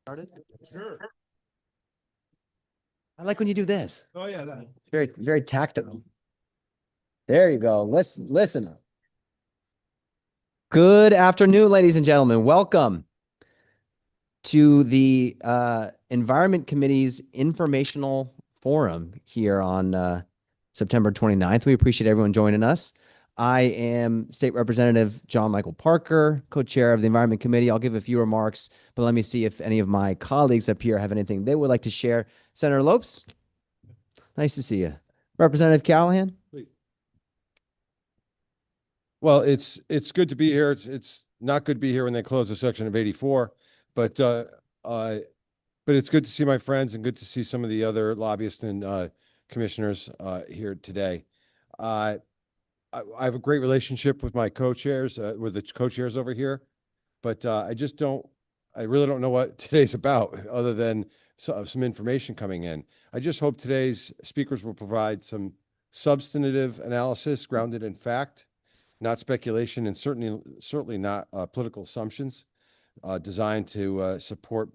Started? Sure. I like when you do this. Oh, yeah. It's very, very tactile. There you go. Listen. Good afternoon, ladies and gentlemen. Welcome to the Environment Committee's informational forum here on September 29th. We appreciate everyone joining us. I am State Representative John Michael Parker, co-chair of the Environment Committee. I'll give a few remarks, but let me see if any of my colleagues up here have anything they would like to share. Senator Lopes, nice to see you. Representative Callahan. Please. Well, it's good to be here. It's not good to be here when they close the section of 84, but it's good to see my friends and good to see some of the other lobbyists and commissioners here today. I have a great relationship with my co-chairs, with the co-chairs over here, but I really don't know what today's about other than some information coming in. I just hope today's speakers will provide some substantive analysis grounded in fact, not speculation, and certainly not political assumptions designed to support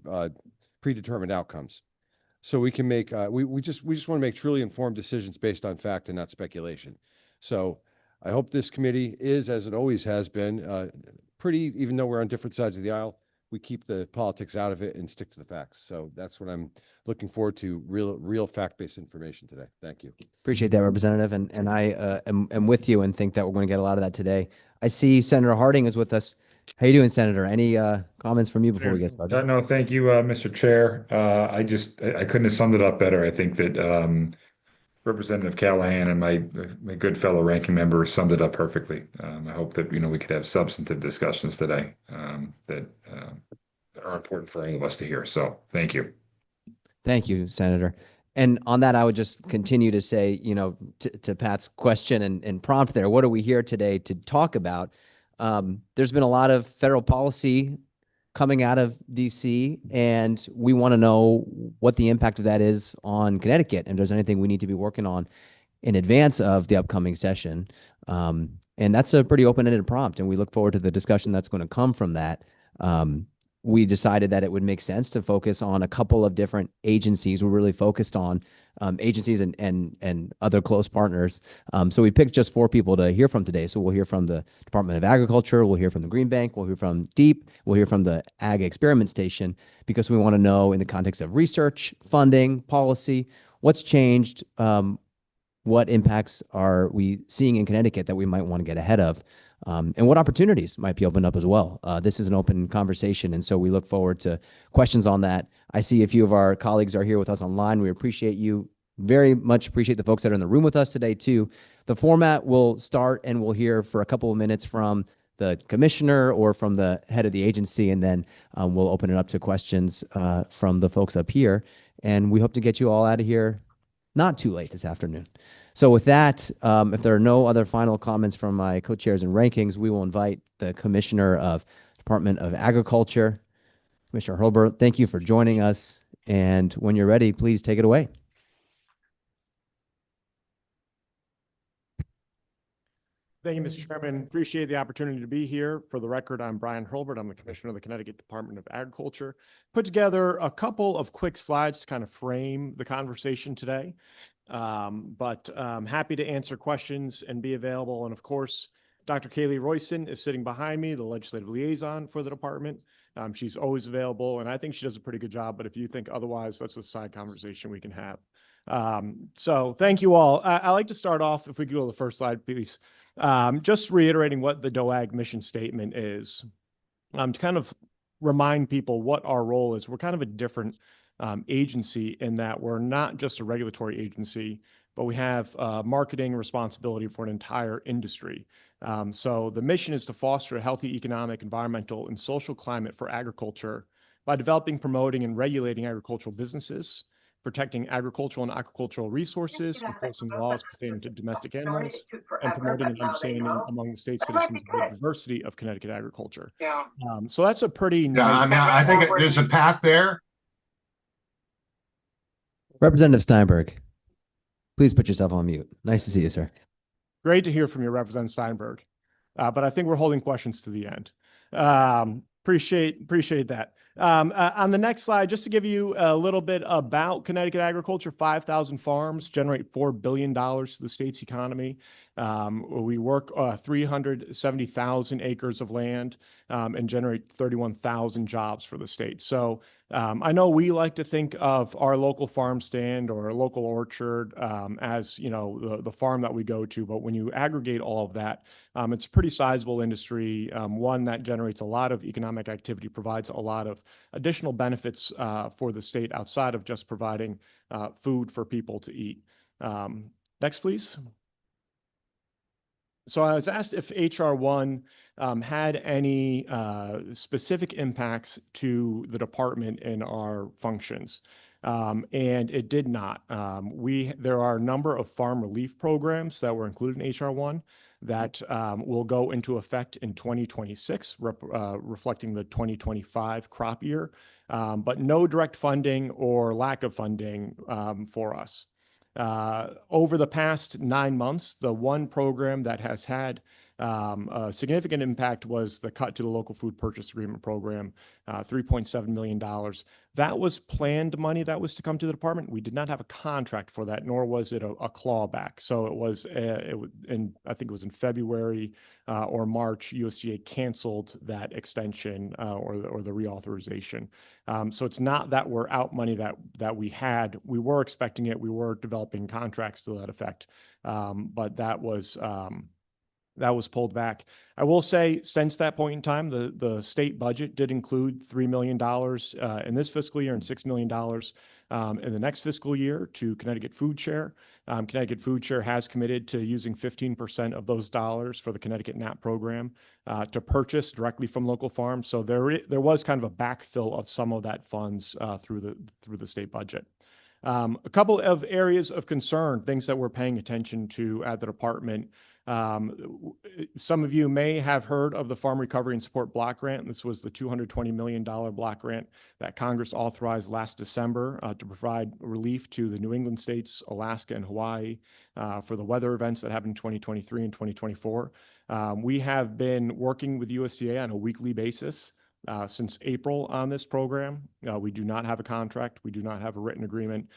predetermined outcomes. So we can make we just want to make truly informed decisions based on fact and not speculation. So I hope this committee is, as it always has been, pretty, even though we're on different sides of the aisle, we keep the politics out of it and stick to the facts. So that's what I'm looking forward to, real fact-based information today. Thank you. Appreciate that, Representative. And I am with you and think that we're going to get a lot of that today. I see Senator Harding is with us. How you doing, Senator? Any comments from you before we get started? No, thank you, Mr. Chair. I couldn't have summed it up better. I think that Representative Callahan and my good fellow ranking member summed it up perfectly. I hope that we could have substantive discussions today that are important for all of us to hear. So thank you. Thank you, Senator. And on that, I would just continue to say, to Pat's question and prompt there, what are we here today to talk about? There's been a lot of federal policy coming out of DC, and we want to know what the impact of that is on Connecticut, and if there's anything we need to be working on in advance of the upcoming session. And that's a pretty open-ended prompt, and we look forward to the discussion that's going to come from that. We decided that it would make sense to focus on a couple of different agencies. We're really focused on agencies and other close partners. So we picked just 4 people to hear from today. So we'll hear from the Department of Agriculture, we'll hear from the Green Bank, we'll hear from DEEP, we'll hear from the Ag Experiment Station, because we want to know, in the context of research, funding, policy, what's changed, what impacts are we seeing in Connecticut that we might want to get ahead of, and what opportunities might be opened up as well. This is an open conversation, and so we look forward to questions on that. I see a few of our colleagues are here with us online. We appreciate you, very much appreciate the folks that are in the room with us today too. The format will start and we'll hear for a couple of minutes from the commissioner or from the head of the agency, and then we'll open it up to questions from the folks up here. And we hope to get you all out of here not too late this afternoon. So with that, if there are no other final comments from my co-chairs and rankings, we will invite the Commissioner of Department of Agriculture, Commissioner Hurlburt. Thank you for joining us. And when you're ready, please take it away. Thank you, Mr. Chairman. Appreciate the opportunity to be here. For the record, I'm Brian Hurlburt. I'm the Commissioner of the Connecticut Department of Agriculture. Put together a couple of quick slides to kind of frame the conversation today. But happy to answer questions and be available. And of course, Dr. Kaylee Royston is sitting behind me, the legislative liaison for the department. She's always available, and I think she does a pretty good job. But if you think otherwise, that's a side conversation we can have. So thank you all. I like to start off, if we could go to the first slide, please. Just reiterating what the DOAG mission statement is, to kind of remind people what our role is. We're kind of a different agency in that we're not just a regulatory agency, but we have marketing responsibility for an entire industry. So the mission is to foster a healthy economic, environmental, and social climate for agriculture by developing, promoting, and regulating agricultural businesses, protecting agricultural and aquacultural resources, enforcing laws pertaining to domestic animals, and promoting an understanding among the state citizens of the diversity of Connecticut agriculture. So that's a pretty nice. I mean, I think there's a path there. Representative Steinberg, please put yourself on mute. Nice to see you, sir. Great to hear from you, Representative Steinberg. But I think we're holding questions to the end. Appreciate that. On the next slide, just to give you a little bit about Connecticut agriculture, 5,000 farms generate $4 billion to the state's economy. We work 370,000 acres of land and generate 31,000 jobs for the state. So I know we like to think of our local farm stand or local orchard as, you know, the farm that we go to, but when you aggregate all of that, it's a pretty sizable industry, one that generates a lot of economic activity, provides a lot of additional benefits for the state outside of just providing food for people to eat. Next, please. So I was asked if HR 1 had any specific impacts to the department and our functions. And it did not. There are a number of farm relief programs that were included in HR 1 that will go into effect in 2026, reflecting the 2025 crop year, but no direct funding or lack of funding for us. Over the past 9 months, the one program that has had a significant impact was the cut to the local food purchase agreement program, $3.7 million. That was planned money that was to come to the department. We did not have a contract for that, nor was it a clawback. So it was, I think it was in February or March, USDA canceled that extension or the reauthorization. So it's not that we're out money that we had. We were expecting it. We were developing contracts to that effect, but that was pulled back. I will say since that point in time, the state budget did include $3 million in this fiscal year and $6 million in the next fiscal year to Connecticut Food Share. Connecticut Food Share has committed to using 15% of those dollars for the Connecticut NAP program to purchase directly from local farms. So there was kind of a backfill of some of that funds through the state budget. A couple of areas of concern, things that we're paying attention to at the department. Some of you may have heard of the Farm Recovery and Support Block Grant. This was the $220 million block grant that Congress authorized last December to provide relief to the New England states, Alaska, and Hawaii for the weather events that happened in 2023 and 2024. We have been working with USDA on a weekly basis since April on this program. We do not have a contract. We do not have a written agreement.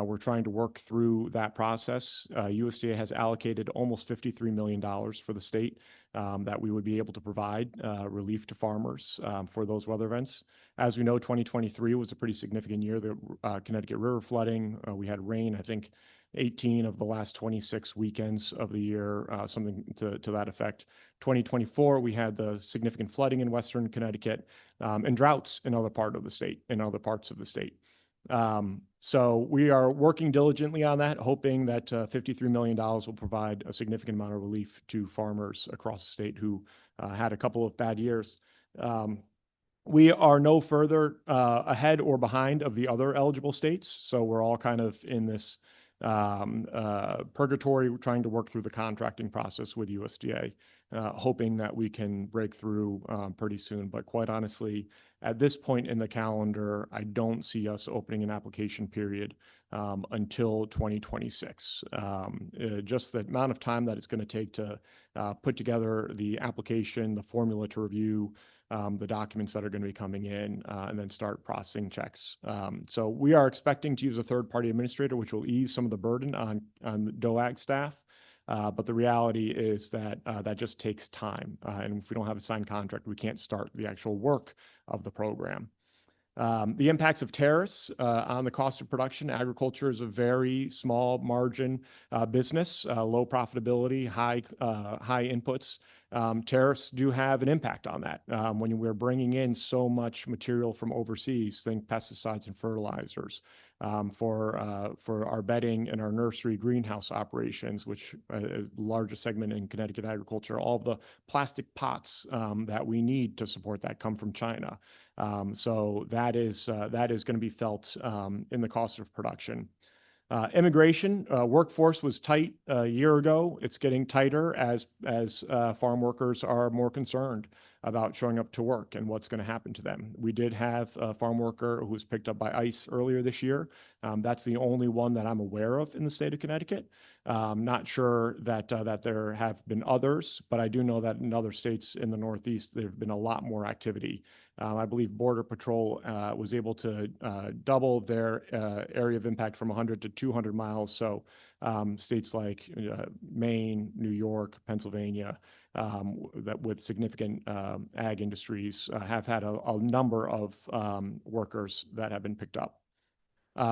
We're trying to work through that process. USDA has allocated almost $53 million for the state that we would be able to provide relief to farmers for those weather events. As we know, 2023 was a pretty significant year. The Connecticut River flooding, we had rain, I think 18 of the last 26 weekends of the year, something to that effect. 2024, we had the significant flooding in Western Connecticut and droughts in other parts of the state. So we are working diligently on that, hoping that $53 million will provide a significant amount of relief to farmers across the state who had a couple of bad years. We are no further ahead or behind of the other eligible states. So we're all kind of in this purgatory, trying to work through the contracting process with USDA, hoping that we can break through pretty soon. But quite honestly, at this point in the calendar, I don't see us opening an application period until 2026. Just the amount of time that it's going to take to put together the application, the formula to review, the documents that are going to be coming in, and then start processing checks. So we are expecting to use a third-party administrator, which will ease some of the burden on the DOAG staff. But the reality is that that just takes time. And if we don't have a signed contract, we can't start the actual work of the program. The impacts of tariffs on the cost of production. Agriculture is a very small margin business, low profitability, high inputs. Tariffs do have an impact on that. When we're bringing in so much material from overseas, think pesticides and fertilizers, for our bedding and our nursery greenhouse operations, which is the largest segment in Connecticut agriculture, all the plastic pots that we need to support that come from China. So that is going to be felt in the cost of production. Immigration, workforce was tight a year ago. It's getting tighter as farm workers are more concerned about showing up to work and what's going to happen to them. We did have a farm worker who was picked up by ICE earlier this year. That's the only one that I'm aware of in the state of Connecticut. Not sure that there have been others, but I do know that in other states in the Northeast, there have been a lot more activity I believe Border Patrol was able to double their area of impact from 100 to 200 miles. So states like Maine, New York, Pennsylvania, that with significant ag industries have had a number of workers that have been picked up.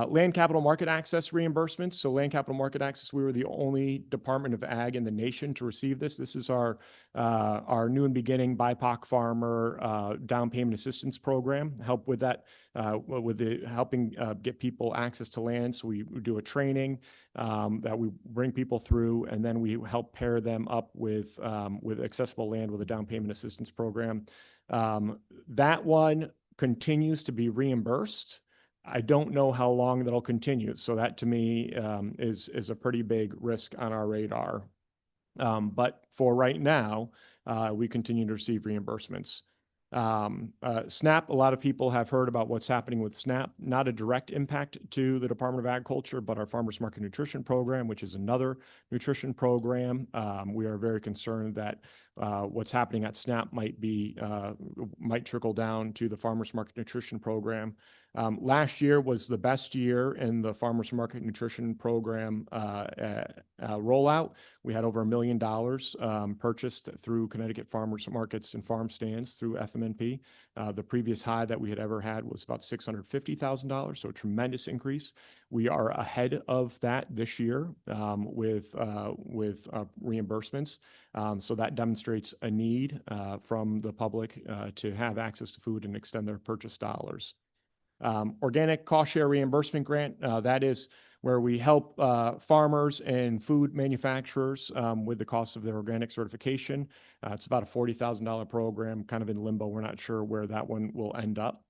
Land capital market access reimbursements. So land capital market access, we were the only Department of Ag in the nation to receive this. This is our new and beginning BIPOC farmer down payment assistance program. Help with that, with the helping get people access to land. So we do a training that we bring people through, and then we help pair them up with accessible land with a down payment assistance program. That one continues to be reimbursed. I don't know how long that'll continue. So that to me is a pretty big risk on our radar. But for right now, we continue to receive reimbursements. SNAP, a lot of people have heard about what's happening with SNAP, not a direct impact to the Department of Agriculture, but our Farmers Market Nutrition Program, which is another nutrition program. We are very concerned that what's happening at SNAP might trickle down to the Farmers Market Nutrition Program. Last year was the best year in the Farmers Market Nutrition Program rollout. We had over $1 million purchased through Connecticut farmers markets and farm stands through FMNP. The previous high that we had ever had was about $650,000, so a tremendous increase. We are ahead of that this year with reimbursements. So that demonstrates a need from the public to have access to food and extend their purchase dollars. Organic cost share reimbursement grant, that is where we help farmers and food manufacturers with the cost of their organic certification. It's about a $40,000 program, kind of in limbo. We're not sure where that one will end up.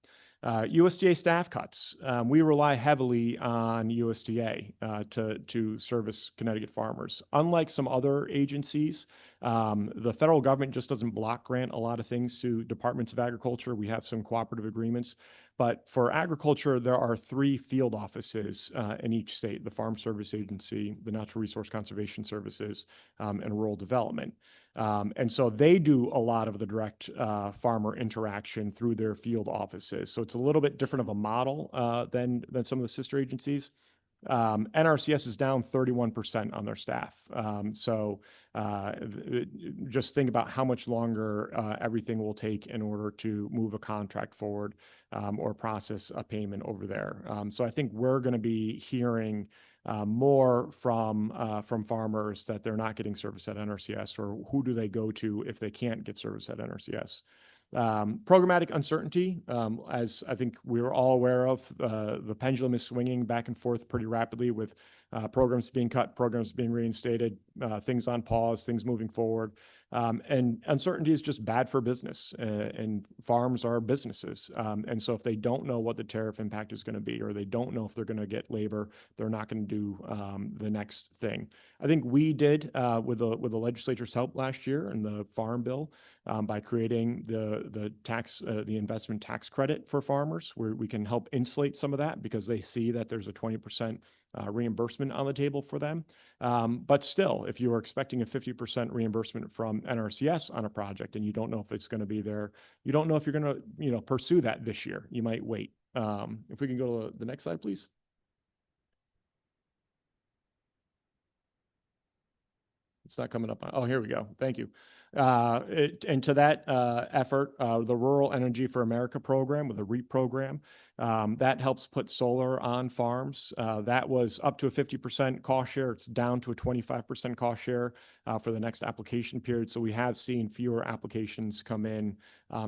USDA staff cuts. We rely heavily on USDA to service Connecticut farmers. Unlike some other agencies, the federal government just doesn't block grant a lot of things to departments of agriculture. We have some cooperative agreements. But for agriculture, there are 3 field offices in each state: the Farm Service Agency, the Natural Resource Conservation Services, and Rural Development. And so they do a lot of the direct farmer interaction through their field offices. So it's a little bit different of a model than some of the sister agencies. NRCS is down 31% on their staff. So just think about how much longer everything will take in order to move a contract forward or process a payment over there. So I think we're going to be hearing more from farmers that they're not getting service at NRCS, or who do they go to if they can't get service at NRCS. Programmatic uncertainty, as I think we were all aware of, the pendulum is swinging back and forth pretty rapidly with programs being cut, programs being reinstated, things on pause, things moving forward. And uncertainty is just bad for business, and farms are businesses. And so if they don't know what the tariff impact is going to be, or they don't know if they're going to get labor, they're not going to do the next thing. I think we did with the legislature's help last year in the Farm Bill by creating the investment tax credit for farmers, where we can help insulate some of that because they see that there's a 20% reimbursement on the table for them. But still, if you are expecting a 50% reimbursement from NRCS on a project and you don't know if it's going to be there, you don't know if you're going to pursue that this year. You might wait. If we can go to the next slide, please. It's not coming up. Oh, here we go. Thank you. And to that effort, the Rural Energy for America program, with the REAP program, that helps put solar on farms. That was up to a 50% cost share. It's down to a 25% cost share for the next application period. So we have seen fewer applications come in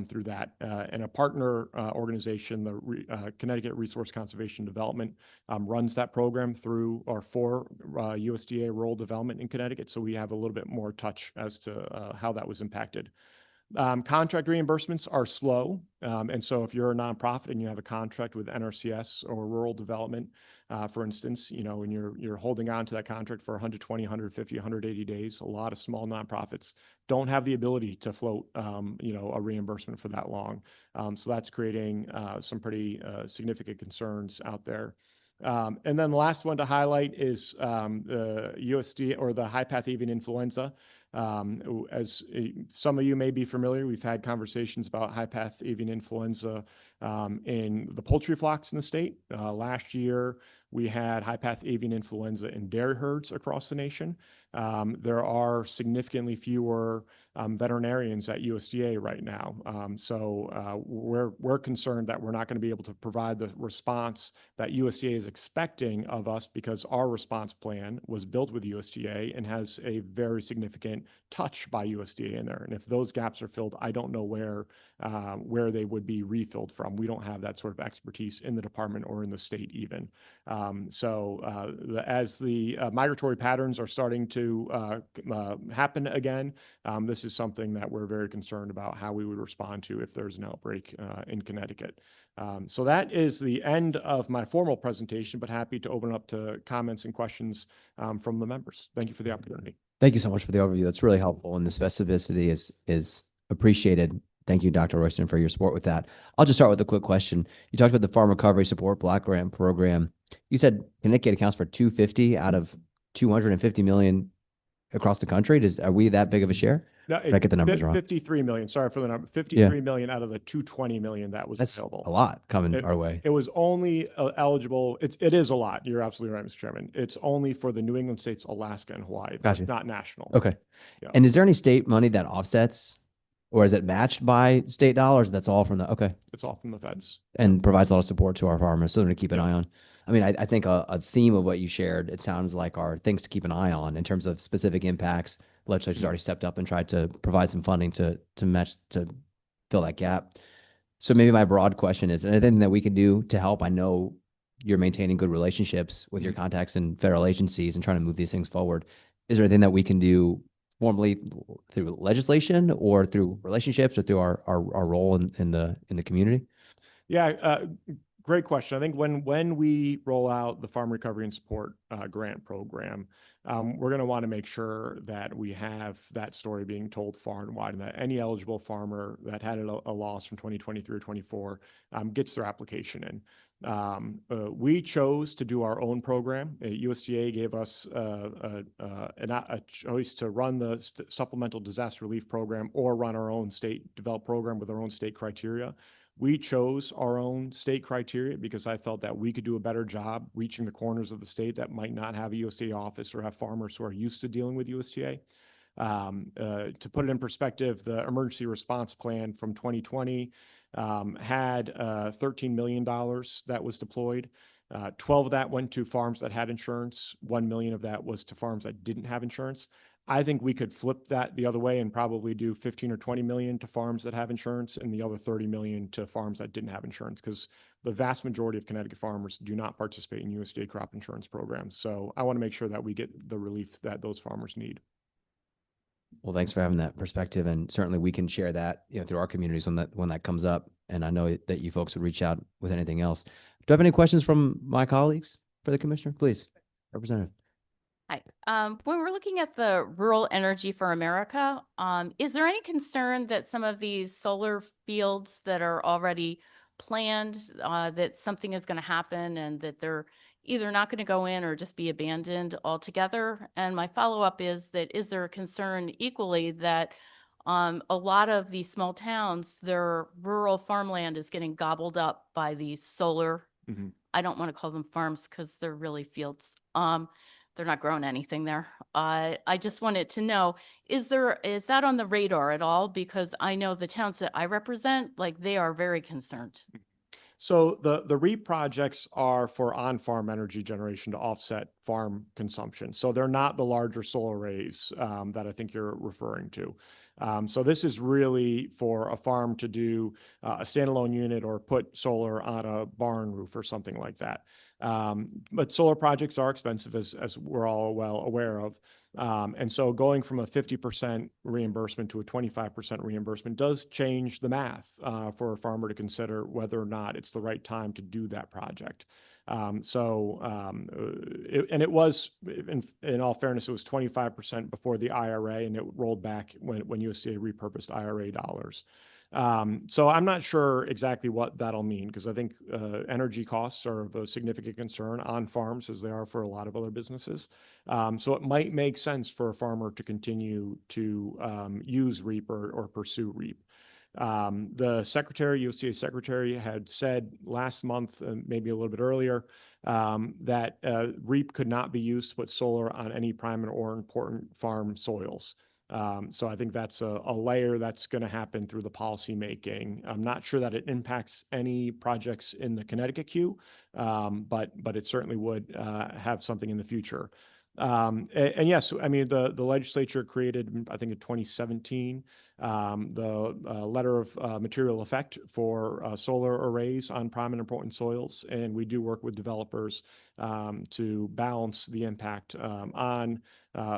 through that. And a partner organization, the Connecticut Resource Conservation Development, runs that program through or for USDA Rural Development in Connecticut. So we have a little bit more touch as to how that was impacted. Contract reimbursements are slow. And so if you're a nonprofit and you have a contract with NRCS or Rural Development, for instance, and you're holding on to that contract for 120, 150, 180 days, a lot of small nonprofits don't have the ability to float, a reimbursement for that long. So that's creating some pretty significant concerns out there. And then the last one to highlight is the USD or the high path avian influenza. As some of you may be familiar, we've had conversations about high path avian influenza in the poultry flocks in the state. Last year, we had high path avian influenza in dairy herds across the nation. There are significantly fewer veterinarians at USDA right now. We're concerned that we're not going to be able to provide the response that USDA is expecting of us, because our response plan was built with USDA and has a very significant touch by USDA in there. And if those gaps are filled, I don't know where they would be refilled from. We don't have that sort of expertise in the department or in the state even. As the migratory patterns are starting to happen again, this is something that we're very concerned about how we would respond to if there's an outbreak in Connecticut. So that is the end of my formal presentation, but happy to open up to comments and questions from the members. Thank you for the opportunity. Thank you so much for the overview. That's really helpful, and the specificity is appreciated. Thank you, Dr. Royston, for your support with that. I'll just start with a quick question. You talked about the Farm Recovery Support Block Grant Program. You said Connecticut accounts for 250 out of 250 million across the country. Are we that big of a share? No, Did I get the numbers wrong? 53 million. Sorry for the number. 53 million out of the 220 million that was That's available. a lot coming our way. It was only eligible. It is a lot. You're absolutely right, Mr. Chairman. It's only for the New England states, Alaska and Hawaii, Gotcha. not national. Okay. Yeah. And is there any state money that offsets, or is it matched by state dollars? That's all from the, okay. It's all from the feds. And provides a lot of support to our farmers, something to keep an eye on. I mean, I think a theme of what you shared, it sounds like, are things to keep an eye on in terms of specific impacts. Legislature's already stepped up and tried to provide some funding to fill that gap. So maybe my broad question is, anything that we can do to help? I know you're maintaining good relationships with your contacts in federal agencies and trying to move these things forward. Is there anything that we can do formally through legislation or through relationships or through our role in the community? Yeah, great question. I think when we roll out the Farm Recovery and Support Grant Program, we're going to want to make sure that we have that story being told far and wide, and that any eligible farmer that had a loss from 2023 or 24 gets their application in. We chose to do our own program. USDA gave us a choice to run the Supplemental Disaster Relief Program or run our own state developed program with our own state criteria. We chose our own state criteria because I felt that we could do a better job reaching the corners of the state that might not have a USDA office or have farmers who are used to dealing with USDA. To put it in perspective, the emergency response plan from 2020 had $13 million that was deployed. 12 of that went to farms that had insurance. 1 million of that was to farms that didn't have insurance. I think we could flip that the other way and probably do 15 or 20 million to farms that have insurance and the other 30 million to farms that didn't have insurance, because the vast majority of Connecticut farmers do not participate in USDA crop insurance programs. So I want to make sure that we get the relief that those farmers need. Well, thanks for having that perspective, and certainly we can share that, through our communities when that comes up. And I know that you folks would reach out with anything else. Do I have any questions from my colleagues for the commissioner? Please, Representative. Hi. When we're looking at the Rural Energy for America, is there any concern that some of these solar fields that are already planned, that something is going to happen and that they're either not going to go in or just be abandoned altogether? And my follow-up is there a concern equally that a lot of these small towns, their rural farmland is getting gobbled up by these solar, I don't want to call them farms because they're really fields. They're not growing anything there. I just wanted to know, is that on the radar at all? Because I know the towns that I represent, they are very concerned. So the REAP projects are for on-farm energy generation to offset farm consumption. So they're not the larger solar arrays that I think you're referring to. So this is really for a farm to do a standalone unit or put solar on a barn roof or something like that. But solar projects are expensive, as we're all well aware of. And so going from a 50% reimbursement to a 25% reimbursement does change the math for a farmer to consider whether or not it's the right time to do that project. It was, in all fairness, it was 25% before the IRA, and it rolled back when USDA repurposed IRA dollars. So I'm not sure exactly what that'll mean, because I think energy costs are of a significant concern on farms, as they are for a lot of other businesses. So it might make sense for a farmer to continue to use REAP or pursue REAP. The secretary, USDA secretary, had said last month, maybe a little bit earlier, that REAP could not be used to put solar on any prime or important farm soils. So I think that's a layer that's going to happen through the policy making. I'm not sure that it impacts any projects in the Connecticut queue, but it certainly would have something in the future. And yes, I mean, the legislature created, I think in 2017, the letter of material effect for solar arrays on prime and important soils. And we do work with developers to balance the impact on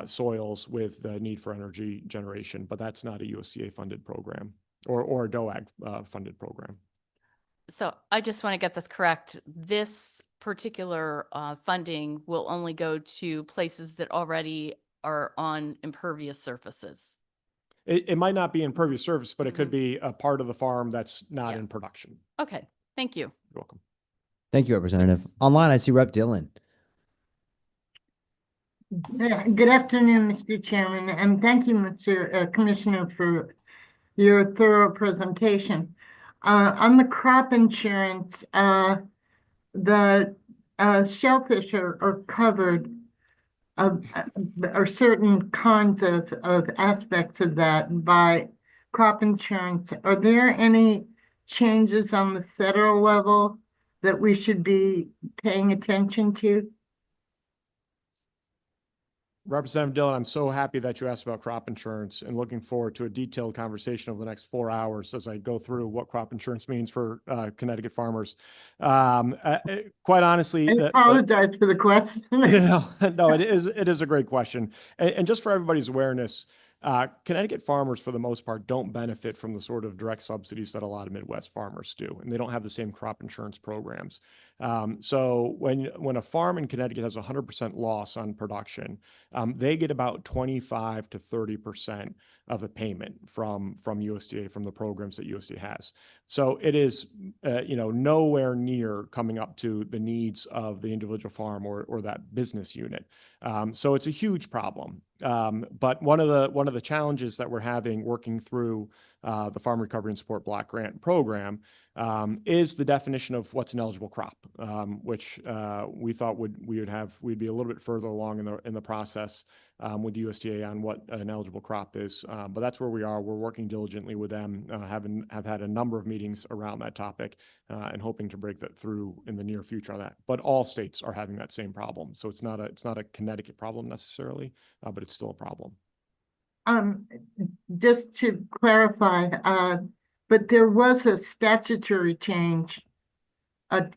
soils with the need for energy generation, but that's not a USDA funded program or a DOAG funded program. So I just want to get this correct. This particular funding will only go to places that already are on impervious surfaces. It might not be impervious surface, but it could be a part of the farm that's not Yeah. in production. Okay, thank you. You're welcome. Thank you, Representative. Online, I see Rep. Dillon. Good afternoon, Mr. Chairman, and thank you, Mr. Commissioner, for your thorough presentation. On the crop insurance, the shellfish are covered, or certain kinds of aspects of that by crop insurance. Are there any changes on the federal level that we should be paying attention to? Representative Dillon, I'm so happy that you asked about crop insurance, and looking forward to a detailed conversation over the next 4 hours as I go through what crop insurance means for Connecticut farmers. Quite honestly, I apologize for the question. no, it is a great question. And just for everybody's awareness, Connecticut farmers, for the most part, don't benefit from the sort of direct subsidies that a lot of Midwest farmers do, and they don't have the same crop insurance programs. So when a farm in Connecticut has 100% loss on production, they get about 25 to 30% of a payment from USDA, from the programs that USDA has. So it is, nowhere near coming up to the needs of the individual farm or that business unit. So it's a huge problem. But one of the challenges that we're having working through the Farm Recovery and Support Block Grant Program is the definition of what's an eligible crop, which we thought we'd be a little bit further along in the process with USDA on what an eligible crop is. But that's where we are. We're working diligently with them, have had a number of meetings around that topic, and hoping to break that through in the near future on that. But all states are having that same problem, so it's not a Connecticut problem necessarily, but it's still a problem. Just to clarify, but there was a statutory change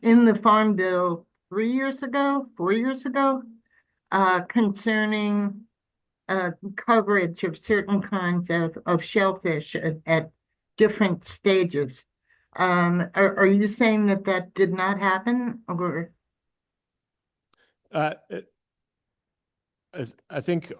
in the Farm Bill 4 years ago, concerning coverage of certain kinds of shellfish at different stages. Are you saying that did not happen, or? I think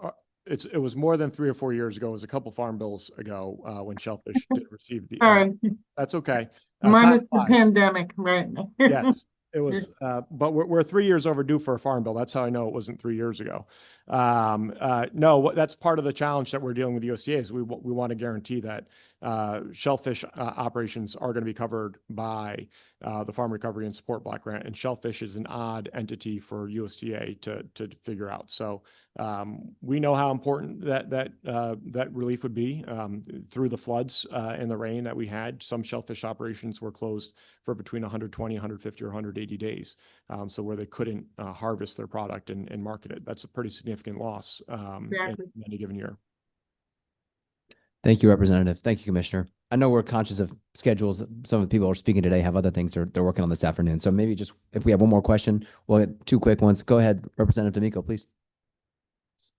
it was more than 3 or 4 years ago. It was a couple farm bills ago when shellfish did receive the. Sorry, That's okay. minus the pandemic, right? Yes, it was. But we're 3 years overdue for a farm bill. That's how I know it wasn't 3 years ago. No, that's part of the challenge that we're dealing with USDA is we want to guarantee that shellfish operations are going to be covered by the Farm Recovery and Support Block Grant, and shellfish is an odd entity for USDA to figure out. So we know how important that relief would be through the floods and the rain that we had. Some shellfish operations were closed for between 120, 150, or 180 days, so where they couldn't harvest their product and market it. That's a pretty significant loss Exactly. in any given year. Thank you, Representative. Thank you, Commissioner. I know we're conscious of schedules. Some of the people who are speaking today have other things they're working on this afternoon. So maybe just if we have one more question, we'll get 2 quick ones. Go ahead, Representative D'Amico, please.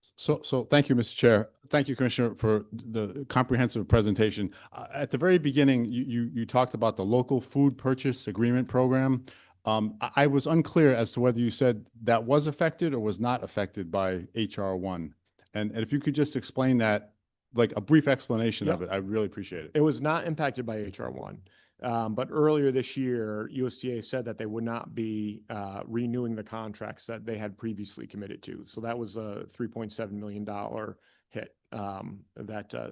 So thank you, Mr. Chair. Thank you, Commissioner, for the comprehensive presentation. At the very beginning, you talked about the local food purchase agreement program. I was unclear as to whether you said that was affected or was not affected by HR 1. And if you could just explain that like a brief explanation of Yep. it. I really appreciate it. It was not impacted by HR1. But earlier this year, USDA said that they would not be renewing the contracts that they had previously committed to. So that was a $3.7 million hit.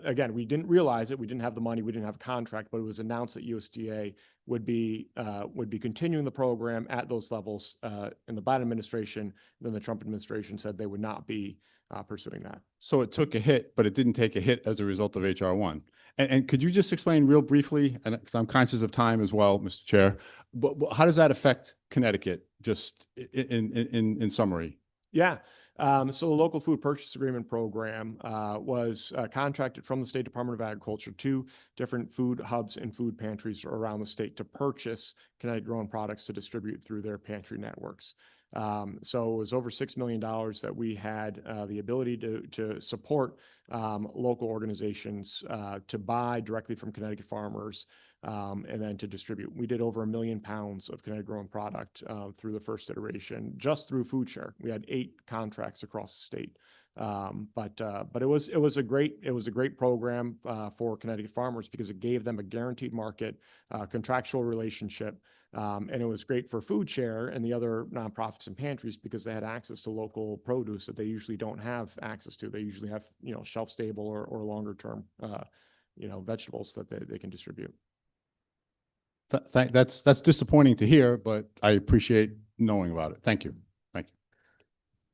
Again, we didn't realize it. We didn't have the money. We didn't have a contract, but it was announced that USDA would be continuing the program at those levels in the Biden administration. Then the Trump administration said they would not be pursuing that. So it took a hit, but it didn't take a hit as a result of HR1. And could you just explain real briefly, and because I'm conscious of time as well, Mr. Chair, but how does that affect Connecticut, just in summary? Yeah. So the local food purchase agreement program was contracted from the State Department of Agriculture to different food hubs and food pantries around the state to purchase Connecticut grown products to distribute through their pantry networks. So it was over $6 million that we had the ability to support local organizations to buy directly from Connecticut farmers and then to distribute. We did over 1 million pounds of Connecticut grown product through the first iteration, just through food share. We had 8 contracts across the state. But it was a great program for Connecticut farmers because it gave them a guaranteed market, contractual relationship. And it was great for food share and the other nonprofits and pantries because they had access to local produce that they usually don't have access to. They usually have, shelf stable or longer term, vegetables that they can distribute. That's disappointing to hear, but I appreciate knowing about it. Thank you. Thank you.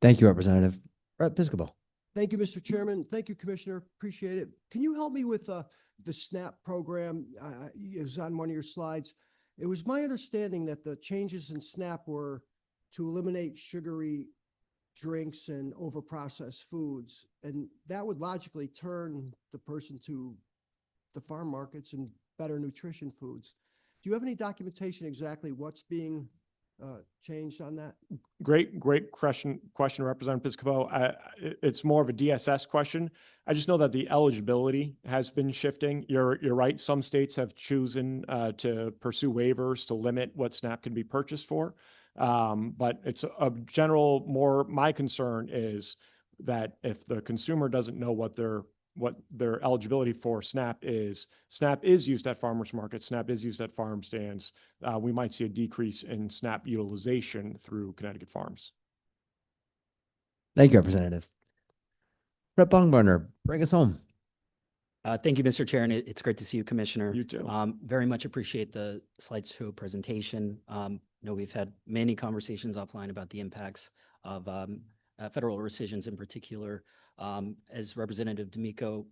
Thank you, Representative. Brett Piscopo. Thank you, Mr. Chairman. Thank you, Commissioner. Appreciate it. Can you help me with the SNAP program? It was on one of your slides. It was my understanding that the changes in SNAP were to eliminate sugary drinks and overprocessed foods, and that would logically turn the person to the farm markets and better nutrition foods. Do you have any documentation exactly what's being changed on that? Great question, Representative Piscopo. It's more of a DSS question. I just know that the eligibility has been shifting. You're right. Some states have chosen to pursue waivers to limit what SNAP can be purchased for. But it's a general my concern is that if the consumer doesn't know what their eligibility for SNAP is used at farmers markets, SNAP is used at farm stands, we might see a decrease in SNAP utilization through Connecticut farms. Thank you, Representative. Brett Bongburner, bring us home. Thank you, Mr. Chair, and it's great to see you, Commissioner. You too. Very much appreciate the slideshow presentation. We've had many conversations offline about the impacts of federal rescissions in particular. As Representative D'Amico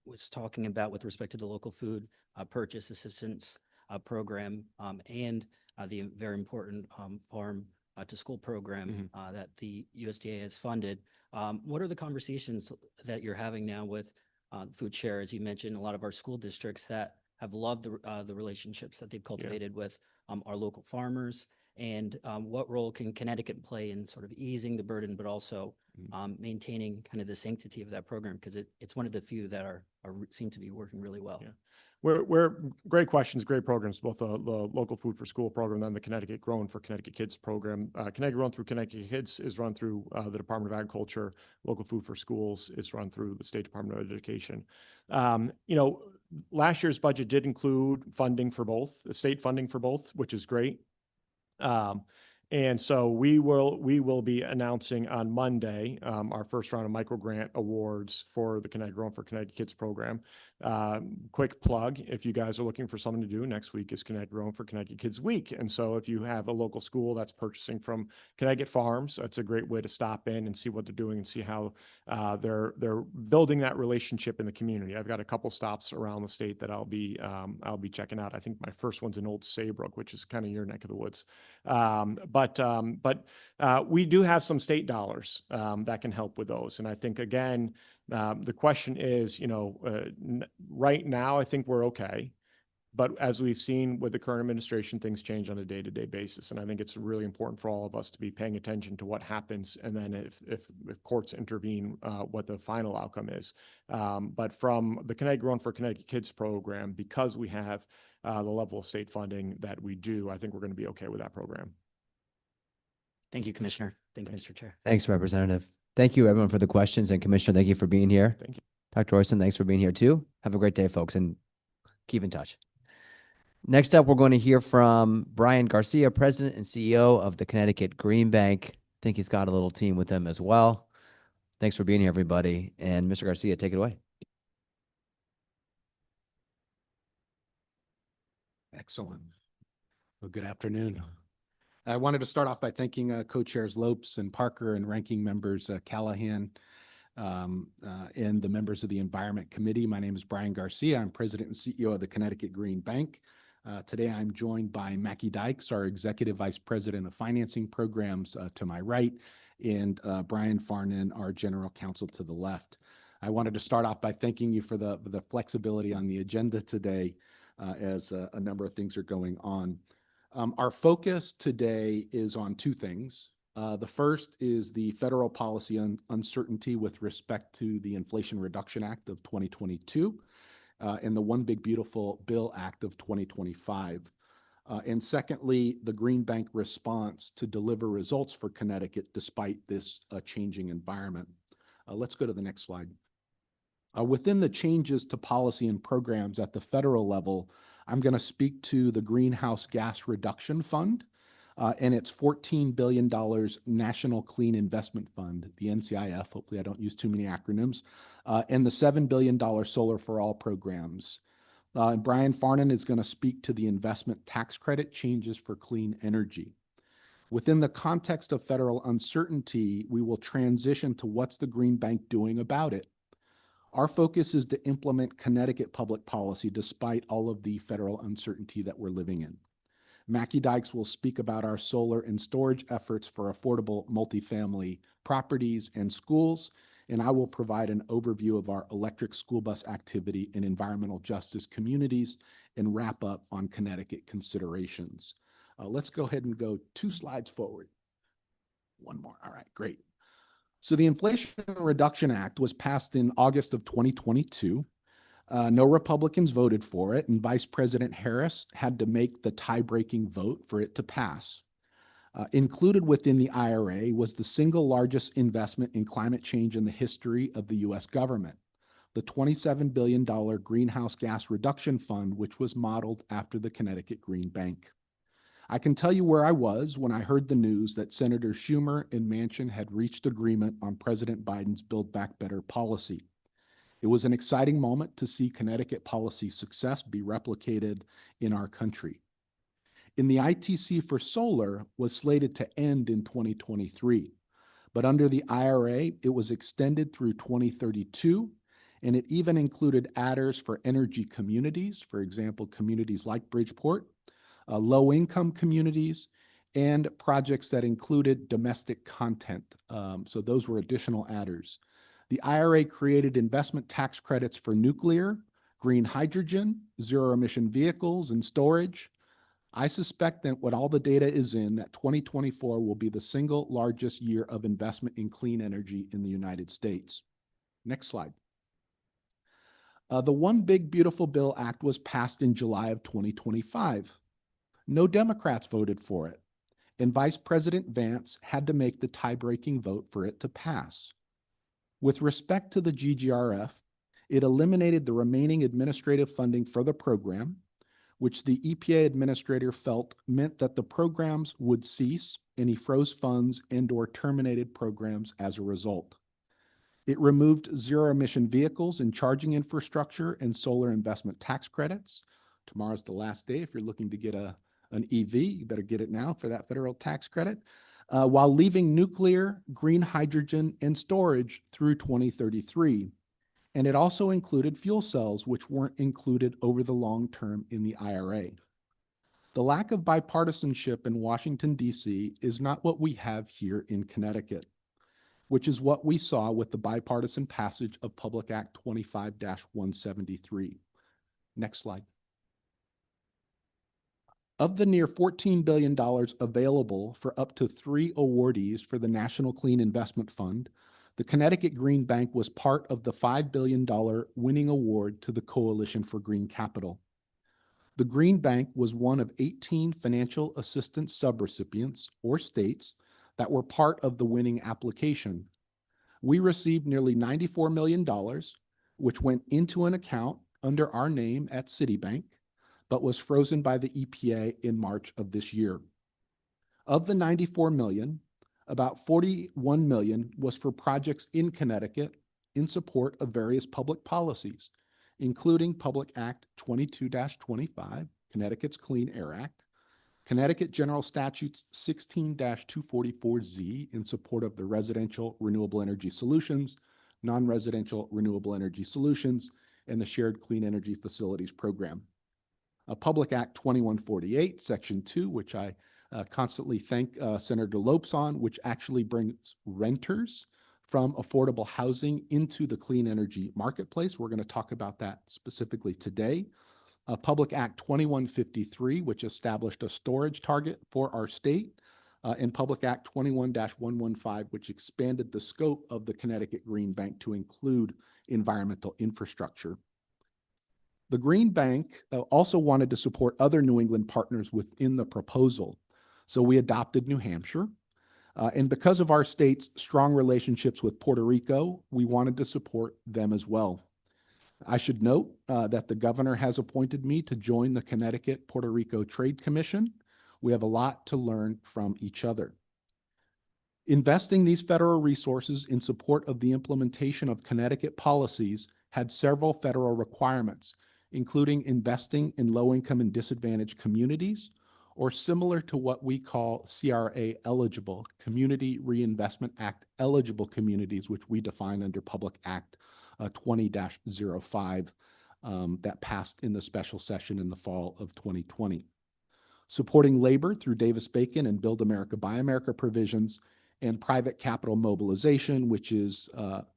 was talking about with respect to the local food purchase assistance program and the very important farm to school program that the USDA has funded. What are the conversations that you're having now with food share? As you mentioned, a lot of our school districts that have loved the relationships that they've cultivated with our local farmers. And what role can Connecticut play in sort of easing the burden, but also maintaining kind of the sanctity of that program? Because it's one of the few that seem to be working really well. Yeah. We're great questions, great programs, both the local food for school program and the Connecticut Grown for Connecticut Kids program. Connecticut Grown through Connecticut Kids is run through the Department of Agriculture. Local food for schools is run through the State Department of Education. Last year's budget did include funding for both, the state funding for both, which is great. And so we will be announcing on Monday our first round of micro grant awards for the Connecticut Grown for Connecticut Kids program. Quick plug, if you guys are looking for something to do, next week is Connecticut Grown for Connecticut Kids Week. And so if you have a local school that's purchasing from Connecticut farms, that's a great way to stop in and see what they're doing and see how they're building that relationship in the community. I've got a couple stops around the state that I'll be checking out. I think my first one's in Old Saybrook, which is kind of your neck of the woods. But we do have some state dollars that can help with those. And I think, again, the question is, right now, I think we're okay. But as we've seen with the current administration, things change on a day-to-day basis. And I think it's really important for all of us to be paying attention to what happens. And then if courts intervene, what the final outcome is. But from the Connecticut Grown for Connecticut Kids program, because we have the level of state funding that we do, I think we're going to be okay with that program. Thank you, Commissioner. Thank you, Mr. Chair. Thanks, Representative. Thank you, everyone, for the questions. And Commissioner, thank you for being here. Thank you. Dr. Royston, thanks for being here too. Have a great day, folks, and keep in touch. Next up, we're going to hear from Brian Garcia, President and CEO of the Connecticut Green Bank. I think he's got a little team with him as well. Thanks for being here, everybody. And Mr. Garcia, take it away. Excellent. Well, good afternoon. I wanted to start off by thanking co-chairs Lopes and Parker and ranking members Callahan and the members of the Environment Committee. My name is Brian Garcia. I'm President and CEO of the Connecticut Green Bank. Today, I'm joined by Mackie Dykes, our Executive Vice President of Financing Programs to my right, and Brian Farnan, our General Counsel to the left. I wanted to start off by thanking you for the flexibility on the agenda today as a number of things are going on. Our focus today is on two things. The first is the federal policy uncertainty with respect to the Inflation Reduction Act of 2022 and the One Big Beautiful Bill Act of 2025. And secondly, the Green Bank response to deliver results for Connecticut despite this changing environment. Let's go to the next slide. Within the changes to policy and programs at the federal level, I'm going to speak to the Greenhouse Gas Reduction Fund and its $14 billion National Clean Investment Fund, the NCIF, hopefully I don't use too many acronyms, and the $7 billion Solar for All programs. And Brian Farnan is going to speak to the investment tax credit changes for clean energy. Within the context of federal uncertainty, we will transition to what's the Green Bank doing about it. Our focus is to implement Connecticut public policy despite all of the federal uncertainty that we're living in. Mackie Dykes will speak about our solar and storage efforts for affordable multifamily properties and schools, and I will provide an overview of our electric school bus activity in environmental justice communities and wrap up on Connecticut considerations. Let's go ahead and go 2 slides forward. One more. All right, great. So the Inflation Reduction Act was passed in August of 2022. No Republicans voted for it, and Vice President Harris had to make the tie-breaking vote for it to pass. Included within the IRA was the single largest investment in climate change in the history of the U.S. government, the $27 billion Greenhouse Gas Reduction Fund, which was modeled after the Connecticut Green Bank. I can tell you where I was when I heard the news that Senators Schumer and Manchin had reached agreement on President Biden's Build Back Better policy. It was an exciting moment to see Connecticut policy success be replicated in our country. In the ITC for solar was slated to end in 2023, but under the IRA, it was extended through 2032, and it even included adders for energy communities, for example, communities like Bridgeport, low-income communities, and projects that included domestic content. So those were additional adders. The IRA created investment tax credits for nuclear, green hydrogen, zero-emission vehicles, and storage. I suspect that what all the data is in, that 2024 will be the single largest year of investment in clean energy in the United States. Next slide. The One Big Beautiful Bill Act was passed in July of 2025. No Democrats voted for it, and Vice President Vance had to make the tie-breaking vote for it to pass. With respect to the GGRF, it eliminated the remaining administrative funding for the program, which the EPA administrator felt meant that the programs would cease, and he froze funds and/or terminated programs as a result. It removed zero-emission vehicles and charging infrastructure and solar investment tax credits. Tomorrow's the last day if you're looking to get an EV, you better get it now for that federal tax credit, while leaving nuclear, green hydrogen, and storage through 2033. And it also included fuel cells, which weren't included over the long term in the IRA. The lack of bipartisanship in Washington, D.C. is not what we have here in Connecticut, which is what we saw with the bipartisan passage of Public Act 25-173. Next slide. Of the near $14 billion available for up to 3 awardees for the National Clean Investment Fund, the Connecticut Green Bank was part of the $5 billion winning award to the Coalition for Green Capital. The Green Bank was one of 18 financial assistance subrecipients, or states, that were part of the winning application. We received nearly $94 million, which went into an account under our name at Citibank, but was frozen by the EPA in March of this year. Of the 94 million, about 41 million was for projects in Connecticut in support of various public policies, including Public Act 22-25, Connecticut's Clean Air Act, Connecticut General Statutes 16-244Z in support of the Residential Renewable Energy Solutions, Non-Residential Renewable Energy Solutions, and the Shared Clean Energy Facilities Program. Public Act 2148, Section 2, which I constantly thank Senator Lopes on, which actually brings renters from affordable housing into the clean energy marketplace. We're going to talk about that specifically today. Public Act 2153, which established a storage target for our state, and Public Act 21-115, which expanded the scope of the Connecticut Green Bank to include environmental infrastructure. The Green Bank also wanted to support other New England partners within the proposal, so we adopted New Hampshire. And because of our state's strong relationships with Puerto Rico, we wanted to support them as well. I should note that the governor has appointed me to join the Connecticut-Puerto Rico Trade Commission. We have a lot to learn from each other. Investing these federal resources in support of the implementation of Connecticut policies had several federal requirements, including investing in low-income and disadvantaged communities, or similar to what we call CRA eligible, Community Reinvestment Act eligible communities, which we define under Public Act 20-05 that passed in the special session in the fall of 2020. Supporting labor through Davis-Bacon and Build America, Buy America provisions, and private capital mobilization, which is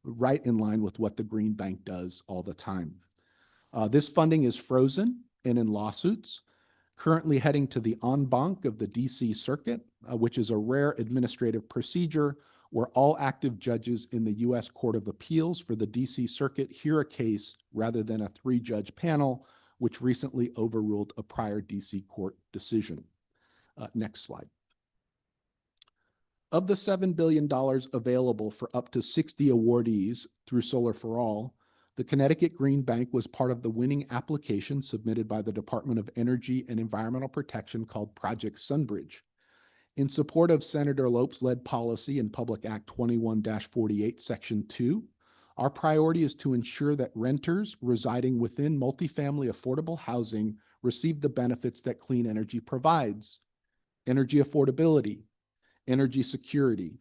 right in line with what the Green Bank does all the time. This funding is frozen and in lawsuits, currently heading to the en banc of the DC Circuit, which is a rare administrative procedure where all active judges in the U.S. Court of Appeals for the DC Circuit hear a case rather than a 3-judge panel, which recently overruled a prior DC court decision. Next slide. Of the $7 billion available for up to 60 awardees through Solar for All, the Connecticut Green Bank was part of the winning application submitted by the Department of Energy and Environmental Protection called Project Sunbridge. In support of Senator Lopes-led policy in Public Act 21-48, Section 2, our priority is to ensure that renters residing within multifamily affordable housing receive the benefits that clean energy provides: energy affordability, energy security.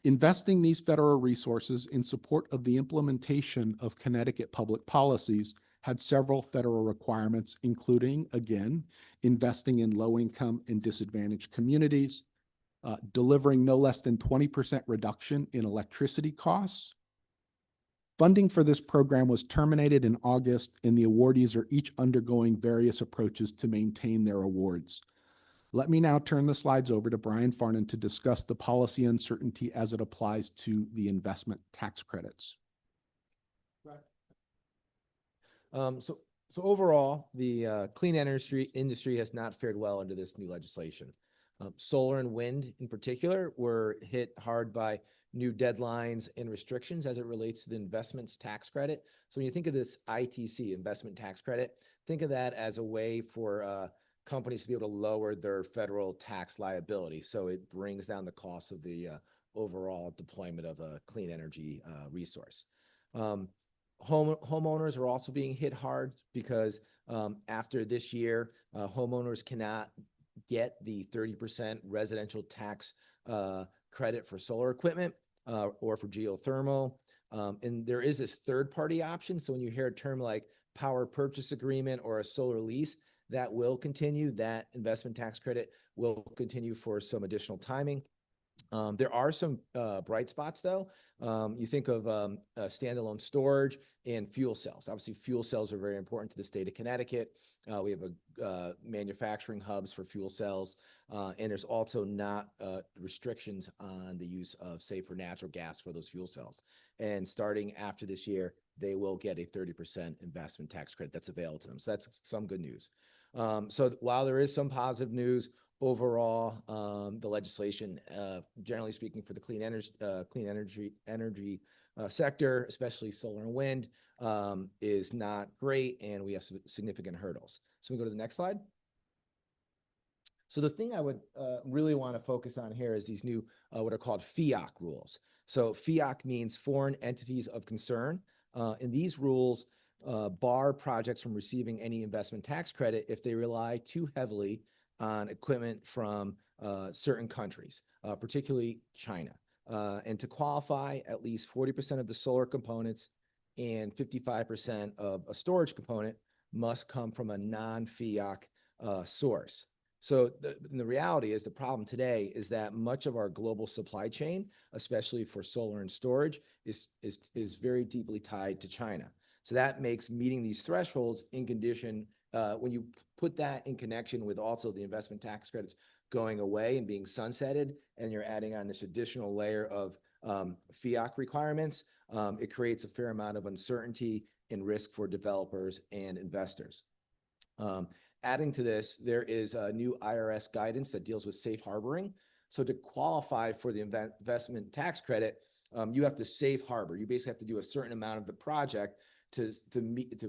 Investing these federal resources in support of the implementation of Connecticut public policies had several federal requirements, including, again, investing in low-income and disadvantaged communities, delivering no less than 20% reduction in electricity costs. Funding for this program was terminated in August, and the awardees are each undergoing various approaches to maintain their awards. Let me now turn the slides over to Brian Farnan to discuss the policy uncertainty as it applies to the investment tax credits. So overall, the clean energy industry has not fared well under this new legislation. Solar and wind in particular were hit hard by new deadlines and restrictions as it relates to the investments tax credit. So when you think of this ITC, investment tax credit, think of that as a way for companies to be able to lower their federal tax liability. So it brings down the cost of the overall deployment of a clean energy resource. Homeowners are also being hit hard because after this year, homeowners cannot get the 30% residential tax credit for solar equipment or for geothermal. And there is this third-party option. So when you hear a term like power purchase agreement or a solar lease, that will continue. That investment tax credit will continue for some additional timing. There are some bright spots, though. You think of standalone storage and fuel cells. Obviously, fuel cells are very important to the state of Connecticut. We have manufacturing hubs for fuel cells, and there's also not restrictions on the use of, say, for natural gas for those fuel cells. And starting after this year, they will get a 30% investment tax credit that's available to them. So that's some good news. So while there is some positive news, overall, the legislation, generally speaking, for the clean energy sector, especially solar and wind, is not great, and we have some significant hurdles. So we go to the next slide. So the thing I would really want to focus on here is these new what are called FEOC rules. So FEOC means foreign entities of concern, and these rules bar projects from receiving any investment tax credit if they rely too heavily on equipment from certain countries, particularly China. And to qualify, at least 40% of the solar components and 55% of a storage component must come from a non-FEOC source. So the reality is, the problem today is that much of our global supply chain, especially for solar and storage, is very deeply tied to China. So that makes meeting these thresholds in condition, when you put that in connection with also the investment tax credits going away and being sunsetted, and you're adding on this additional layer of FEOC requirements, it creates a fair amount of uncertainty and risk for developers and investors. Adding to this, there is a new IRS guidance that deals with safe harboring. So to qualify for the investment tax credit, you have to safe harbor. You basically have to do a certain amount of the project to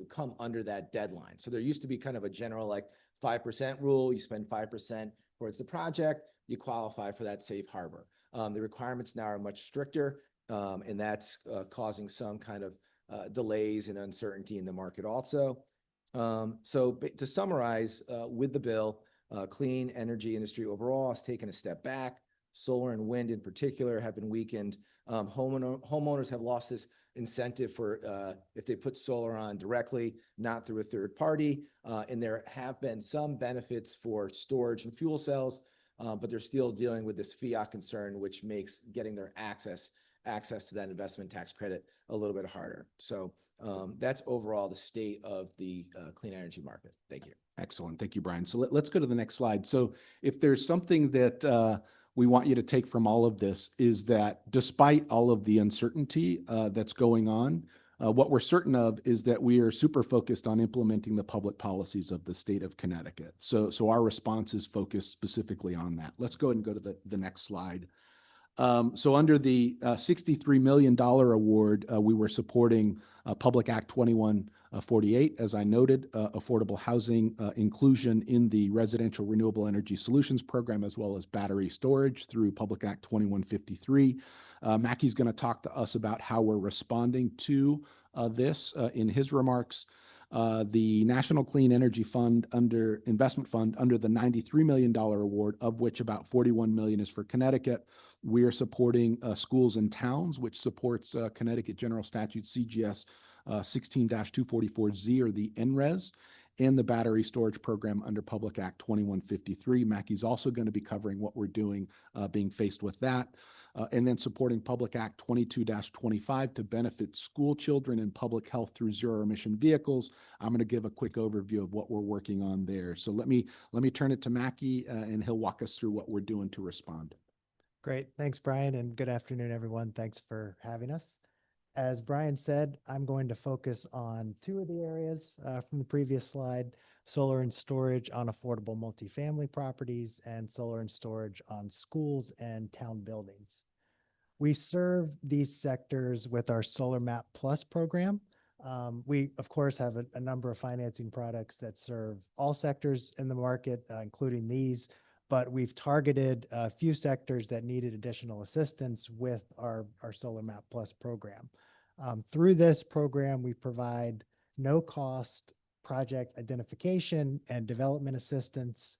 come under that deadline. So there used to be kind of a general like 5% rule. You spend 5% towards the project, you qualify for that safe harbor. The requirements now are much stricter, and that's causing some kind of delays and uncertainty in the market also. So to summarize, with the bill, clean energy industry overall has taken a step back. Solar and wind in particular have been weakened. Homeowners have lost this incentive for if they put solar on directly, not through a third party. And there have been some benefits for storage and fuel cells, but they're still dealing with this FEOC concern, which makes getting their access to that investment tax credit a little bit harder. So that's overall the state of the clean energy market. Thank you. Excellent. Thank you, Brian. So let's go to the next slide. So if there's something that we want you to take from all of this, is that despite all of the uncertainty that's going on, what we're certain of is that we are super focused on implementing the public policies of the state of Connecticut. So our response is focused specifically on that. Let's go ahead and go to the next slide. So under the $63 million award, we were supporting Public Act 2148, as I noted, affordable housing inclusion in the Residential Renewable Energy Solutions Program, as well as battery storage through Public Act 2153. Mackey's going to talk to us about how we're responding to this in his remarks. The National Clean Energy Fund Investment Fund under the $93 million award, of which about $41 million is for Connecticut. We are supporting schools and towns, which supports Connecticut General Statute CGS 16-244Z, or the NRES, and the battery storage program under Public Act 2153. Mackey's also going to be covering what we're doing being faced with that. And then supporting Public Act 22-25 to benefit school children and public health through zero emission vehicles. I'm going to give a quick overview of what we're working on there. So let me turn it to Mackey, and he'll walk us through what we're doing to respond. Great. Thanks, Brian, and good afternoon, everyone. Thanks for having us. As Brian said, I'm going to focus on two of the areas from the previous slide: solar and storage on affordable multifamily properties, and solar and storage on schools and town buildings. We serve these sectors with our Solar Map Plus program. We, of course, have a number of financing products that serve all sectors in the market, including these, but we've targeted a few sectors that needed additional assistance with our Solar Map Plus program. Through this program, we provide no-cost project identification and development assistance.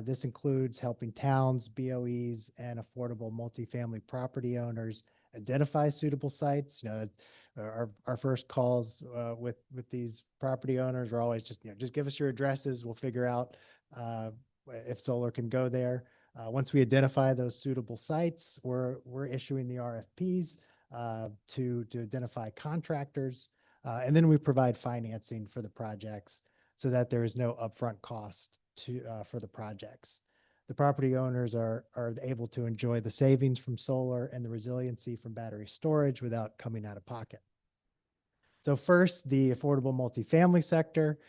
This includes helping towns, BOEs, and affordable multifamily property owners identify suitable sites. You know, our first calls with these property owners are always just give us your addresses. We'll figure out if solar can go there. Once we identify those suitable sites, we're issuing the RFPs to identify contractors, and then we provide financing for the projects so that there is no upfront cost for the projects. The property owners are able to enjoy the savings from solar and the resiliency from battery storage without coming out of pocket. So first, the affordable multifamily sector,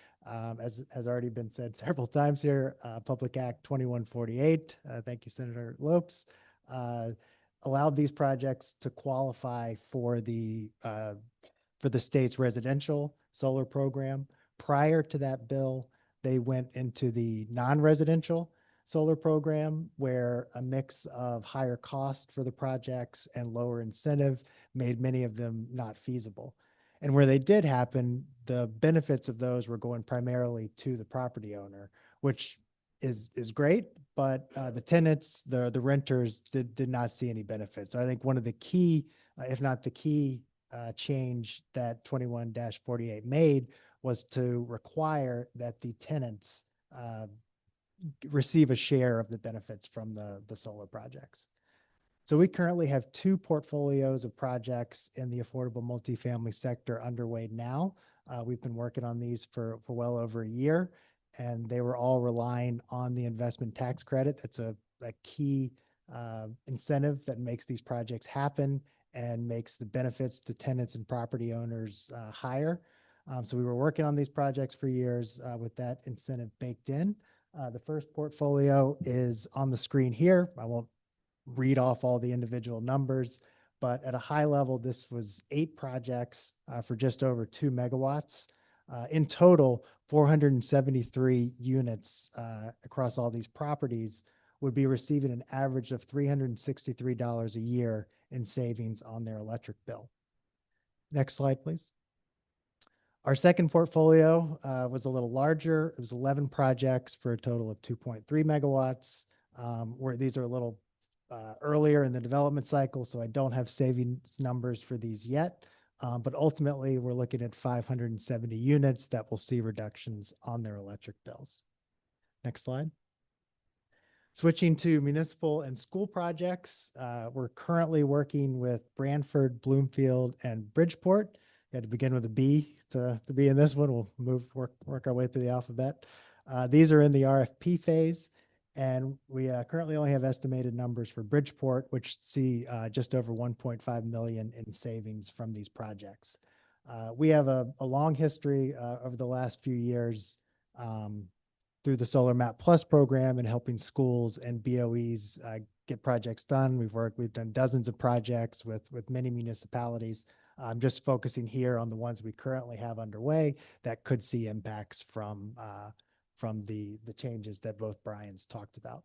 as has already been said several times here, Public Act 2148, thank you, Senator Lopes, allowed these projects to qualify for the state's residential solar program. Prior to that bill, they went into the non-residential solar program, where a mix of higher cost for the projects and lower incentive made many of them not feasible. And where they did happen, the benefits of those were going primarily to the property owner, which is great, but the tenants, the renters did not see any benefits. So I think one of the key, if not the key, change that 21-48 made was to require that the tenants receive a share of the benefits from the solar projects. So we currently have 2 portfolios of projects in the affordable multifamily sector underway now. We've been working on these for well over a year, and they were all relying on the investment tax credit. That's a key incentive that makes these projects happen and makes the benefits to tenants and property owners higher. So we were working on these projects for years with that incentive baked in. The first portfolio is on the screen here. I won't read off all the individual numbers, but at a high level, this was 8 projects for just over 2 megawatts. In total, 473 units across all these properties would be receiving an average of $363 a year in savings on their electric bill. Next slide, please. Our second portfolio was a little larger. It was 11 projects for a total of 2.3 megawatts, where these are a little earlier in the development cycle, so I don't have savings numbers for these yet. But ultimately, we're looking at 570 units that will see reductions on their electric bills. Next slide. Switching to municipal and school projects, we're currently working with Branford, Bloomfield, and Bridgeport. You had to begin with a B to be in this one. We'll work our way through the alphabet. These are in the RFP phase, and we currently only have estimated numbers for Bridgeport, which see just over 1.5 million in savings from these projects. We have a long history over the last few years through the Solar Map Plus program and helping schools and BOEs get projects done. We've done dozens of projects with many municipalities. I'm just focusing here on the ones we currently have underway that could see impacts from the changes that both Brian's talked about.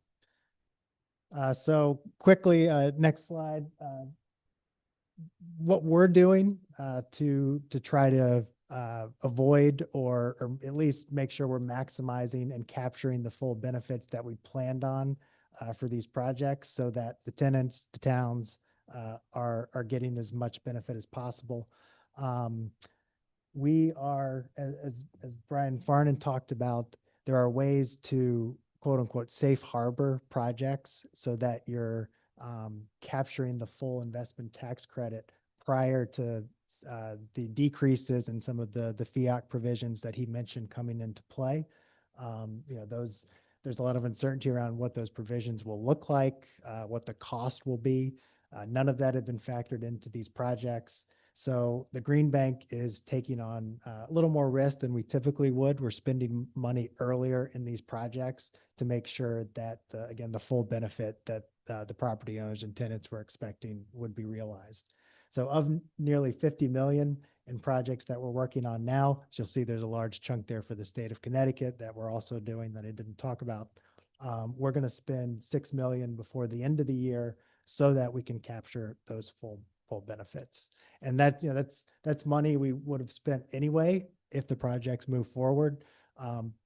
So quickly, next slide. What we're doing to try to avoid or at least make sure we're maximizing and capturing the full benefits that we planned on for these projects, so that the tenants, the towns are getting as much benefit as possible. We are, as Brian Farnan talked about, there are ways to quote unquote safe harbor projects so that you're capturing the full investment tax credit prior to the decreases in some of the fiat provisions that he mentioned coming into play. There's a lot of uncertainty around what those provisions will look like, what the cost will be. None of that had been factored into these projects. So the Green Bank is taking on a little more risk than we typically would. We're spending money earlier in these projects to make sure that, again, the full benefit that the property owners and tenants were expecting would be realized. So of nearly 50 million in projects that we're working on now, you'll see there's a large chunk there for the state of Connecticut that we're also doing that I didn't talk about. We're going to spend 6 million before the end of the year so that we can capture those full benefits. And that, that's money we would have spent anyway if the projects move forward.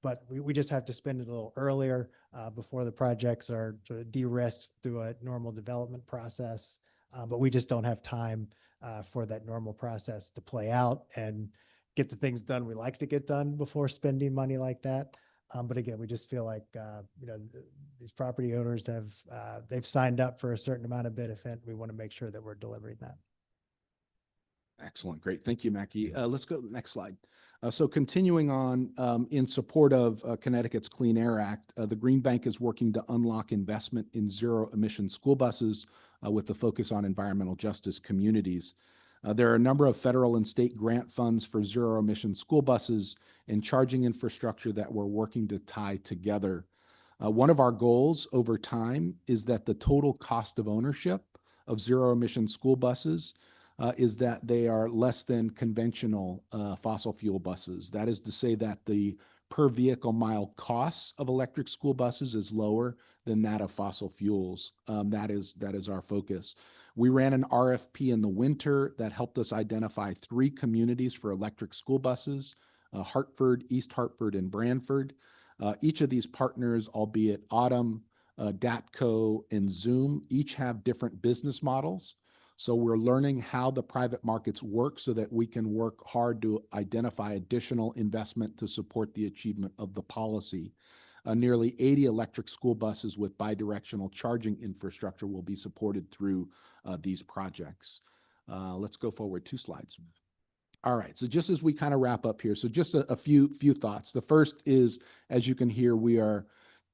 But we just have to spend it a little earlier before the projects are sort of de-risked through a normal development process. But we just don't have time for that normal process to play out and get the things done we like to get done before spending money like that. But again, we just feel like these property owners they've signed up for a certain amount of benefit. We want to make sure that we're delivering that. Excellent. Great. Thank you, Mackie. Let's go to the next slide. So continuing on in support of Connecticut's Clean Air Act, the Green Bank is working to unlock investment in zero emission school buses with the focus on environmental justice communities. There are a number of federal and state grant funds for zero emission school buses and charging infrastructure that we're working to tie together. One of our goals over time is that the total cost of ownership of zero emission school buses is that they are less than conventional fossil fuel buses. That is to say that the per vehicle mile costs of electric school buses is lower than that of fossil fuels. That is our focus. We ran an RFP in the winter that helped us identify 3 communities for electric school buses, Hartford, East Hartford, and Branford. Each of these partners, albeit Autumn, DATCO, and Zoom, each have different business models. So we're learning how the private markets work so that we can work hard to identify additional investment to support the achievement of the policy. Nearly 80 electric school buses with bidirectional charging infrastructure will be supported through these projects. Let's go forward 2 slides. All right, so just as we kind of wrap up here, so just a few thoughts. The first is, as you can hear, we are,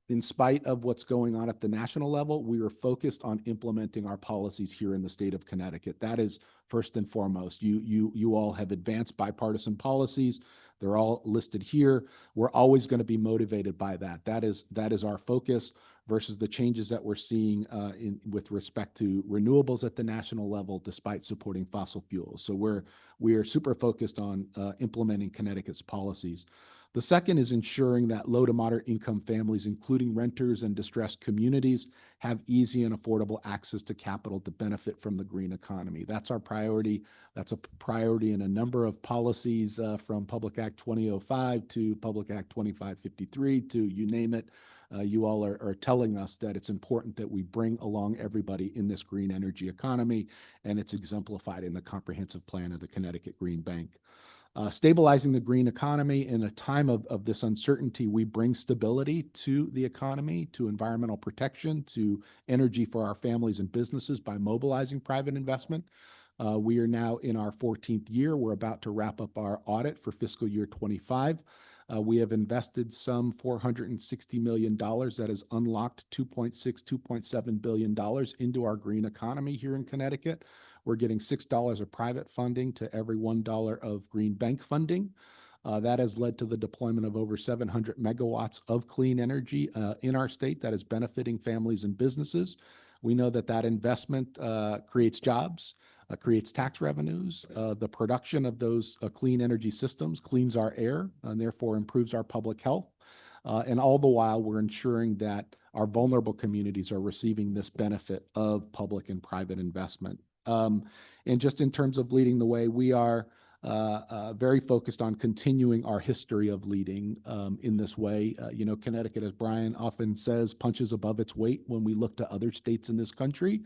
in spite of what's going on at the national level, we are focused on implementing our policies here in the state of Connecticut. That is first and foremost. You all have advanced bipartisan policies. They're all listed here. We're always going to be motivated by that. That is our focus versus the changes that we're seeing with respect to renewables at the national level, despite supporting fossil fuels. So we are super focused on implementing Connecticut's policies. The second is ensuring that low to moderate income families, including renters and distressed communities, have easy and affordable access to capital to benefit from the green economy. That's our priority. That's a priority in a number of policies, from Public Act 2005 to Public Act 2553 to you name it. You all are telling us that it's important that we bring along everybody in this green energy economy, and it's exemplified in the comprehensive plan of the Connecticut Green Bank. Stabilizing the green economy in a time of this uncertainty, we bring stability to the economy, to environmental protection, to energy for our families and businesses by mobilizing private investment. We are now in our 14th year. We're about to wrap up our audit for fiscal year 25. We have invested some $460 million that has unlocked $2.7 billion into our green economy here in Connecticut. We're getting $6 of private funding to every $1 of green bank funding. That has led to the deployment of over 700 megawatts of clean energy in our state that is benefiting families and businesses. We know that investment creates jobs, creates tax revenues. The production of those clean energy systems cleans our air and therefore improves our public health. And all the while, we're ensuring that our vulnerable communities are receiving this benefit of public and private investment. And just in terms of leading the way, we are very focused on continuing our history of leading in this way. Connecticut, as Brian often says, punches above its weight when we look to other states in this country.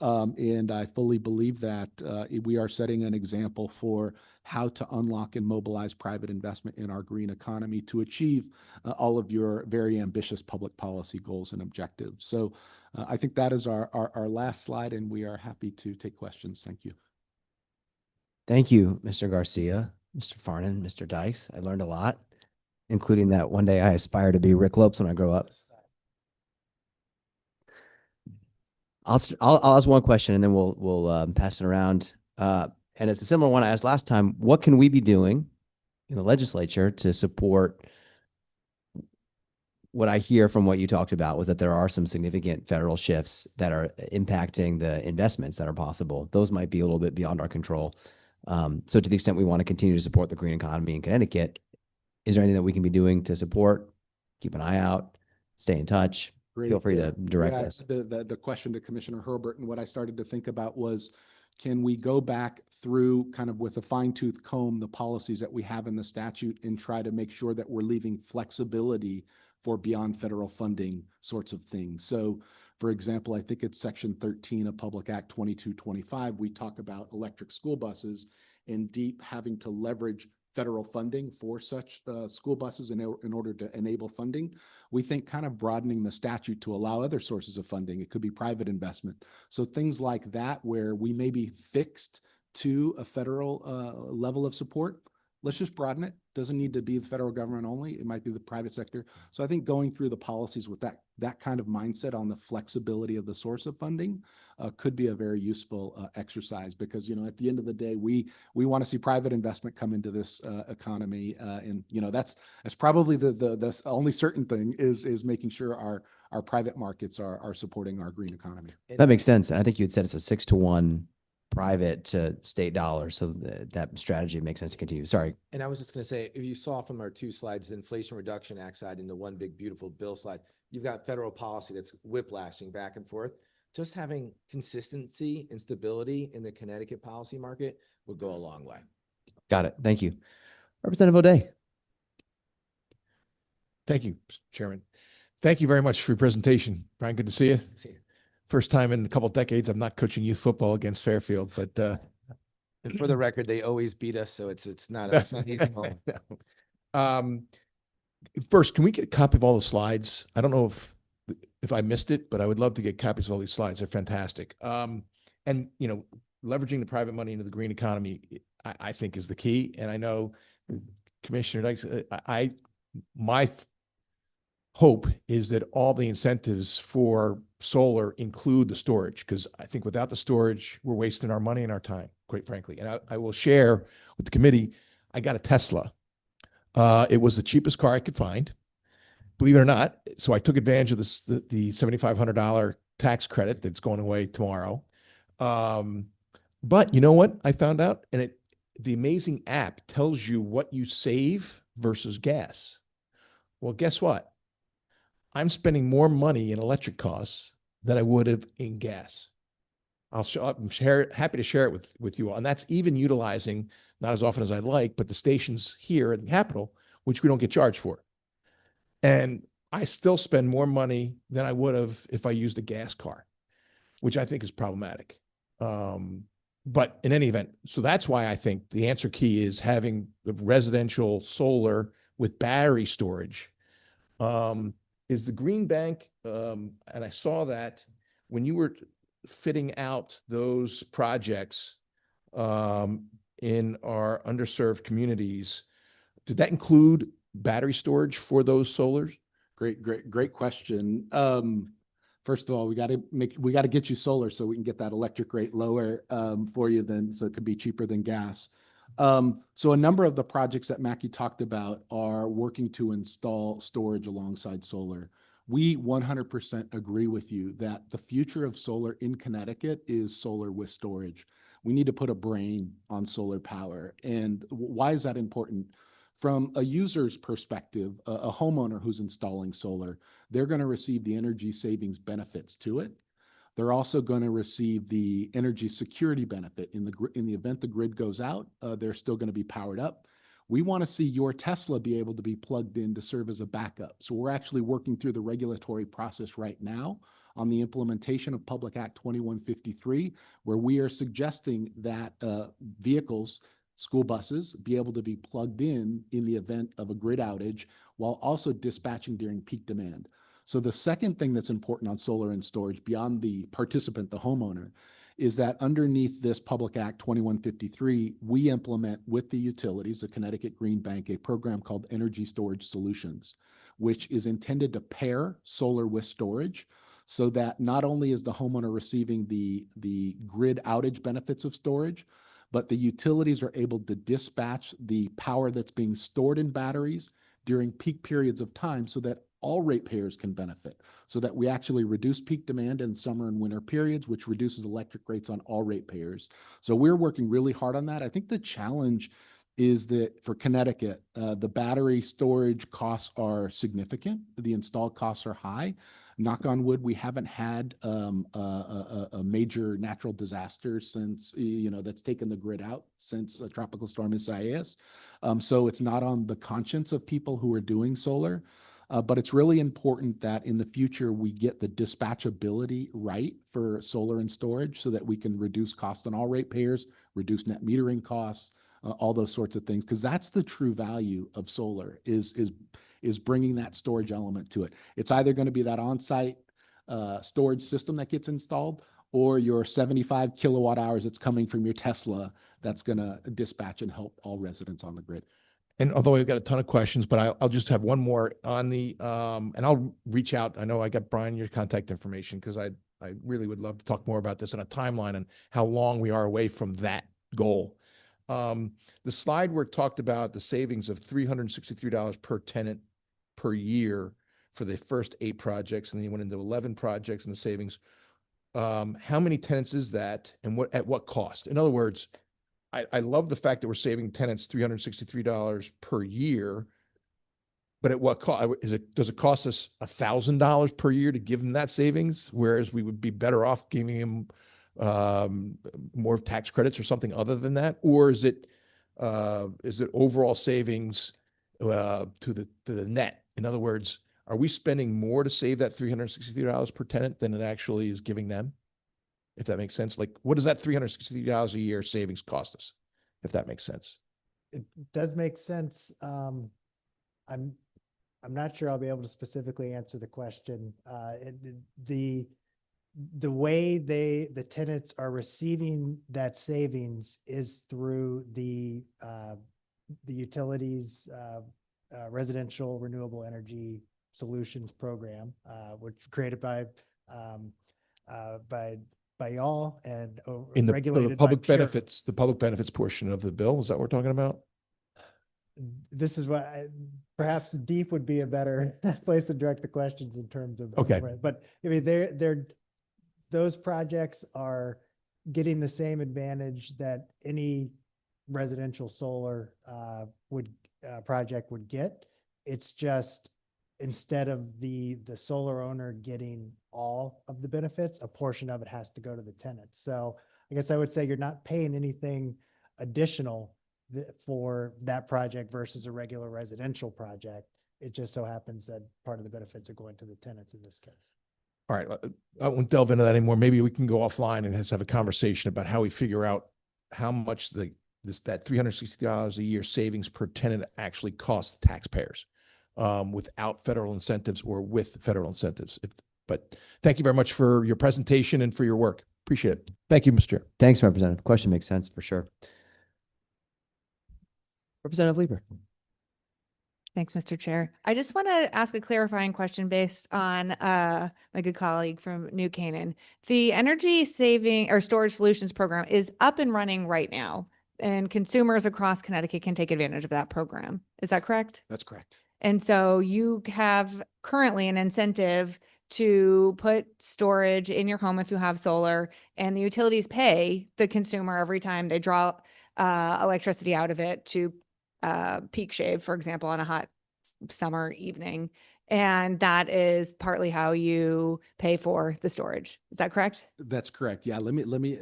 And I fully believe that we are setting an example for how to unlock and mobilize private investment in our green economy to achieve all of your very ambitious public policy goals and objectives. So I think that is our last slide, and we are happy to take questions. Thank you. Thank you, Mr. Garcia, Mr. Farnan, Mr. Dykes. I learned a lot, including that one day I aspire to be Rick Lopes when I grow up. I'll ask one question and then we'll pass it around. And it's a similar one I asked last time. What can we be doing in the legislature to support? What I hear from what you talked about was that there are some significant federal shifts that are impacting the investments that are possible. Those might be a little bit beyond our control. So to the extent we want to continue to support the green economy in Connecticut, is there anything that we can be doing to support, keep an eye out, stay in touch? Great. Feel free to direct us. The question to Commissioner Herbert, and what I started to think about was, can we go back through kind of with a fine-tooth comb the policies that we have in the statute and try to make sure that we're leaving flexibility for beyond federal funding sorts of things? So, for example, I think it's Section 13 of Public Act 2225. We talk about electric school buses and DEEP having to leverage federal funding for such school buses in order to enable funding. We think kind of broadening the statute to allow other sources of funding. It could be private investment. So things like that, where we may be fixed to a federal level of support, let's just broaden it. Doesn't need to be the federal government only. It might be the private sector. So I think going through the policies with that kind of mindset on the flexibility of the source of funding could be a very useful exercise, because, you know, at the end of the day, we want to see private investment come into this economy, and, you know, that's probably the only certain thing is making sure our private markets are supporting our green economy. That makes sense. And I think you had said it's a 6-to-1 private to state dollar. So that strategy makes sense to continue. Sorry. And I was just going to say, if you saw from our two slides, the Inflation Reduction Act side and the One Big Beautiful Bill slide, you've got federal policy that's whiplashing back and forth. Just having consistency and stability in the Connecticut policy market would go a long way. Got it. Thank you. Representative O'Day. Thank you, Mr. Chairman. Thank you very much for your presentation. Brian, good to see you. See you. First time in a couple of decades, I'm not coaching youth football against Fairfield, but And for the record, they always beat us, so it's not an easy moment. First, can we get a copy of all the slides? I don't know if I missed it, but I would love to get copies of all these slides. They're fantastic. And, you know, leveraging the private money into the green economy, I think is the key. And I know Commissioner Dykes, my hope is that all the incentives for solar include the storage, because I think without the storage, we're wasting our money and our time, quite frankly. And I will share with the committee, I got a Tesla. It was the cheapest car I could find, believe it or not. So I took advantage of the $7,500 tax credit that's going away tomorrow. But you know what I found out? And the amazing app tells you what you save versus gas. Well, guess what? I'm spending more money in electric costs than I would have in gas. I'm happy to share it with you all. And that's even utilizing, not as often as I'd like, but the stations here in the Capitol, which we don't get charged for. And I still spend more money than I would have if I used a gas car, which I think is problematic. But in any event, so that's why I think the answer key is having the residential solar with battery storage. Is the Green Bank, and I saw that when you were fitting out those projects in our underserved communities, did that include battery storage for those solars? Great question. First of all, we got to get you solar so we can get that electric rate lower for you, so it could be cheaper than gas. So a number of the projects that Mackie talked about are working to install storage alongside solar. We 100% agree with you that the future of solar in Connecticut is solar with storage. We need to put a brain on solar power. And why is that important? From a user's perspective, a homeowner who's installing solar, they're going to receive the energy savings benefits to it. They're also going to receive the energy security benefit. In the event the grid goes out, they're still going to be powered up. We want to see your Tesla be able to be plugged in to serve as a backup. So we're actually working through the regulatory process right now on the implementation of Public Act 2153, where we are suggesting that vehicles, school buses, be able to be plugged in the event of a grid outage, while also dispatching during peak demand. So the second thing that's important on solar and storage, beyond the participant, the homeowner, is that underneath this Public Act 2153, we implement with the utilities, the Connecticut Green Bank, a program called Energy Storage Solutions, which is intended to pair solar with storage, so that not only is the homeowner receiving the grid outage benefits of storage, but the utilities are able to dispatch the power that's being stored in batteries during peak periods of time, so that all ratepayers can benefit, so that we actually reduce peak demand in summer and winter periods, which reduces electric rates on all ratepayers. So we're working really hard on that. I think the challenge is that for Connecticut, the battery storage costs are significant. The installed costs are high. Knock on wood, we haven't had a major natural disaster since, that's taken the grid out since Tropical Storm Isaias. So it's not on the conscience of people who are doing solar. But it's really important that in the future we get the dispatchability right for solar and storage, so that we can reduce cost on all ratepayers, reduce net metering costs, all those sorts of things, because that's the true value of solar is bringing that storage element to it. It's either going to be that on-site storage system that gets installed, or your 75 kilowatt hours that's coming from your Tesla that's going to dispatch and help all residents on the grid. And although I've got a ton of questions, but I'll just have one more on the, and I'll reach out. I know I got Brian, your contact information, because I really would love to talk more about this on a timeline and how long we are away from that goal. The slide where it talked about the savings of $363 per tenant per year for the first 8 projects, and then you went into 11 projects and the savings. How many tenants is that, and at what cost? In other words, I love the fact that we're saving tenants $363 per year, but at what cost? Does it cost us $1,000 per year to give them that savings, whereas we would be better off giving them more tax credits or something other than that? Or is it overall savings to the net? In other words, are we spending more to save that $363 per tenant than it actually is giving them? If that makes sense. Like, what does that $360 a year savings cost us? If that makes sense. It does make sense. I'm not sure I'll be able to specifically answer the question. The way the tenants are receiving that savings is through the utilities residential renewable energy solutions program, which created by y'all and In the regulated public by benefits, the public benefits portion of the bill, is that what we're talking about? This is what perhaps deep would be a better place to direct the questions in terms of. Okay. But I mean, those projects are getting the same advantage that any residential solar project would get. It's just instead of the solar owner getting all of the benefits, a portion of it has to go to the tenant. So I guess I would say you're not paying anything additional for that project versus a regular residential project. It just so happens that part of the benefits are going to the tenants in this case. All right. I won't delve into that anymore. Maybe we can go offline and have a conversation about how we figure out how much that $360 a year savings per tenant actually costs taxpayers without federal incentives or with federal incentives. But thank you very much for your presentation and for your work. Appreciate it. Thank you, Mr. Chair. Thanks, Representative. The question makes sense for sure. Representative Lieber. Thanks, Mr. Chair. I just want to ask a clarifying question based on my good colleague from New Canaan. The energy saving or storage solutions program is up and running right now, and consumers across Connecticut can take advantage of that program. Is that correct? That's correct. And so you have currently an incentive to put storage in your home if you have solar, and the utilities pay the consumer every time they draw electricity out of it to peak shave, for example, on a hot summer evening. And that is partly how you pay for the storage. Is that correct? That's correct. Yeah. Let me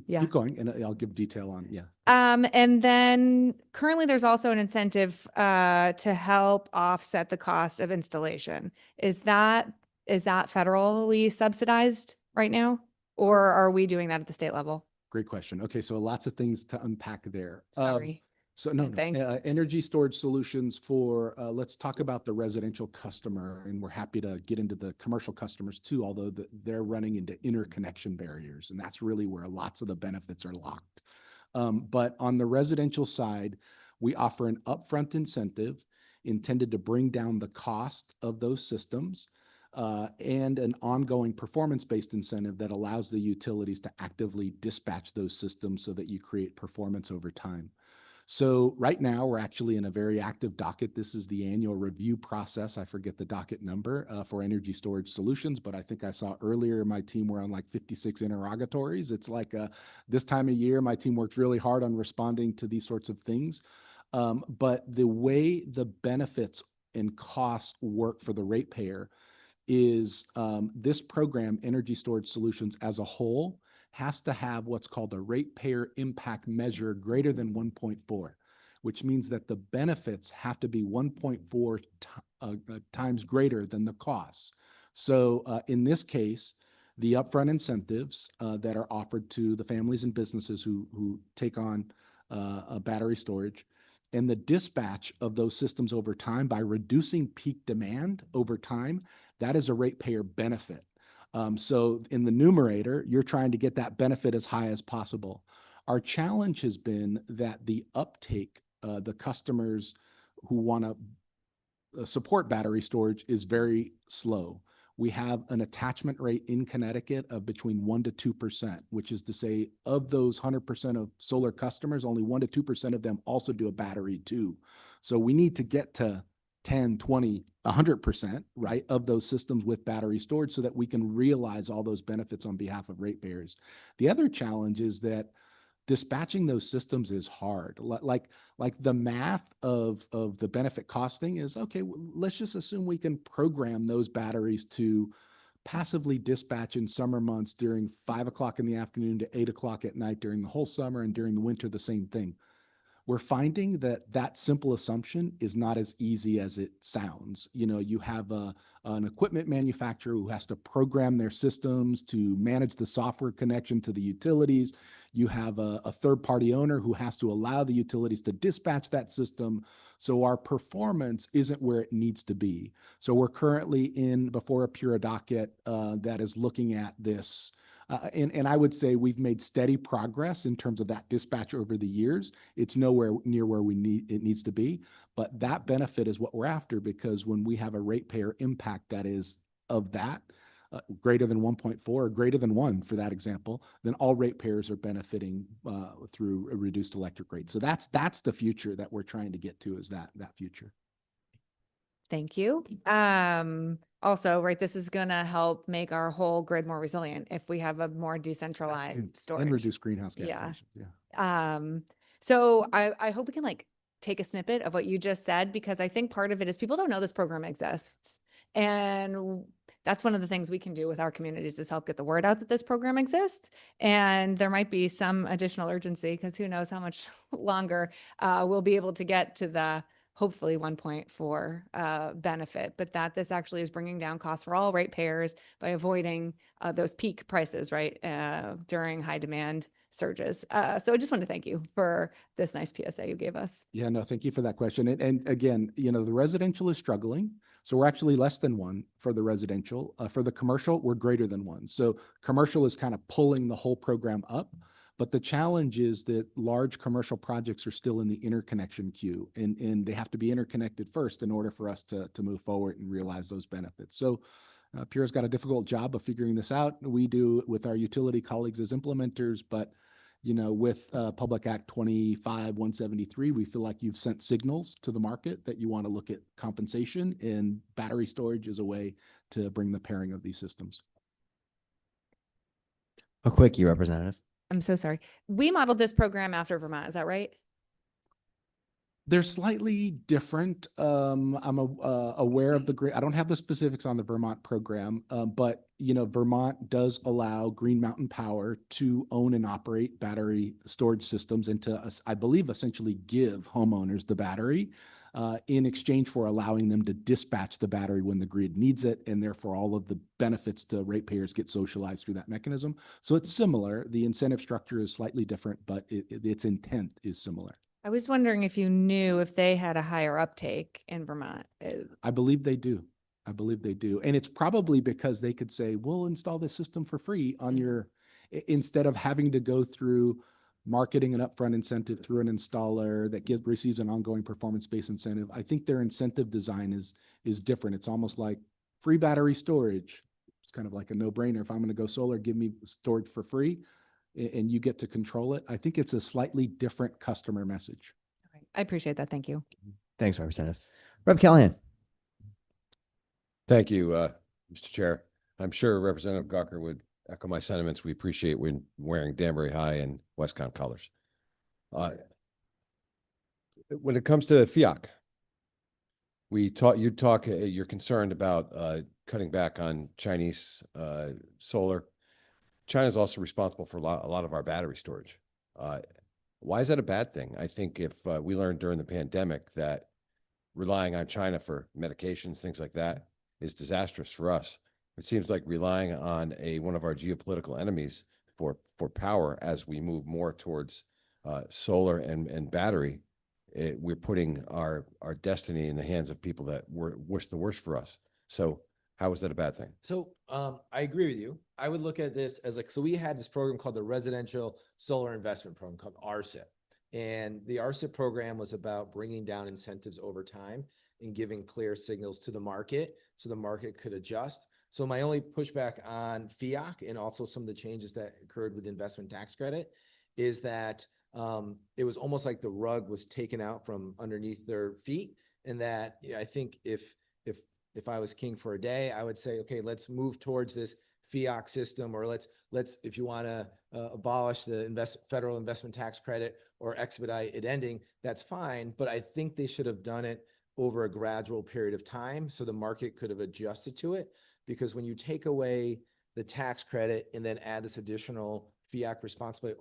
Yeah. keep going, and I'll give detail on. Yeah. And then currently there's also an incentive to help offset the cost of installation. Is that federally subsidized right now, or are we doing that at the state level? Great question. Okay, so lots of things to unpack there. Sorry. So no, energy storage solutions for, let's talk about the residential customer, and we're happy to get into the commercial customers too, although they're running into interconnection barriers, and that's really where lots of the benefits are locked. But on the residential side, we offer an upfront incentive intended to bring down the cost of those systems, and an ongoing performance-based incentive that allows the utilities to actively dispatch those systems so that you create performance over time. So right now, we're actually in a very active docket. This is the annual review process. I forget the docket number for energy storage solutions, but I think I saw earlier my team were on like 56 interrogatories. It's like this time of year, my team worked really hard on responding to these sorts of things. But the way the benefits and costs work for the ratepayer is this program, Energy Storage Solutions as a whole, has to have what's called a ratepayer impact measure greater than 1.4, which means that the benefits have to be 1.4 times greater than the costs. So in this case, the upfront incentives that are offered to the families and businesses who take on battery storage, and the dispatch of those systems over time by reducing peak demand over time, that is a ratepayer benefit. So in the numerator, you're trying to get that benefit as high as possible. Our challenge has been that the uptake, the customers who want to support battery storage is very slow. We have an attachment rate in Connecticut of between 1% to 2%, which is to say, of those 100% of solar customers, only 1% to 2% of them also do a battery too. So we need to get to 10, 20, 100%, right, of those systems with battery storage so that we can realize all those benefits on behalf of ratepayers. The other challenge is that dispatching those systems is hard. Like the math of the benefit costing is, okay, let's just assume we can program those batteries to passively dispatch in summer months during 5 o'clock in the afternoon to 8 o'clock at night during the whole summer, and during the winter, the same thing. We're finding that that simple assumption is not as easy as it sounds. You know, you have an equipment manufacturer who has to program their systems to manage the software connection to the utilities. You have a third-party owner who has to allow the utilities to dispatch that system. So our performance isn't where it needs to be. So we're currently before a Pura docket that is looking at this. And I would say we've made steady progress in terms of that dispatch over the years. It's nowhere near where it needs to be, but that benefit is what we're after, because when we have a ratepayer impact that is of that greater than 1.4 or greater than 1 for that example, then all ratepayers are benefiting through a reduced electric rate. So that's the future that we're trying to get to, is that future. Thank you. Also, right, this is gonna help make our whole grid more resilient if we have a more decentralized storage. And reduce greenhouse gas Yeah. emissions. Yeah. So I hope we can like take a snippet of what you just said, because I think part of it is people don't know this program exists. And that's one of the things we can do with our communities, is help get the word out that this program exists. And there might be some additional urgency, because who knows how much longer we'll be able to get to the hopefully 1.4 benefit, but that this actually is bringing down costs for all ratepayers by avoiding those peak prices, right, during high demand surges. So I just want to thank you for this nice PSA you gave us. Yeah, no, thank you for that question. And again, you know, the residential is struggling. So we're actually less than 1 for the residential. For the commercial, we're greater than 1. So commercial is kind of pulling the whole program up. But the challenge is that large commercial projects are still in the interconnection queue, and they have to be interconnected first in order for us to move forward and realize those benefits. So Pura's got a difficult job of figuring this out. We do it with our utility colleagues as implementers, but you know, with Public Act 25-173, we feel like you've sent signals to the market that you want to look at compensation, and battery storage is a way to bring the pairing of these systems. A quickie, Representative. I'm so sorry. We modeled this program after Vermont. Is that right? They're slightly different. I'm aware of I don't have the specifics on the Vermont program, but you know, Vermont does allow Green Mountain Power to own and operate battery storage systems, and to, I believe, essentially give homeowners the battery in exchange for allowing them to dispatch the battery when the grid needs it, and therefore all of the benefits to ratepayers get socialized through that mechanism. So it's similar. The incentive structure is slightly different, but its intent is similar. I was wondering if you knew if they had a higher uptake in Vermont. I believe they do. I believe they do. And it's probably because they could say, we'll install this system for free on your, instead of having to go through marketing an upfront incentive through an installer that receives an ongoing performance-based incentive. I think their incentive design is different. It's almost like free battery storage. It's kind of like a no-brainer. If I'm going to go solar, give me storage for free, and you get to control it. I think it's a slightly different customer message. I appreciate that. Thank you. Thanks, Representative. Rep. Callahan. Thank you, Mr. Chair. I'm sure Representative Gawker would echo my sentiments. We appreciate when wearing Danbury High and Westcon colors. When it comes to FIAC, you're concerned about cutting back on Chinese solar. China is also responsible for a lot of our battery storage. Why is that a bad thing? I think if we learned during the pandemic that relying on China for medications, things like that, is disastrous for us. It seems like relying on one of our geopolitical enemies for power as we move more towards solar and battery, we're putting our destiny in the hands of people that wish the worst for us. So How is that a bad thing? So I agree with you. I would look at this as like, so we had this program called the Residential Solar Investment Program called RSIP. And the RSIP program was about bringing down incentives over time and giving clear signals to the market so the market could adjust. So my only pushback on FIAC and also some of the changes that occurred with the investment tax credit is that it was almost like the rug was taken out from underneath their feet. And that I think if I was king for a day, I would say, okay, let's move towards this FIAC system, or let's if you want to abolish the federal investment tax credit or expedite it ending, that's fine. But I think they should have done it over a gradual period of time so the market could have adjusted to it. Because when you take away the tax credit and then add this additional FIAC responsibility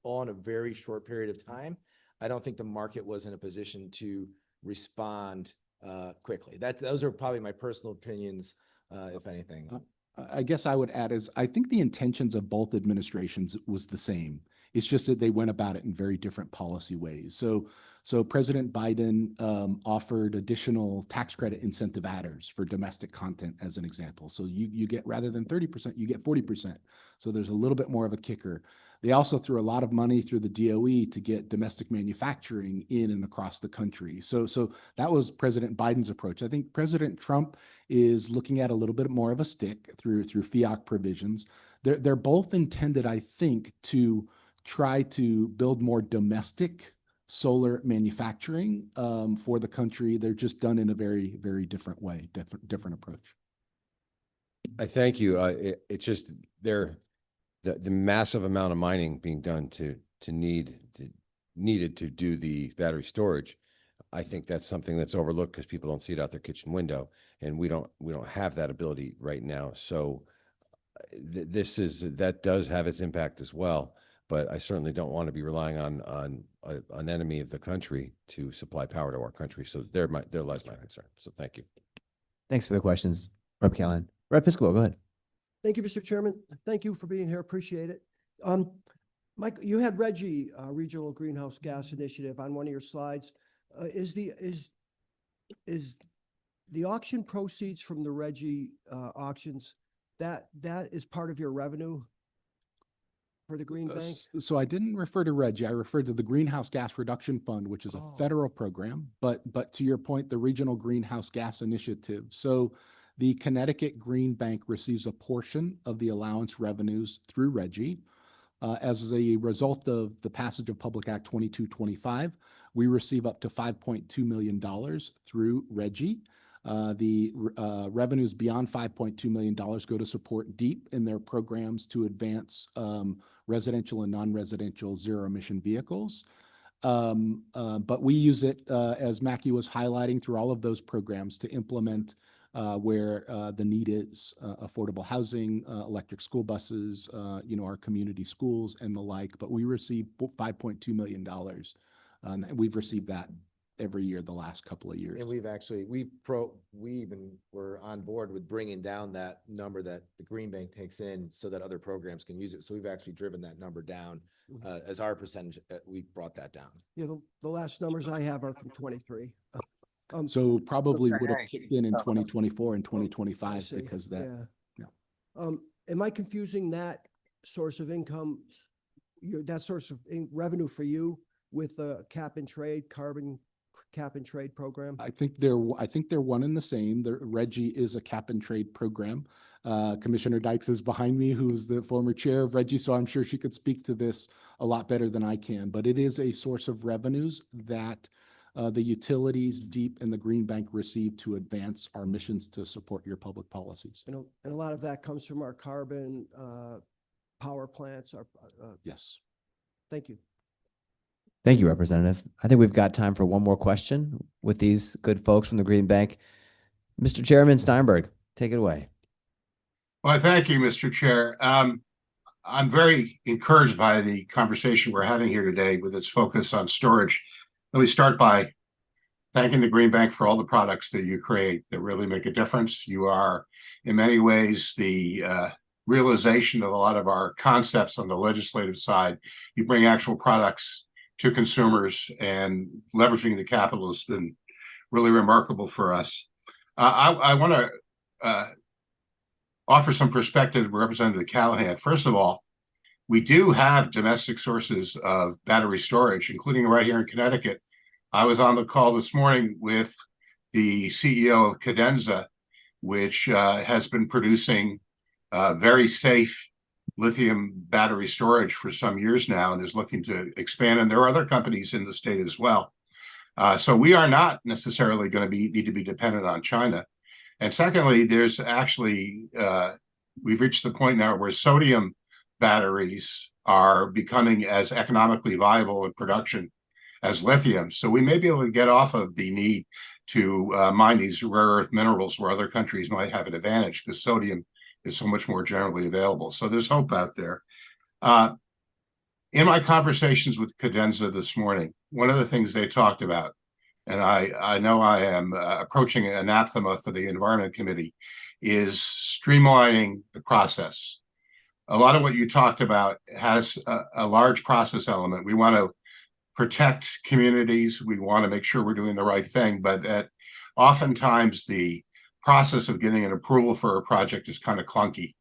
all in a very short period of time, I don't think the market was in a position to respond quickly. Those are probably my personal opinions, if anything. I guess I would add is I think the intentions of both administrations was the same. It's just that they went about it in very different policy ways. So President Biden offered additional tax credit incentive adders for domestic content, as an example. So you get, rather than 30%, you get 40%. So there's a little bit more of a kicker. They also threw a lot of money through the DOE to get domestic manufacturing in and across the country. So that was President Biden's approach. I think President Trump is looking at a little bit more of a stick through FIAC provisions. They're both intended, I think, to try to build more domestic solar manufacturing for the country. They're just done in a very, very different way, different approach. I thank you. It's just the massive amount of mining being done needed to do the battery storage. I think that's something that's overlooked because people don't see it out their kitchen window, and we don't have that ability right now. So that does have its impact as well. But I certainly don't want to be relying on an enemy of the country to supply power to our country. So there lies my concern. So thank you. Thanks for the questions, Rep. Callahan. Rep. Piscopo, go ahead. Thank you, Mr. Chairman. Thank you for being here. Appreciate it. Mike, you had Reggie, Regional Greenhouse Gas Initiative, on one of your slides. Is the auction proceeds from the Reggie auctions, that is part of your revenue for the Green Bank? So I didn't refer to Reggie. I referred to the Greenhouse Gas Reduction Fund, which is a federal program. But to your point, the Regional Greenhouse Gas Initiative. So the Connecticut Green Bank receives a portion of the allowance revenues through Reggie. As a result of the passage of Public Act 2225, we receive up to $5.2 million through Reggie. The revenues beyond $5.2 million go to support DEEP in their programs to advance residential and non-residential zero-emission vehicles. But we use it, as Mackie was highlighting, through all of those programs to implement where the need is, affordable housing, electric school buses, our community schools and the like. But we receive $5.2 million. We've received that every year the last couple of years. And we even were on board with bringing down that number that the Green Bank takes in so that other programs can use it. So we've actually driven that number down as our percentage. We brought that down. Yeah, the last numbers I have are from 23. So probably would have kicked in 2024 and 2025 because that. Yeah. Am I confusing that source of income, that source of revenue for you, with a cap and trade, carbon cap and trade program? I think they're one and the same. The Reggie is a cap and trade program. Commissioner Dykes is behind me, who's the former chair of Reggie, so I'm sure she could speak to this a lot better than I can. But it is a source of revenues that the utilities, DEEP, and the Green Bank receive to advance our missions to support your public policies. And a lot of that comes from our carbon power plants. Yes. Thank you. Thank you, Representative. I think we've got time for one more question with these good folks from the Green Bank. Mr. Chairman Steinberg, take it away. Well, thank you, Mr. Chair. I'm very encouraged by the conversation we're having here today with its focus on storage. Let me start by thanking the Green Bank for all the products that you create that really make a difference. You are, in many ways, the realization of a lot of our concepts on the legislative side. You bring actual products to consumers, and leveraging the capital has been really remarkable for us. I want to offer some perspective to Representative Callahan. First of all, we do have domestic sources of battery storage, including right here in Connecticut. I was on the call this morning with the CEO of Cadenza, which has been producing very safe lithium battery storage for some years now and is looking to expand. And there are other companies in the state as well. So we are not necessarily going to need to be dependent on China. And secondly, there's actually, we've reached the point now where sodium batteries are becoming as economically viable in production as lithium. So we may be able to get off of the need to mine these rare earth minerals where other countries might have an advantage, because sodium is so much more generally available. So there's hope out there. In my conversations with Cadenza this morning, one of the things they talked about, and I know I am approaching an anathema for the Environment Committee, is streamlining the process. A lot of what you talked about has a large process element. We want to protect communities. We want to make sure we're doing the right thing, but that oftentimes the process of getting an approval for a project is kind of clunky.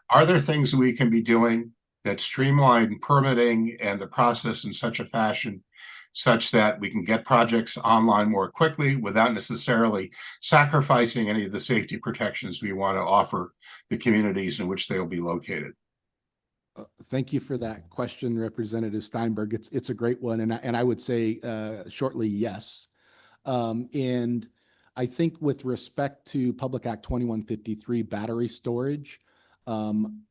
Are there things we can be doing that streamline permitting and the process in such a fashion such that we can get projects online more quickly without necessarily sacrificing any of the safety protections we want to offer the communities in which they will be located? Thank you for that question, Representative Steinberg. It's a great one, and I would say shortly, yes. And I think with respect to Public Act 2153 battery storage,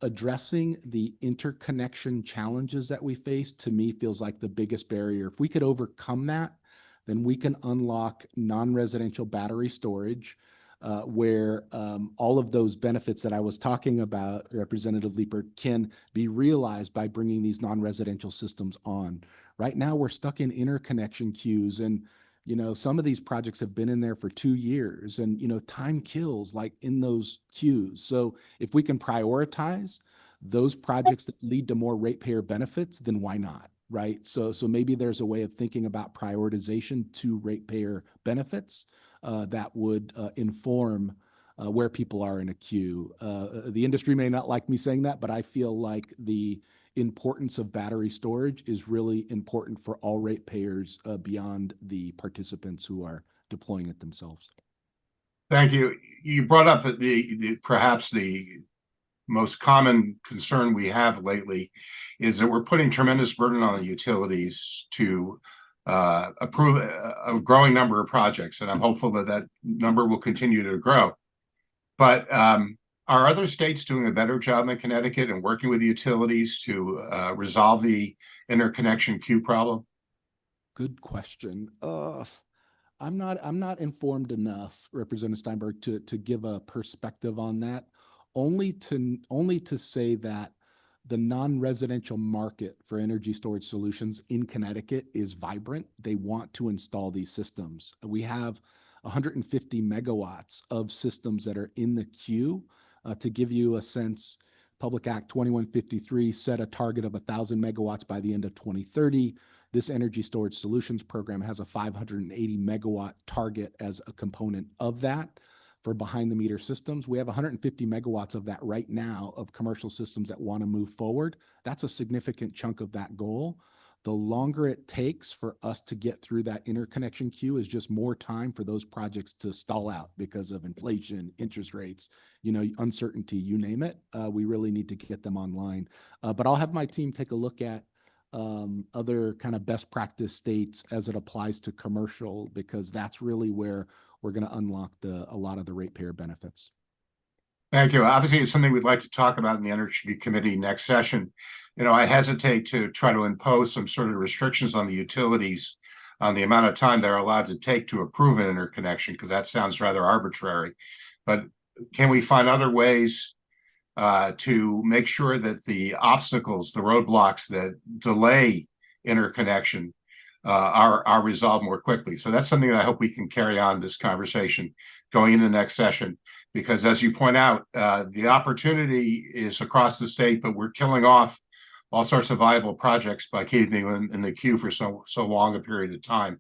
addressing the interconnection challenges that we face, to me, feels like the biggest barrier. If we could overcome that, then we can unlock non-residential battery storage, where all of those benefits that I was talking about, Representative Leeper, can be realized by bringing these non-residential systems on. Right now, we're stuck in interconnection queues, and some of these projects have been in there for 2 years, and time kills like in those queues. So if we can prioritize those projects that lead to more ratepayer benefits, then why not? Right. So maybe there's a way of thinking about prioritization to ratepayer benefits that would inform where people are in a queue. The industry may not like me saying that, but I feel like the importance of battery storage is really important for all ratepayers beyond the participants who are deploying it themselves. Thank you. You brought up perhaps the most common concern we have lately is that we're putting tremendous burden on the utilities to approve a growing number of projects, and I'm hopeful that that number will continue to grow. But are other states doing a better job than Connecticut and working with the utilities to resolve the interconnection queue problem? Good question. I'm not informed enough, Representative Steinberg, to give a perspective on that. Only to say that the non-residential market for energy storage solutions in Connecticut is vibrant. They want to install these systems. We have 150 megawatts of systems that are in the queue. To give you a sense, Public Act 2153 set a target of 1,000 megawatts by the end of 2030. This energy storage solutions program has a 580 megawatt target as a component of that. For behind the meter systems, we have 150 megawatts of that right now of commercial systems that want to move forward. That's a significant chunk of that goal. The longer it takes for us to get through that interconnection queue is just more time for those projects to stall out because of inflation, interest rates, uncertainty, you name it. We really need to get them online. But I'll have my team take a look at other kind of best practice states as it applies to commercial, because that's really where we're going to unlock a lot of the ratepayer benefits. Thank you. Obviously, it's something we'd like to talk about in the Energy Committee next session. I hesitate to try to impose some sort of restrictions on the utilities on the amount of time they're allowed to take to approve an interconnection, because that sounds rather arbitrary. But can we find other ways to make sure that the obstacles, the roadblocks that delay interconnection are resolved more quickly? So that's something that I hope we can carry on this conversation going into the next session, because as you point out, the opportunity is across the state, but we're killing off all sorts of viable projects by keeping them in the queue for so long a period of time.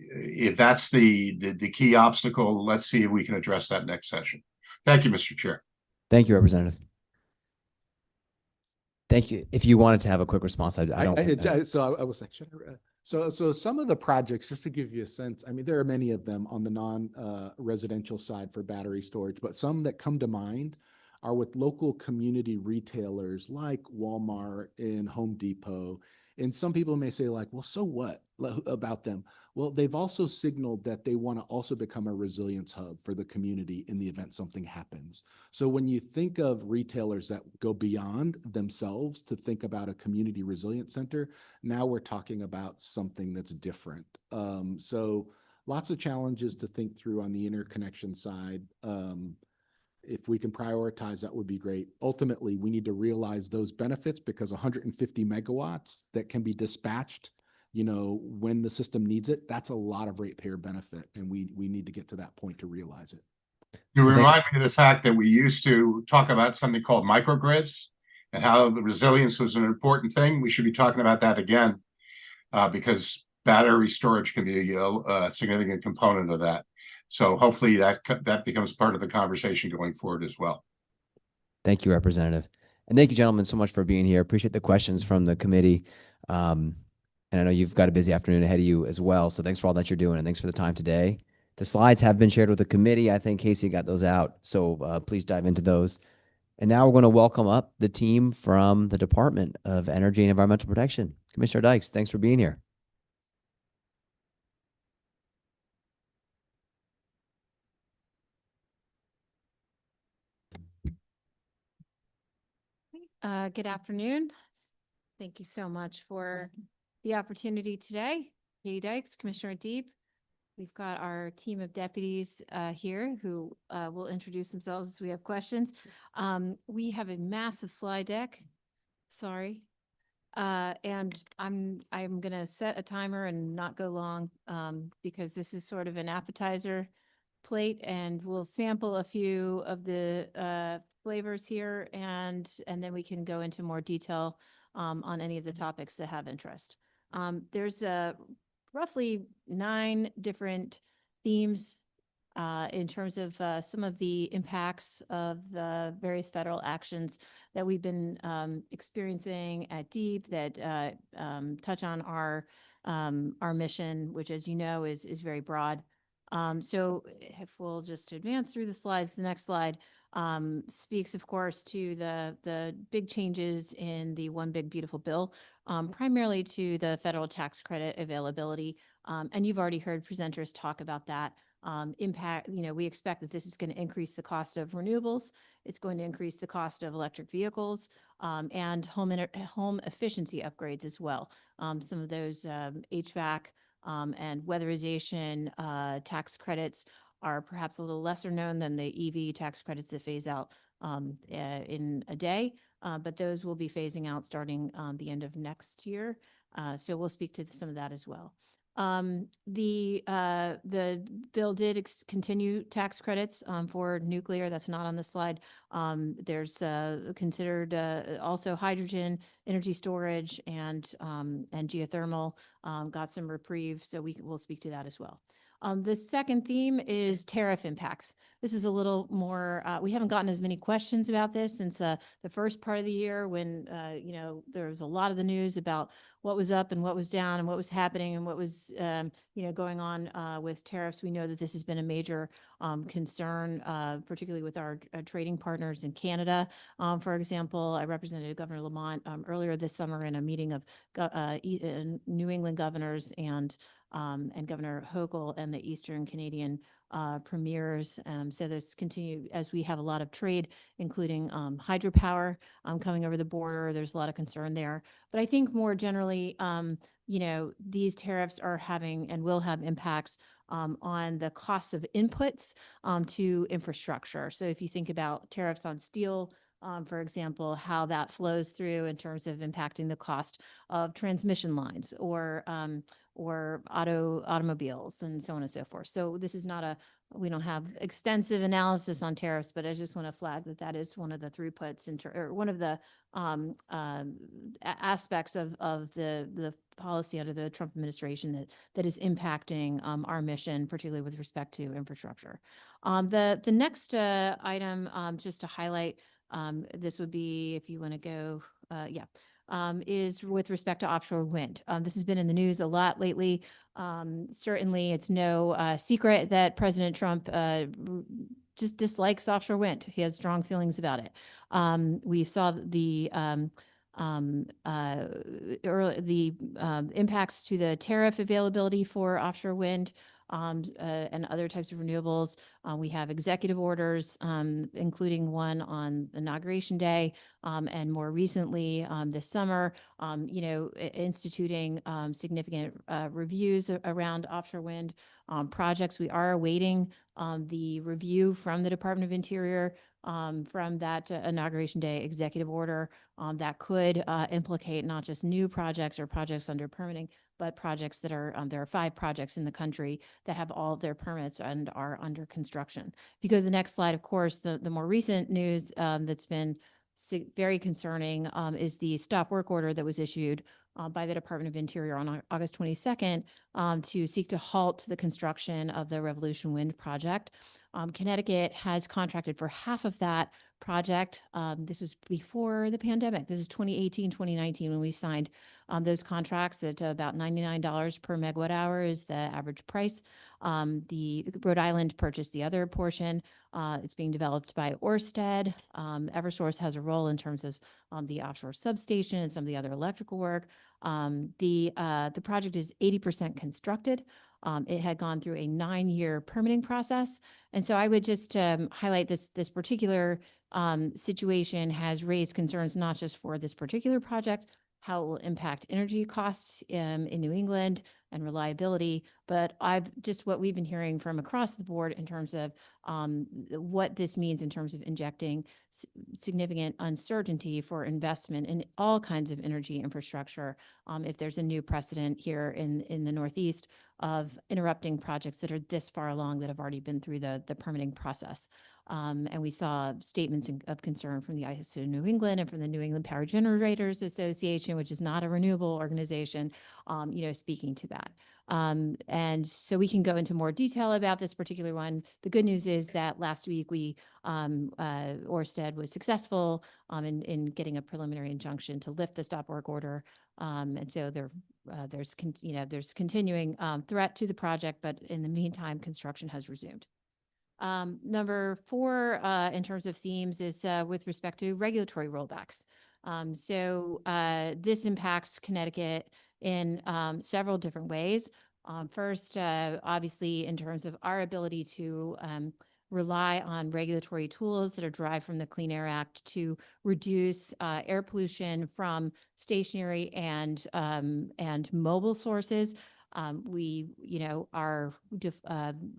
If that's the key obstacle, let's see if we can address that next session. Thank you, Mr. Chair. Thank you, Representative. Thank you. If you wanted to have a quick response, I don't. So I was like, should I? So some of the projects, just to give you a sense, I mean, there are many of them on the non-residential side for battery storage, but some that come to mind are with local community retailers like Walmart and Home Depot. And some people may say like, well, so what about them? Well, they've also signaled that they want to also become a resilience hub for the community in the event something happens. So when you think of retailers that go beyond themselves to think about a community resilience center, now we're talking about something that's different. So lots of challenges to think through on the interconnection side. If we can prioritize, that would be great. Ultimately, we need to realize those benefits because 150 megawatts that can be dispatched, when the system needs it, that's a lot of ratepayer benefit. And we need to get to that point to realize it. You remind me of the fact that we used to talk about something called microgrids and how the resilience was an important thing. We should be talking about that again because battery storage can be a significant component of that. So hopefully that becomes part of the conversation going forward as well. Thank you, Representative. And thank you, gentlemen, so much for being here. Appreciate the questions from the committee. And I know you've got a busy afternoon ahead of you as well. So thanks for all that you're doing, and thanks for the time today. The slides have been shared with the committee. I think Casey got those out. So please dive into those. And now we're going to welcome up the team from the Department of Energy and Environmental Protection. Commissioner Dykes, thanks for being here. Good afternoon. Thank you so much for the opportunity today. Katie Dykes, Commissioner Deep. We've got our team of deputies here who will introduce themselves as we have questions. We have a massive slide deck. Sorry. And I'm going to set a timer and not go long because this is sort of an appetizer plate, and we'll sample a few of the flavors here, and then we can go into more detail on any of the topics that have interest. There's roughly 9 different themes in terms of some of the impacts of the various federal actions that we've been experiencing at DEEP that touch on our mission, which, as you know, is very broad. So if we'll just advance through the slides, the next slide speaks, of course, to the big changes in the One Big Beautiful Bill, primarily to the federal tax credit availability. And you've already heard presenters talk about that. Impact, we expect that this is going to increase the cost of renewables. It's going to increase the cost of electric vehicles and home efficiency upgrades as well. Some of those HVAC and weatherization tax credits are perhaps a little lesser known than the EV tax credits that phase out in a day, but those will be phasing out starting the end of next year. So we'll speak to some of that as well. The bill did continue tax credits for nuclear. That's not on the slide. There's considered also hydrogen, energy storage, and geothermal got some reprieve, so we'll speak to that as well. The second theme is tariff impacts. This is a little more, we haven't gotten as many questions about this since the first part of the year when, there was a lot of the news about what was up and what was down and what was happening and what was, going on with tariffs. We know that this has been a major concern, particularly with our trading partners in Canada. For example, I represented Governor Lamont earlier this summer in a meeting of New England governors and Governor Hochul and the Eastern Canadian premiers. So there's continue as we have a lot of trade, including hydropower coming over the border. There's a lot of concern there. But I think more generally, these tariffs are having and will have impacts on the costs of inputs to infrastructure. So if you think about tariffs on steel, For example, how that flows through in terms of impacting the cost of transmission lines or automobiles and so on and so forth. So this is not we don't have extensive analysis on tariffs, but I just want to flag that that is one of the throughputs or one of the aspects of the policy under the Trump administration that is impacting our mission, particularly with respect to infrastructure. The next item, just to highlight, this would be if you want to go, is with respect to offshore wind. This has been in the news a lot lately. Certainly, it's no secret that President Trump just dislikes offshore wind. He has strong feelings about it. We saw the impacts to the tariff availability for offshore wind and other types of renewables. We have executive orders, including one on Inauguration Day, and more recently this summer, instituting significant reviews around offshore wind projects. We are awaiting the review from the Department of Interior from that Inauguration Day executive order that could implicate not just new projects or projects under permitting, but projects that are, there are 5 projects in the country that have all of their permits and are under construction. If you go to the next slide, of course, the more recent news that's been very concerning is the stop work order that was issued by the Department of Interior on August 22nd to seek to halt the construction of the Revolution Wind project. Connecticut has contracted for half of that project. This was before the pandemic. This is 2018, 2019 when we signed those contracts at about $99 per megawatt hour is the average price. The Rhode Island purchased the other portion. It's being developed by Ørsted. Eversource has a role in terms of the offshore substation and some of the other electrical work. The project is 80% constructed. It had gone through a 9-year permitting process. And so I would just highlight this particular situation has raised concerns not just for this particular project, how it will impact energy costs in New England and reliability, but what we've been hearing from across the board in terms of what this means in terms of injecting significant uncertainty for investment in all kinds of energy infrastructure. If there's a new precedent here in the Northeast of interrupting projects that are this far along that have already been through the permitting process. And we saw statements of concern from the ISO New England and from the New England Power Generators Association, which is not a renewable organization, speaking to that. And so we can go into more detail about this particular one. The good news is that last week Ørsted was successful in getting a preliminary injunction to lift the stop work order. And so there's continuing threat to the project, but in the meantime, construction has resumed. Number 4, in terms of themes, is with respect to regulatory rollbacks. So this impacts Connecticut in several different ways. First, obviously, in terms of our ability to rely on regulatory tools that are derived from the Clean Air Act to reduce air pollution from stationary and mobile sources. We,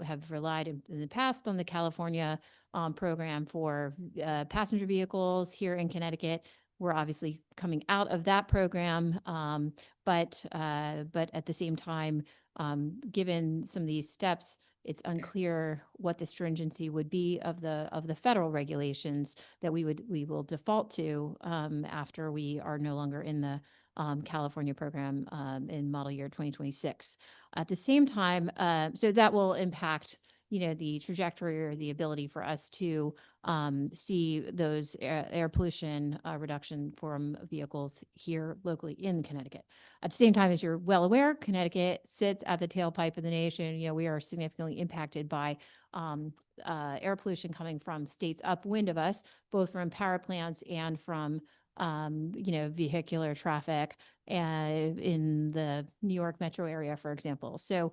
have relied in the past on the California program for passenger vehicles here in Connecticut. We're obviously coming out of that program, but at the same time, given some of these steps, it's unclear what the stringency would be of the federal regulations that we will default to after we are no longer in the California program in model year 2026. At the same time, so that will impact, the trajectory or the ability for us to see those air pollution reduction from vehicles here locally in Connecticut. At the same time, as you're well aware, Connecticut sits at the tailpipe of the nation. We are significantly impacted by air pollution coming from states upwind of us, both from power plants and from vehicular traffic in the New York metro area, for example. So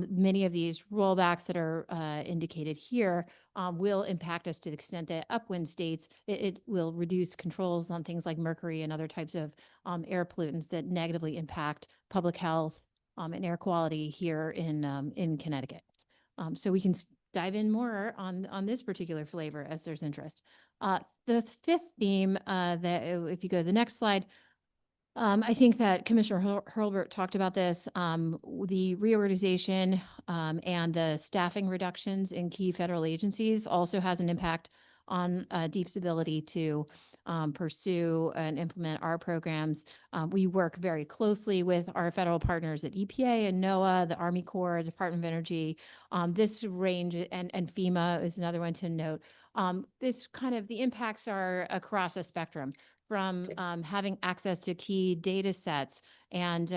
many of these rollbacks that are indicated here will impact us to the extent that upwind states, it will reduce controls on things like mercury and other types of air pollutants that negatively impact public health and air quality here in Connecticut. So we can dive in more on this particular flavor as there's interest. The fifth theme that if you go to the next slide, I think that Commissioner Hurlbert talked about this, the reorganization and the staffing reductions in key federal agencies also has an impact on DEEP's ability to pursue and implement our programs. We work very closely with our federal partners at EPA and NOAA, the Army Corps, Department of Energy. This range and FEMA is another one to note. This kind of the impacts are across a spectrum from having access to key data sets and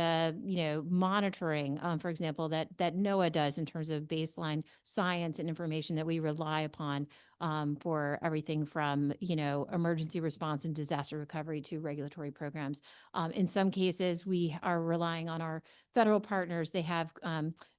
monitoring, for example, that NOAA does in terms of baseline science and information that we rely upon for everything from emergency response and disaster recovery to regulatory programs. In some cases, we are relying on our federal partners. They have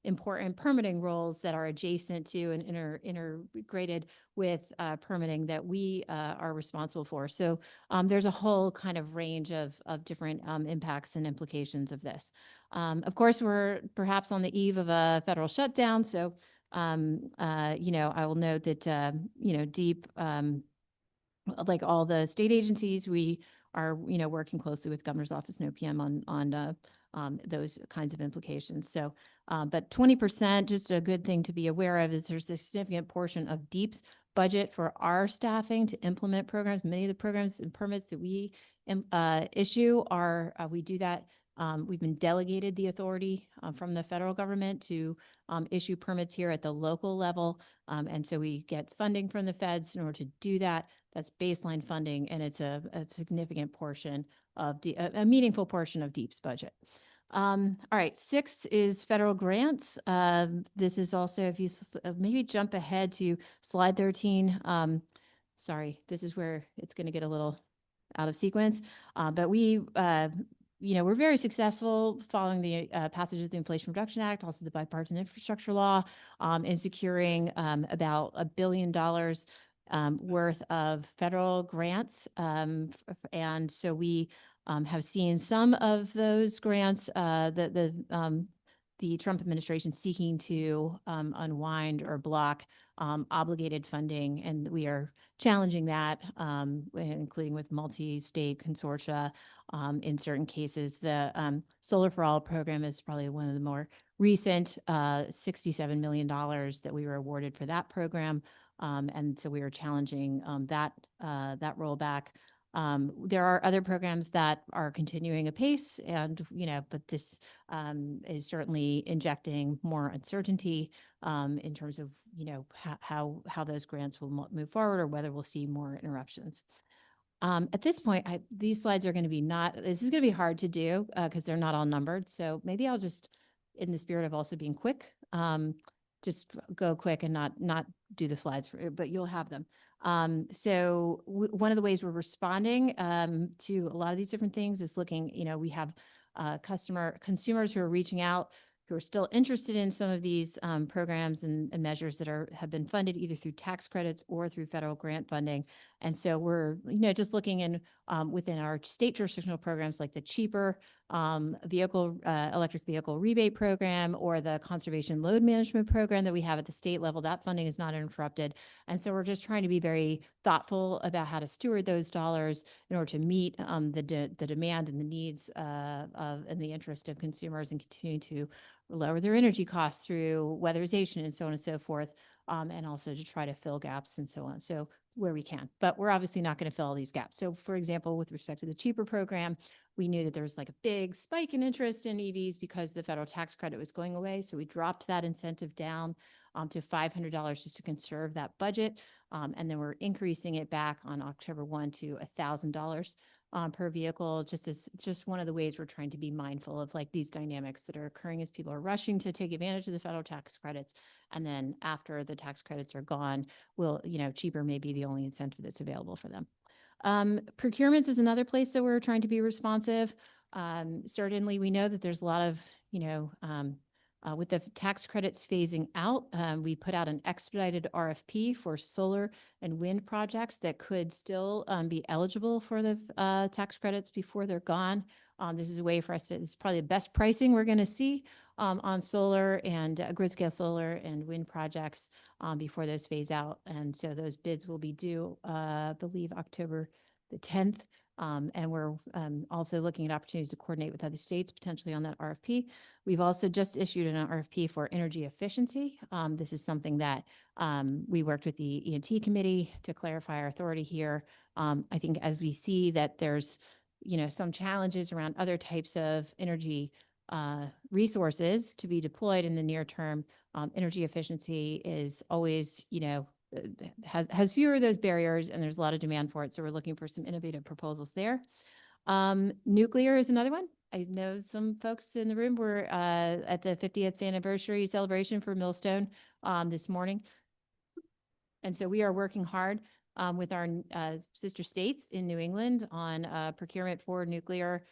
important permitting roles that are adjacent to and integrated with permitting that we are responsible for. So there's a whole kind of range of different impacts and implications of this. Of course, we're perhaps on the eve of a federal shutdown. So, I will note that, DEEP, like all the state agencies, we are, working closely with Governor's Office and OPM on those kinds of implications. So, but 20%, just a good thing to be aware of is there's a significant portion of DEEP's budget for our staffing to implement programs. Many of the programs and permits that we issue are, we do that. We've been delegated the authority from the federal government to issue permits here at the local level. And so we get funding from the feds in order to do that. That's baseline funding, and it's a significant portion of a meaningful portion of DEEP's budget. All right, 6 is federal grants. This is also, if you maybe jump ahead to slide 13. Sorry, this is where it's going to get a little out of sequence. But we, we're very successful following the passage of the Inflation Reduction Act, also the Bipartisan Infrastructure Law, in securing about $1 billion worth of federal grants. And so we have seen some of those grants, the Trump administration seeking to unwind or block obligated funding, and we are challenging that, including with multi-state consortia. In certain cases, the Solar for All program is probably one of the more recent, $67 million that we were awarded for that program. And so we are challenging that rollback. There are other programs that are continuing apace, and but this is certainly injecting more uncertainty in terms of how those grants will move forward, or whether we'll see more interruptions. At this point, these slides are going to be this is going to be hard to do because they're not all numbered. So maybe I'll just, in the spirit of also being quick, just go quick and not do the slides, but you'll have them. So one of the ways we're responding to a lot of these different things is looking, we have consumers who are reaching out, who are still interested in some of these programs and measures that have been funded either through tax credits or through federal grant funding. And so we're, just looking in within our state jurisdictional programs like the cheaper electric vehicle rebate program or the conservation load management program that we have at the state level. That funding is not interrupted. And so we're just trying to be very thoughtful about how to steward those dollars in order to meet the demand and the needs and the interest of consumers, and continue to lower their energy costs through weatherization and so on and so forth, and also to try to fill gaps and so on. So where we can, but we're obviously not going to fill all these gaps. So for example, with respect to the cheaper program, we knew that there was like a big spike in interest in EVs because the federal tax credit was going away. So we dropped that incentive down to $500 just to conserve that budget. And then we're increasing it back on October 1 to $1,000 per vehicle, just one of the ways we're trying to be mindful of like these dynamics that are occurring as people are rushing to take advantage of the federal tax credits. And then after the tax credits are gone, cheaper may be the only incentive that's available for them. Procurements is another place that we're trying to be responsive. Certainly we know that there's a lot of, with the tax credits phasing out, we put out an expedited RFP for solar and wind projects that could still be eligible for the tax credits before they're gone. This is a way for us this is probably the best pricing we're going to see on solar and grid scale solar and wind projects before those phase out. And so those bids will be due, I believe, October the 10th. And we're also looking at opportunities to coordinate with other states potentially on that RFP. We've also just issued an RFP for energy efficiency. This is something that we worked with the E&T committee to clarify our authority here. I think as we see that there's, some challenges around other types of energy resources to be deployed in the near term, energy efficiency is always, has fewer of those barriers, and there's a lot of demand for it. So we're looking for some innovative proposals there. Nuclear is another one. I know some folks in the room were at the 50th anniversary celebration for Millstone this morning. And so we are working hard with our sister states in New England on procurement for nuclear.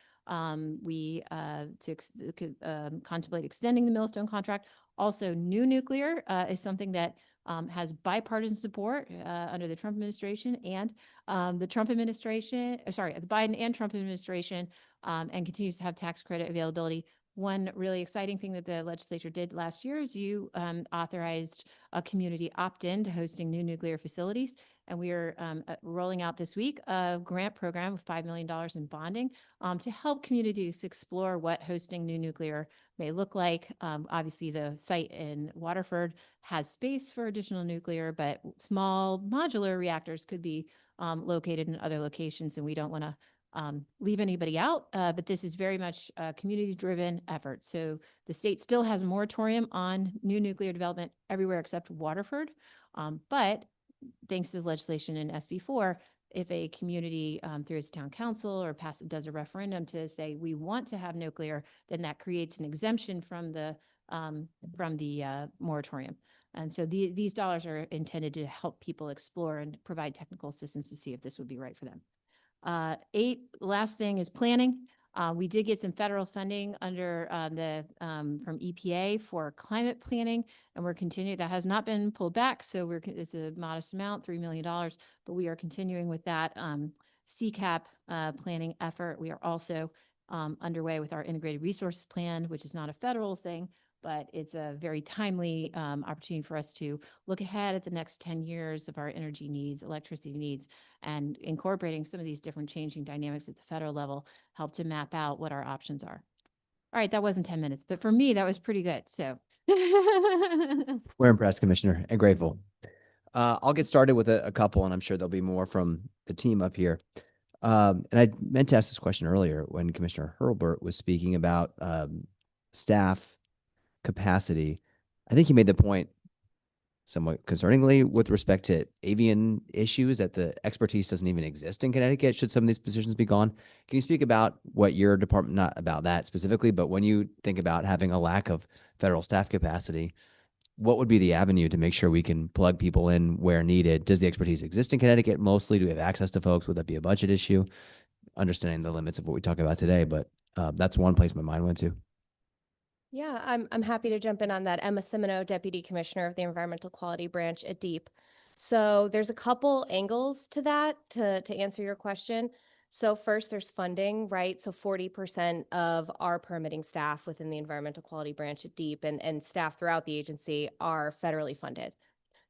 We contemplate extending the Millstone contract. Also, new nuclear is something that has bipartisan support under the Trump administration and the Biden and Trump administration, and continues to have tax credit availability. One really exciting thing that the legislature did last year is you authorized a community opt-in to hosting new nuclear facilities. And we are rolling out this week a grant program of $5 million in bonding to help communities explore what hosting new nuclear may look like. Obviously, the site in Waterford has space for additional nuclear, but small modular reactors could be located in other locations, and we don't want to leave anybody out, but this is very much a community-driven effort. So the state still has a moratorium on new nuclear development everywhere except Waterford. But thanks to the legislation in SB4, if a community through its town council or does a referendum to say we want to have nuclear, then that creates an exemption from the moratorium. And so these dollars are intended to help people explore and provide technical assistance to see if this would be right for them. Last thing is planning. We did get some federal funding under from EPA for climate planning, and we're continuing. That has not been pulled back, so it's a modest amount, $3 million, but we are continuing with that CCAP planning effort. We are also underway with our integrated resource plan, which is not a federal thing, but it's a very timely opportunity for us to look ahead at the next 10 years of our energy needs, electricity needs, and incorporating some of these different changing dynamics at the federal level, help to map out what our options are. All right, that wasn't 10 minutes, but for me, that was pretty good. So We're impressed, Commissioner, and grateful. I'll get started with a couple, and I'm sure there'll be more from the team up here. And I meant to ask this question earlier when Commissioner Hurlbert was speaking about staff capacity. I think he made the point somewhat concerningly with respect to avian issues that the expertise doesn't even exist in Connecticut should some of these positions be gone. Can you speak about what your department, not about that specifically, but when you think about having a lack of federal staff capacity, what would be the avenue to make sure we can plug people in where needed? Does the expertise exist in Connecticut mostly? Do we have access to folks? Would that be a budget issue? Understanding the limits of what we talk about today, but that's one place my mind went to. Yeah, I'm happy to jump in on that. Emma Simino, Deputy Commissioner of the Environmental Quality Branch at DEEP. So there's a couple angles to that to answer your question. So first, there's funding, right? So 40% of our permitting staff within the Environmental Quality Branch at DEEP and staff throughout the agency are federally funded.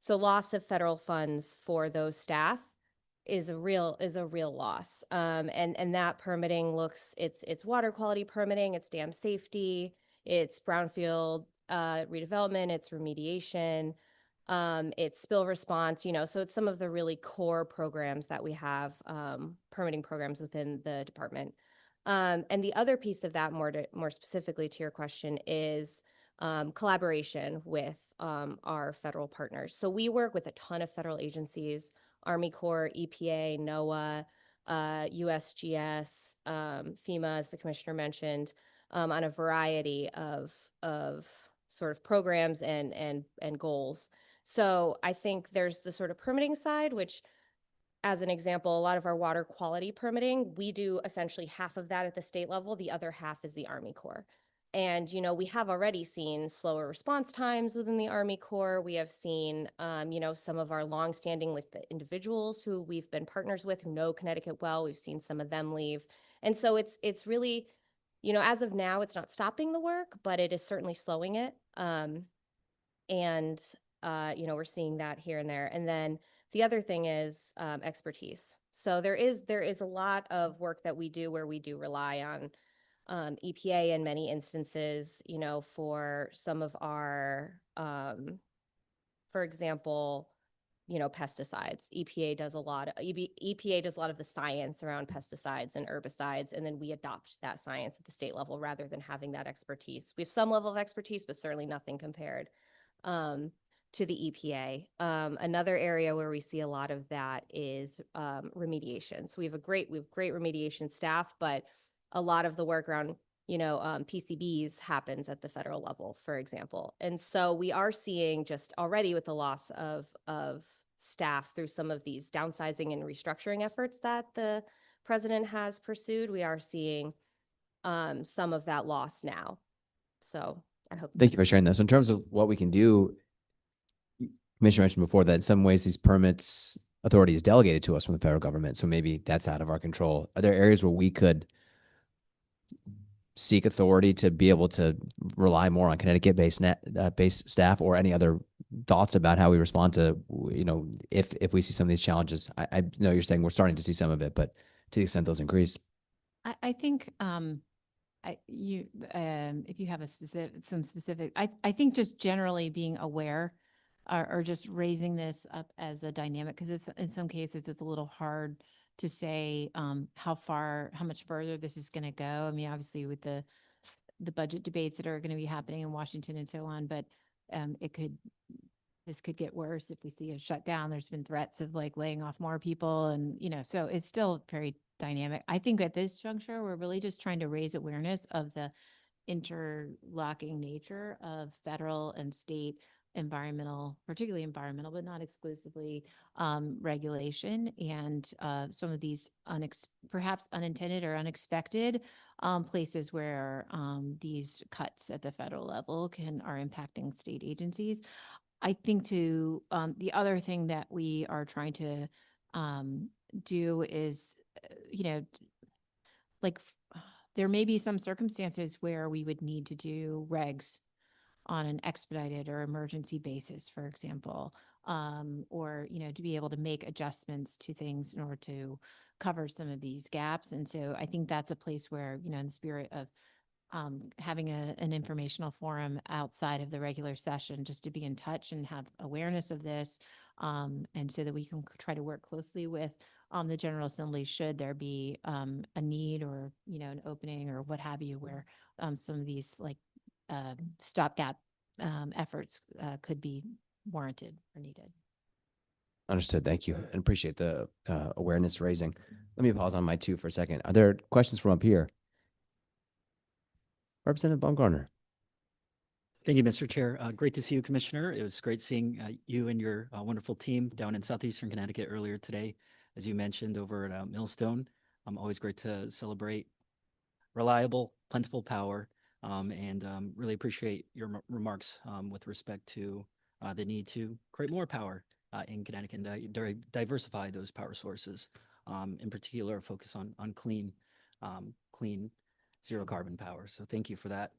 So loss of federal funds for those staff is a real loss. And that permitting it's water quality permitting, it's dam safety, it's brownfield redevelopment, it's remediation, it's spill response, so it's some of the really core programs that we have, permitting programs within the department. And the other piece of that, more specifically to your question, is collaboration with our federal partners. So we work with a ton of federal agencies, Army Corps, EPA, NOAA, USGS, FEMA, as the commissioner mentioned, on a variety of sort of programs and goals. So I think there's the sort of permitting side, which, as an example, a lot of our water quality permitting, we do essentially half of that at the state level. The other half is the Army Corps. And, we have already seen slower response times within the Army Corps. We have seen, some of our longstanding, like the individuals who we've been partners with who know Connecticut well, we've seen some of them leave. And so it's really as of now, it's not stopping the work, but it is certainly slowing it. And we're seeing that here and there. And then the other thing is expertise. So there is a lot of work that we do where we do rely on EPA in many instances, for some of our, for example, pesticides. EPA does a lot of the science around pesticides and herbicides, and then we adopt that science at the state level rather than having that expertise. We have some level of expertise, but certainly nothing compared to the EPA. Another area where we see a lot of that is remediation. So we have great remediation staff, but a lot of the work around PCBs happens at the federal level, for example. And so we are seeing just already with the loss of staff through some of these downsizing and restructuring efforts that the president has pursued, we are seeing some of that loss now. So I hope. Thank you for sharing this. In terms of what we can do, Commissioner mentioned before that in some ways these permits authority is delegated to us from the federal government. So maybe that's out of our control. Are there areas where we could seek authority to be able to rely more on Connecticut-based based staff, or any other thoughts about how we respond to, if we see some of these challenges? I know you're saying we're starting to see some of it, but to the extent those increase. I think if you have some specific, I think just generally being aware or just raising this up as a dynamic, because it's in some cases it's a little hard to say how much further this is going to go. I mean, obviously with the budget debates that are going to be happening in Washington and so on, but this could get worse if we see a shutdown. There's been threats of like laying off more people, and so it's still very dynamic. I think at this juncture, we're really just trying to raise awareness of the interlocking nature of federal and state environmental, particularly environmental, but not exclusively, regulation, and some of these perhaps unintended or unexpected places where these cuts at the federal level are impacting state agencies. I think the other thing that we are trying to do is, like there may be some circumstances where we would need to do regs on an expedited or emergency basis, for example, or, to be able to make adjustments to things in order to cover some of these gaps. And so I think that's a place where, in the spirit of having an informational forum outside of the regular session, just to be in touch and have awareness of this, and so that we can try to work closely with the General Assembly should there be a need or, an opening or what have you, where some of these stopgap efforts could be warranted or needed. Understood. Thank you. And appreciate the awareness raising. Let me pause on my two for a second. Are there questions from up here? Representative Baumgartner. Thank you, Mr. Chair. Great to see you, Commissioner. It was great seeing you and your wonderful team down in Southeastern Connecticut earlier today, as you mentioned, over at Millstone. Always great to celebrate reliable, plentiful power, and really appreciate your remarks with respect to the need to create more power in Connecticut and diversify those power sources, in particular focus on clean zero carbon power. So thank you for that.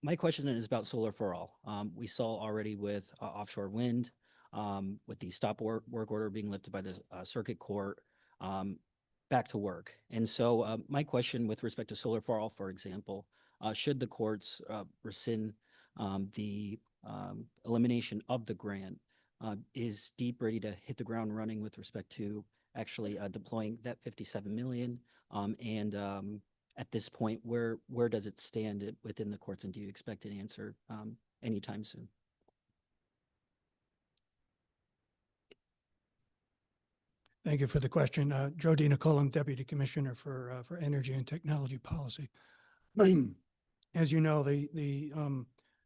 My question is about solar for all. We saw already with offshore wind, with the stop work order being lifted by the circuit court, back to work. And so my question with respect to solar for all, for example, should the courts rescind the elimination of the grant, is DEEP ready to hit the ground running with respect to actually deploying that 57 million? And at this point, where does it stand within the courts, and do you expect an answer anytime soon? Thank you for the question. Joe DiNicola, Deputy Commissioner for Energy and Technology Policy. As you know, the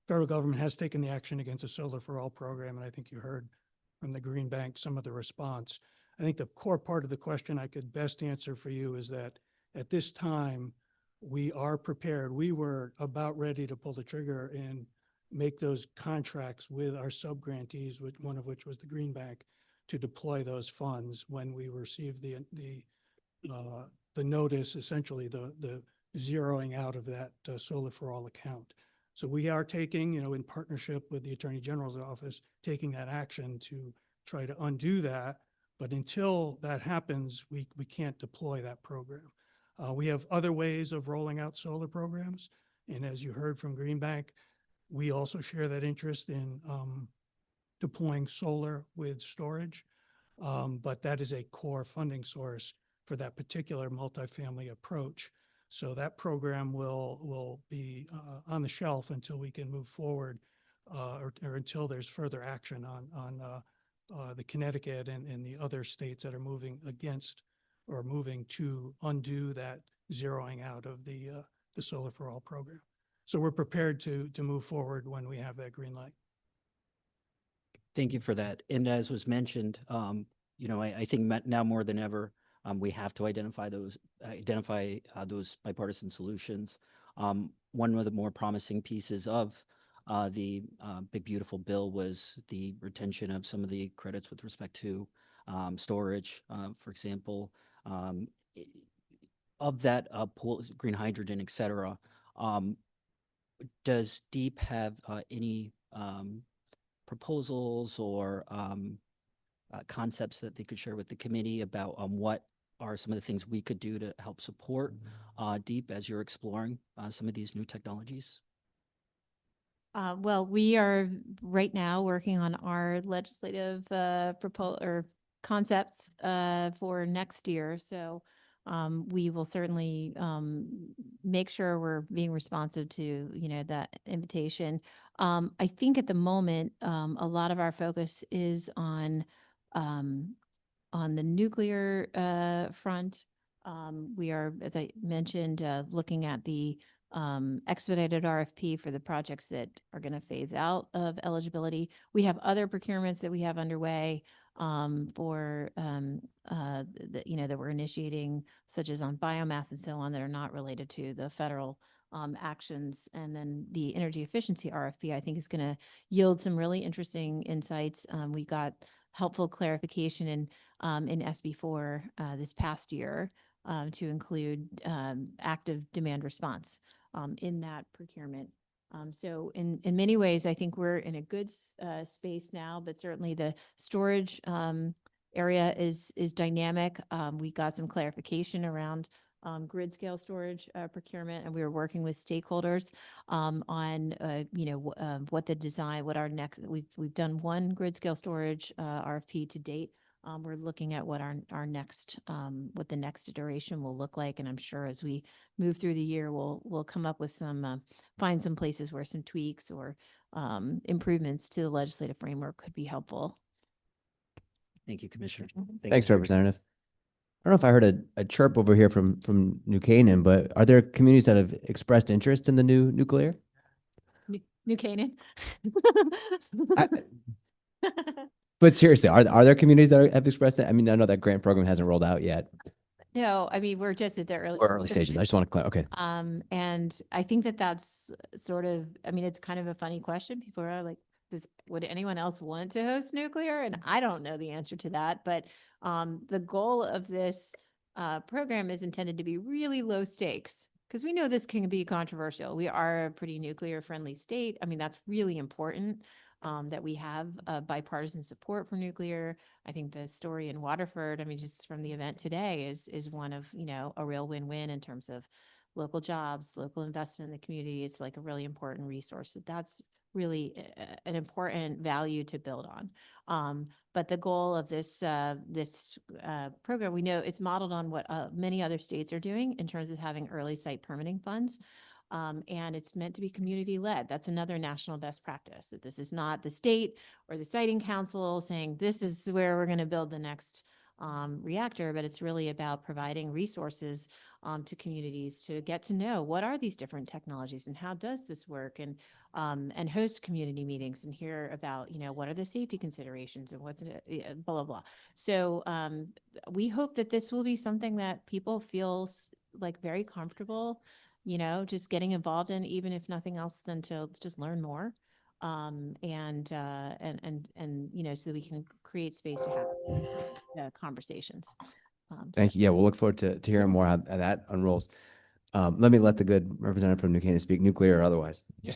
federal government has taken the action against the Solar for All program, and I think you heard from the Green Bank some of the response. I think the core part of the question I could best answer for you is that at this time, we are prepared. We were about ready to pull the trigger and make those contracts with our sub-grantees, one of which was the Green Bank, to deploy those funds when we received the notice, essentially the zeroing out of that Solar for All account. So we are taking, in partnership with the Attorney General's office, taking that action to try to undo that. But until that happens, we can't deploy that program. We have other ways of rolling out solar programs. And as you heard from Greenbank, we also share that interest in deploying solar with storage. But that is a core funding source for that particular multifamily approach. So that program will be on the shelf until we can move forward, or until there's further action on the Connecticut and the other states that are moving against or moving to undo that zeroing out of the Solar for All program. So we're prepared to move forward when we have that green light. Thank you for that. And as was mentioned, I think now more than ever, we have to identify those bipartisan solutions. One of the more promising pieces of the Big Beautiful Bill was the retention of some of the credits with respect to storage, for example, of that pool, green hydrogen, et cetera. Does DEEP have any proposals or concepts that they could share with the committee about what are some of the things we could do to help support DEEP as you're exploring some of these new technologies? Well, we are right now working on our legislative proposal or concepts for next year. So we will certainly make sure we're being responsive to, that invitation. I think at the moment, a lot of our focus is on the nuclear front. We are, as I mentioned, looking at the expedited RFP for the projects that are going to phase out of eligibility. We have other procurements that we have underway for that we're initiating, such as on biomass and so on, that are not related to the federal actions. And then the energy efficiency RFP, I think, is going to yield some really interesting insights. We got helpful clarification in SB4 this past year to include active demand response in that procurement. So in many ways, I think we're in a good space now, but certainly the storage area is dynamic. We got some clarification around grid scale storage procurement, and we were working with stakeholders on what the design, what our next. We've done one grid scale storage RFP to date. We're looking at what our next what the next iteration will look like, and I'm sure as we move through the year, we'll come up with some find some places where some tweaks or improvements to the legislative framework could be helpful. Thank you, Commissioner. Thanks, Representative. I don't know if I heard a chirp over here from New Canaan, but are there communities that have expressed interest in the new nuclear? New Canaan. But seriously, are there communities that have expressed it? I mean, I know that grant program hasn't rolled out yet. No, I mean, we're just at the Early stages. I just want to clarify. Okay. And I think that's sort of, I mean, it's kind of a funny question. People are like, would anyone else want to host nuclear? And I don't know the answer to that, but the goal of this program is intended to be really low stakes, because we know this can be controversial. We are a pretty nuclear friendly state. I mean, that's really important that we have bipartisan support for nuclear. I think the story in Waterford, I mean, just from the event today is one of, a real win-win in terms of local jobs, local investment in the community. It's like a really important resource. So that's really an important value to build on. But the goal of this program, we know it's modeled on what many other states are doing in terms of having early site permitting funds. And it's meant to be community led. That's another national best practice, that this is not the state or the siting council saying this is where we're going to build the next reactor, but it's really about providing resources to communities to get to know what are these different technologies and how does this work, and host community meetings and hear about, what are the safety considerations and what's blah, blah, blah. So we hope that this will be something that people feel like very comfortable, just getting involved in, even if nothing else than to just learn more. So that we can create space to have conversations. Thank you. Yeah, we'll look forward to hearing more how that unrolls. Let me let the good representative from New Canaan speak, nuclear or otherwise. Yeah.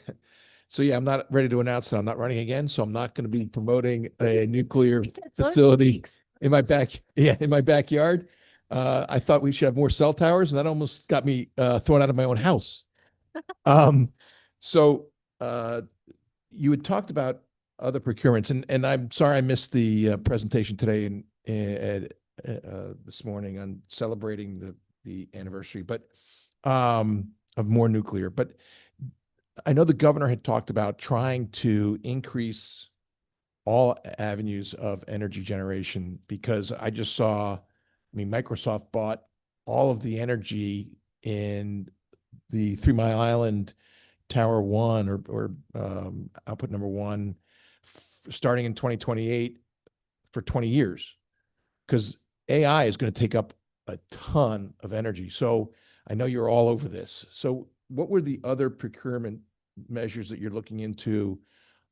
So yeah, I'm not ready to announce that I'm not running again. So I'm not going to be promoting a nuclear facility in my backyard. I thought we should have more cell towers, and that almost got me thrown out of my own house. So you had talked about other procurements, and I'm sorry I missed the presentation today and this morning on celebrating the anniversary, but of more nuclear. But I know the governor had talked about trying to increase all avenues of energy generation because I just saw, I mean, Microsoft bought all of the energy in the 3 Mile Island Tower 1 or output number 1 starting in 2028 for 20 years because AI is going to take up a ton of energy. So I know you're all over this. So what were the other procurement measures that you're looking into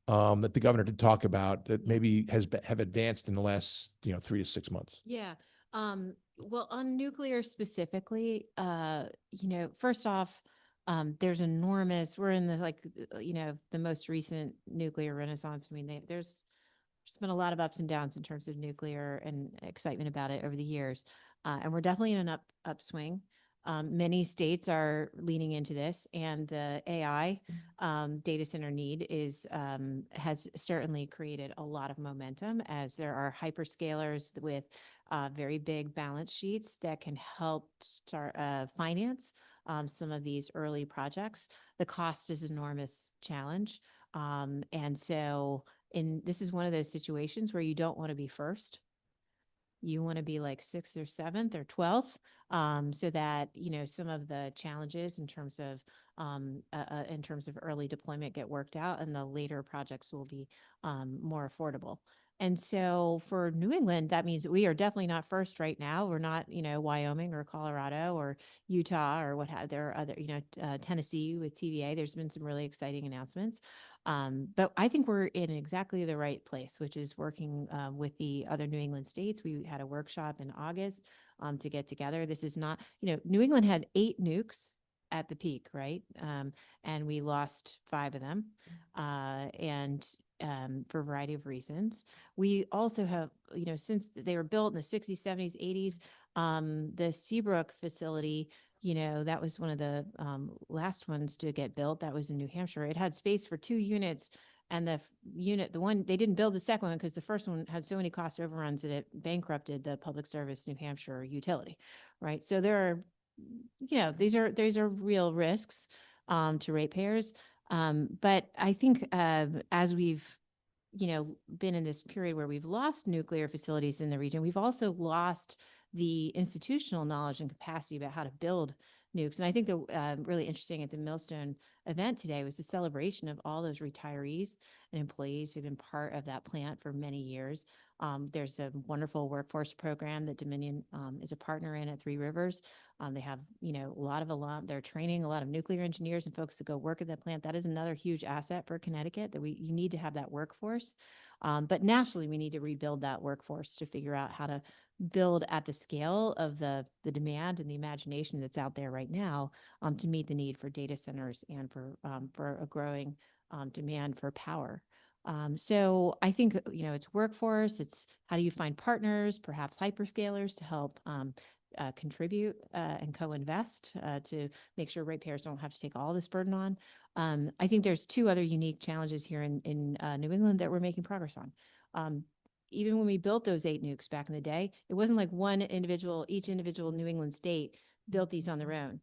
that the governor did talk about that maybe have advanced in the last 3 to 6 months? Yeah. Well, on nuclear specifically, first off, we're in the most recent nuclear renaissance. I mean, there's been a lot of ups and downs in terms of nuclear and excitement about it over the years. And we're definitely in an upswing. Many states are leaning into this, and the AI data center need has certainly created a lot of momentum as there are hyperscalers with very big balance sheets that can help start finance some of these early projects. The cost is an enormous challenge, and so this is one of those situations where you don't want to be first. You want to be like 6th or 7th or 12th, so that some of the challenges in terms of early deployment get worked out, and the later projects will be more affordable. And so for New England, that means we are definitely not first right now. We're not, Wyoming or Colorado or Utah or there are other, Tennessee with TVA. There's been some really exciting announcements. But I think we're in exactly the right place, which is working with the other New England states. We had a workshop in August to get together. This is not, New England had 8 nukes at the peak, right? And we lost 5 of them. And for a variety of reasons. We also have, since they were built in the 60s, 70s, 80s, the Seabrook facility, that was one of the last ones to get built. That was in New Hampshire. It had space for 2 units. And the one, they didn't build the second one because the first one had so many cost overruns that it bankrupted the Public Service New Hampshire utility, right? So there are, these are real risks to ratepayers. But I think as we've, been in this period where we've lost nuclear facilities in the region, we've also lost the institutional knowledge and capacity about how to build nukes. And I think the really interesting at the Millstone event today was the celebration of all those retirees and employees who've been part of that plant for many years. There's a wonderful workforce program that Dominion is a partner in at Three Rivers. They have, they're training a lot of nuclear engineers and folks to go work at that plant. That is another huge asset for Connecticut that you need to have that workforce. But nationally, we need to rebuild that workforce to figure out how to build at the scale of the demand and the imagination that's out there right now to meet the need for data centers and for a growing demand for power. So I think, it's workforce, it's how do you find partners, perhaps hyperscalers to help contribute and co-invest to make sure ratepayers don't have to take all this burden on. I think there's 2 other unique challenges here in New England that we're making progress on. Even when we built those 8 nukes back in the day, it wasn't like each individual New England state built these on their own.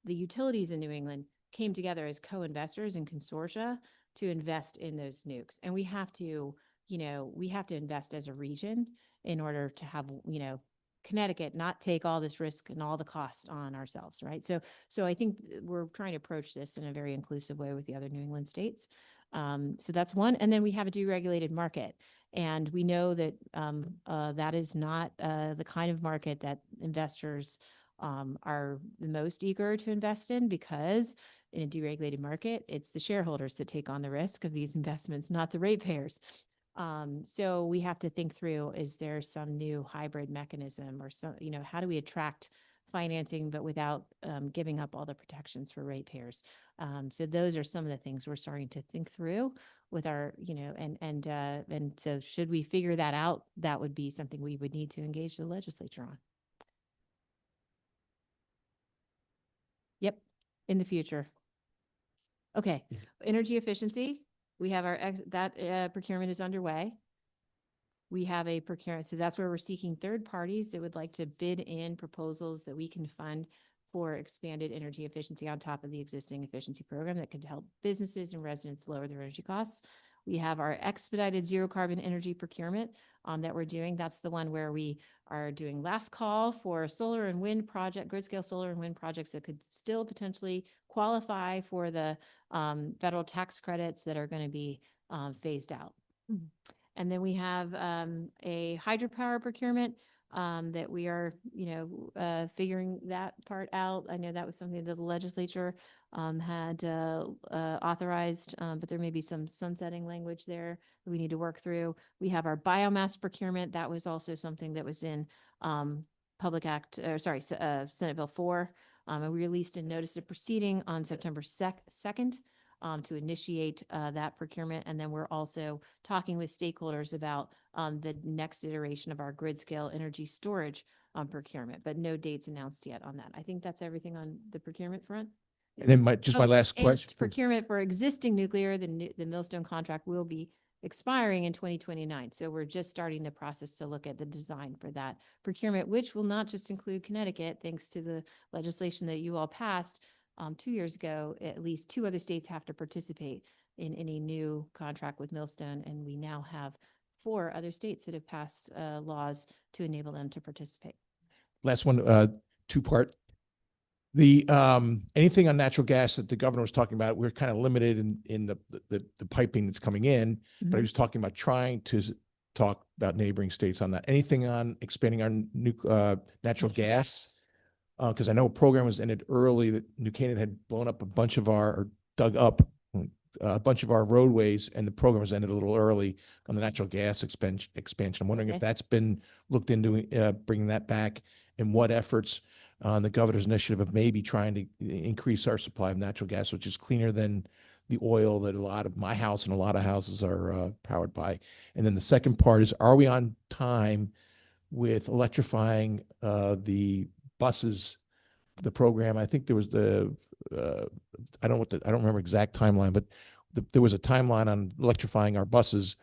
The utilities in New England came together as co-investors and consortia to invest in those nukes. And we have to invest as a region in order to have, Connecticut not take all this risk and all the cost on ourselves, right? So I think we're trying to approach this in a very inclusive way with the other New England states. So that's one. And then we have a deregulated market. And we know that that is not the kind of market that investors are the most eager to invest in, because in a deregulated market, it's the shareholders that take on the risk of these investments, not the ratepayers. So we have to think through, is there some new hybrid mechanism or some, how do we attract financing, but without giving up all the protections for ratepayers. So those are some of the things we're starting to think through with our, and so should we figure that out, that would be something we would need to engage the legislature on. Yep, in the future. Okay, energy efficiency. We have that procurement is underway. We have a procurement, so that's where we're seeking third parties that would like to bid in proposals that we can fund for expanded energy efficiency on top of the existing efficiency program that could help businesses and residents lower their energy costs. We have our expedited zero carbon energy procurement that we're doing. That's the one where we are doing last call for solar and wind project, grid scale solar and wind projects that could still potentially qualify for the federal tax credits that are going to be phased out. And then we have a hydropower procurement that we are, figuring that part out. I know that was something that the legislature had authorized, but there may be some sunsetting language there that we need to work through. We have our biomass procurement. That was also something that was in Senate Bill 4. And we released a notice of proceeding on September 2nd. To initiate that procurement. And then we're also talking with stakeholders about the next iteration of our grid scale energy storage procurement, but no dates announced yet on that. I think that's everything on the procurement front. And then my last and question. Procurement for existing nuclear, the Millstone contract will be expiring in 2029. So we're just starting the process to look at the design for that procurement, which will not just include Connecticut, thanks to the legislation that you all passed 2 years ago. At least 2 other states have to participate in any new contract with Millstone, and we now have 4 other states that have passed laws to enable them to participate. Last one, 2-part. The anything on natural gas that the governor was talking about, we're kind of limited in the piping that's coming in, but he was talking about trying to talk about neighboring states on that. Anything on expanding our natural gas? Because I know a program was ended early that New Canaan had blown up or dug up a bunch of our roadways, and the program was ended a little early on the natural gas expansion. I'm wondering if that's been looked into, bringing that back, and what efforts on the governor's initiative of maybe trying to increase our supply of natural gas, which is cleaner than the oil that a lot of my house and a lot of houses are powered by. And then the second part is, are we on time with electrifying the buses, the program? I think there was I don't remember exact timeline, but there was a timeline on electrifying our buses,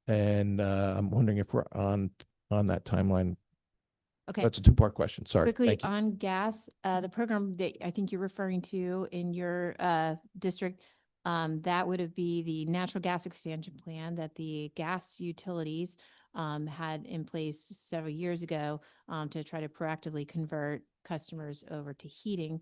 and I'm wondering if we're on that timeline. Okay. That's a 2-part question. Sorry. Quickly Thank you. on gas, the program that I think you're referring to in your district, that would be the natural gas expansion plan that the gas utilities had in place several years ago to try to proactively convert customers over to heating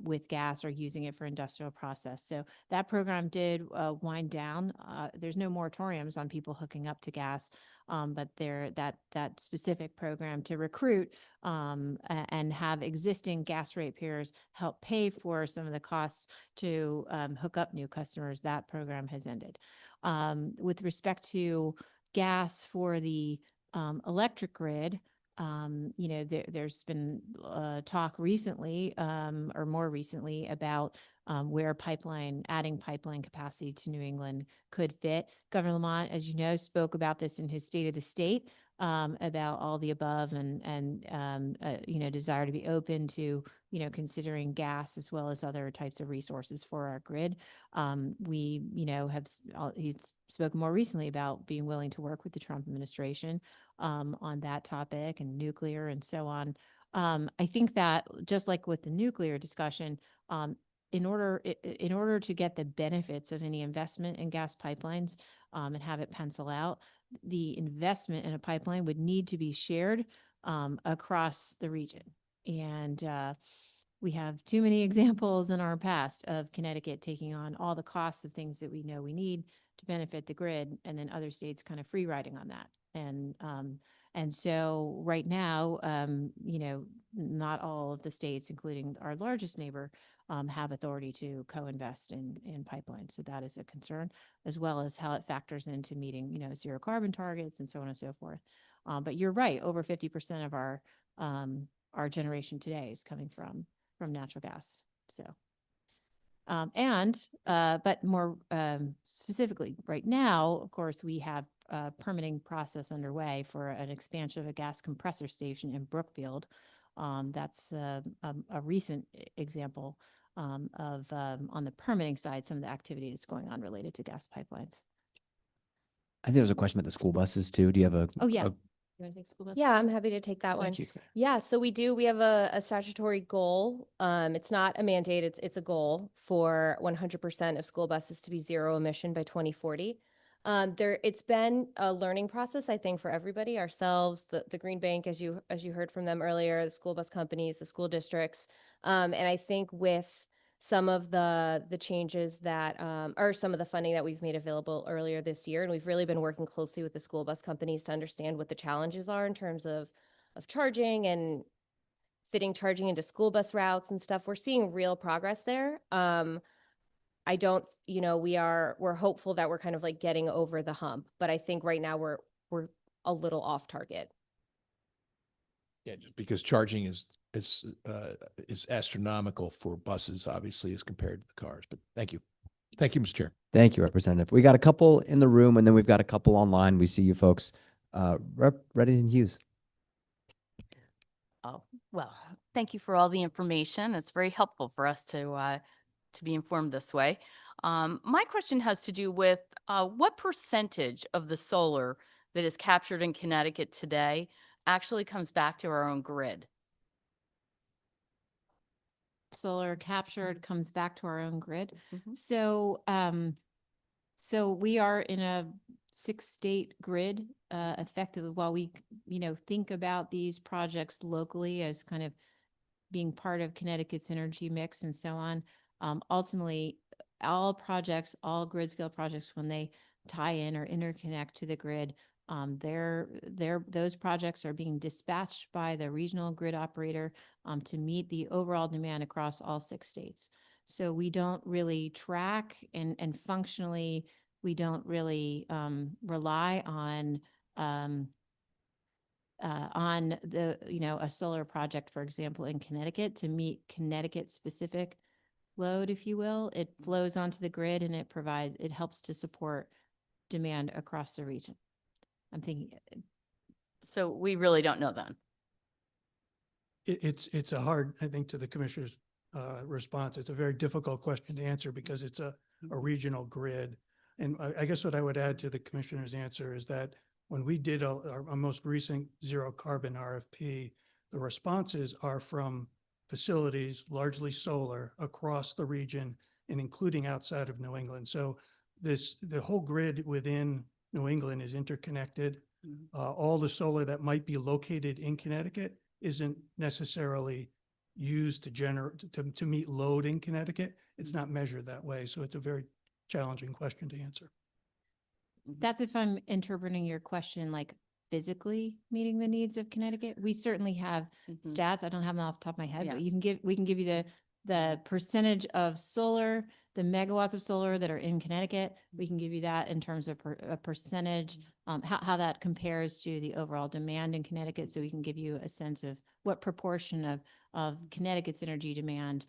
with gas or using it for industrial process. So that program did wind down. There's no moratoriums on people hooking up to gas, but that specific program to recruit and have existing gas ratepayers help pay for some of the costs to hook up new customers, that program has ended. With respect to gas for the electric grid, there's been talk recently or more recently about where adding pipeline capacity to New England could fit. Governor Lamont, as you know, spoke about this in his State of the State about all the above and desire to be open to, considering gas as well as other types of resources for our grid. He's spoken more recently about being willing to work with the Trump administration on that topic and nuclear and so on. I think that just like with the nuclear discussion, in order to get the benefits of any investment in gas pipelines and have it pencil out, the investment in a pipeline would need to be shared across the region. And we have too many examples in our past of Connecticut taking on all the costs of things that we know we need to benefit the grid, and then other states kind of free riding on that. And so right now, not all of the states, including our largest neighbor, have authority to co-invest in pipelines. So that is a concern, as well as how it factors into meeting, zero carbon targets and so on and so forth. But you're right, over 50% of our our generation today is coming from natural gas. So. But more specifically, right now, of course, we have a permitting process underway for an expansion of a gas compressor station in Brookfield. That's a recent example of, on the permitting side, some of the activity that's going on related to gas pipelines. I think there was a question about the school buses too. Do you have a? Oh, yeah. a- You want to take school buses? Yeah, I'm happy to take that one. Thank you. Yeah, so we do. We have a statutory goal. It's not a mandate. It's a goal for 100% of school buses to be zero emission by 2040. It's been a learning process, I think, for everybody, ourselves, the Green Bank, as you heard from them earlier, the school bus companies, the school districts, and I think with some of the changes that or some of the funding that we've made available earlier this year, and we've really been working closely with the school bus companies to understand what the challenges are in terms of charging and fitting charging into school bus routes and stuff. We're seeing real progress there. I don't, we're hopeful that we're kind of like getting over the hump, but I think right now we're a little off target. Yeah, just because charging is astronomical for buses, obviously, as compared to the cars. But thank you. Thank you, Mr. Chair. Thank you, Representative. We got a couple in the room, and then we've got a couple online. We see you folks. Representative Hughes. Oh, well, thank you for all the information. It's very helpful for us to be informed this way. My question has to do with what percentage of the solar that is captured in Connecticut today actually comes back to our own grid? Solar captured comes back to our own grid. Mhm. So, so we are in a 6-state grid, effectively, while we, think about these projects locally as kind of being part of Connecticut's energy mix and so on. Ultimately, all projects, all grid scale projects, when they tie in or interconnect to the grid, those projects are being dispatched by the regional grid operator to meet the overall demand across all 6 states. So we don't really track and functionally, we don't really rely on a solar project, for example, in Connecticut to meet Connecticut specific load, if you will. It flows onto the grid and it helps to support demand across the region. I'm thinking. So we really don't know then. It's a hard, I think, to the commissioner's response. It's a very difficult question to answer because it's a regional grid. And I guess what I would add to the commissioner's answer is that when we did our most recent zero carbon RFP, the responses are from facilities, largely solar, across the region and including outside of New England. So the whole grid within New England is interconnected. All the solar that might be located in Connecticut isn't necessarily used to meet load in Connecticut. It's not measured that way. So it's a very challenging question to answer. That's if I'm interpreting your question like physically meeting the needs of Connecticut. We certainly have stats. I don't have them off the top of my head, Yeah. but we can give you the percentage of solar, the megawatts of solar that are in Connecticut. We can give you that in terms of a percentage, how that compares to the overall demand in Connecticut. So we can give you a sense of what proportion of Connecticut's energy demand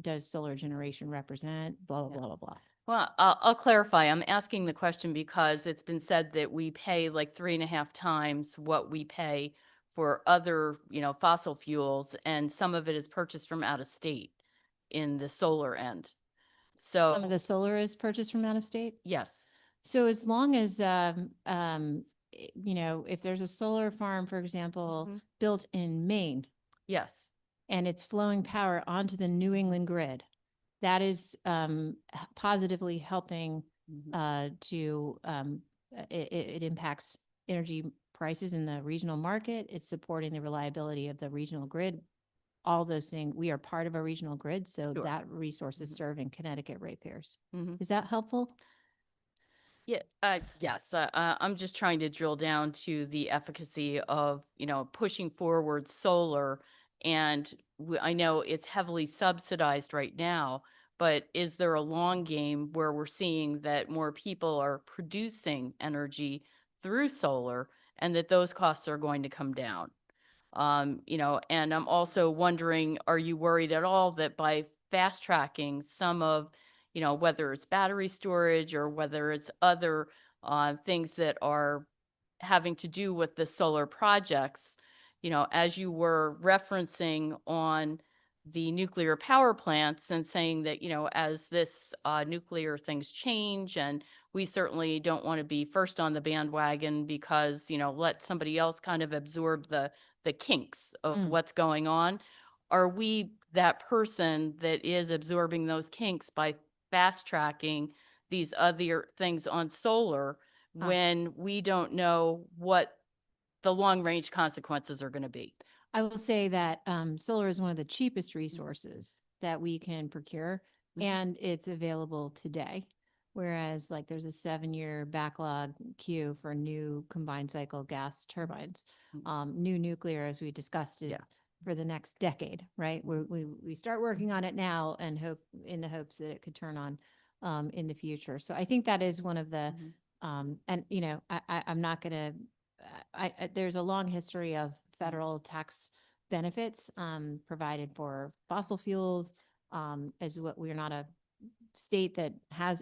does solar generation represent, blah, blah, blah, blah, blah. Well, I'll clarify. I'm asking the question because it's been said that we pay like 3.5 times what we pay for other, fossil fuels, and some of it is purchased from out of state in the solar end. So Some of the solar is purchased from out of state? yes. So as long as, if there's a solar farm, for example, built in Maine, Yes. and it's flowing power onto the New England grid, that is positively helping it impacts energy prices in the regional market. It's supporting the reliability of the regional grid. All those things, we are part of a regional grid, so Sure. that resource is serving Connecticut ratepayers. Mhm. Is that helpful? Yeah, yes. I'm just trying to drill down to the efficacy of, pushing forward solar. And I know it's heavily subsidized right now, but is there a long game where we're seeing that more people are producing energy through solar and that those costs are going to come down? And I'm also wondering, are you worried at all that by fast tracking some of, whether it's battery storage or whether it's other things that are having to do with the solar projects, as you were referencing on the nuclear power plants and saying that, as this nuclear things change, and we certainly don't want to be first on the bandwagon because, let somebody else kind of absorb the kinks of what's going on. Are we that person that is absorbing those kinks by fast tracking these other things on solar when we don't know what the long range consequences are going to be? I will say that solar is one of the cheapest resources that we can procure, and it's available today. Whereas, like, there's a 7-year backlog queue for new combined cycle gas turbines. New nuclear, as we discussed it, for the next decade, right? We start working on it now and hope in the hopes that it could turn on in the future. So I think that is one of the, and I'm not going to. There's a long history of federal tax benefits provided for fossil fuels, as what we're not a state that has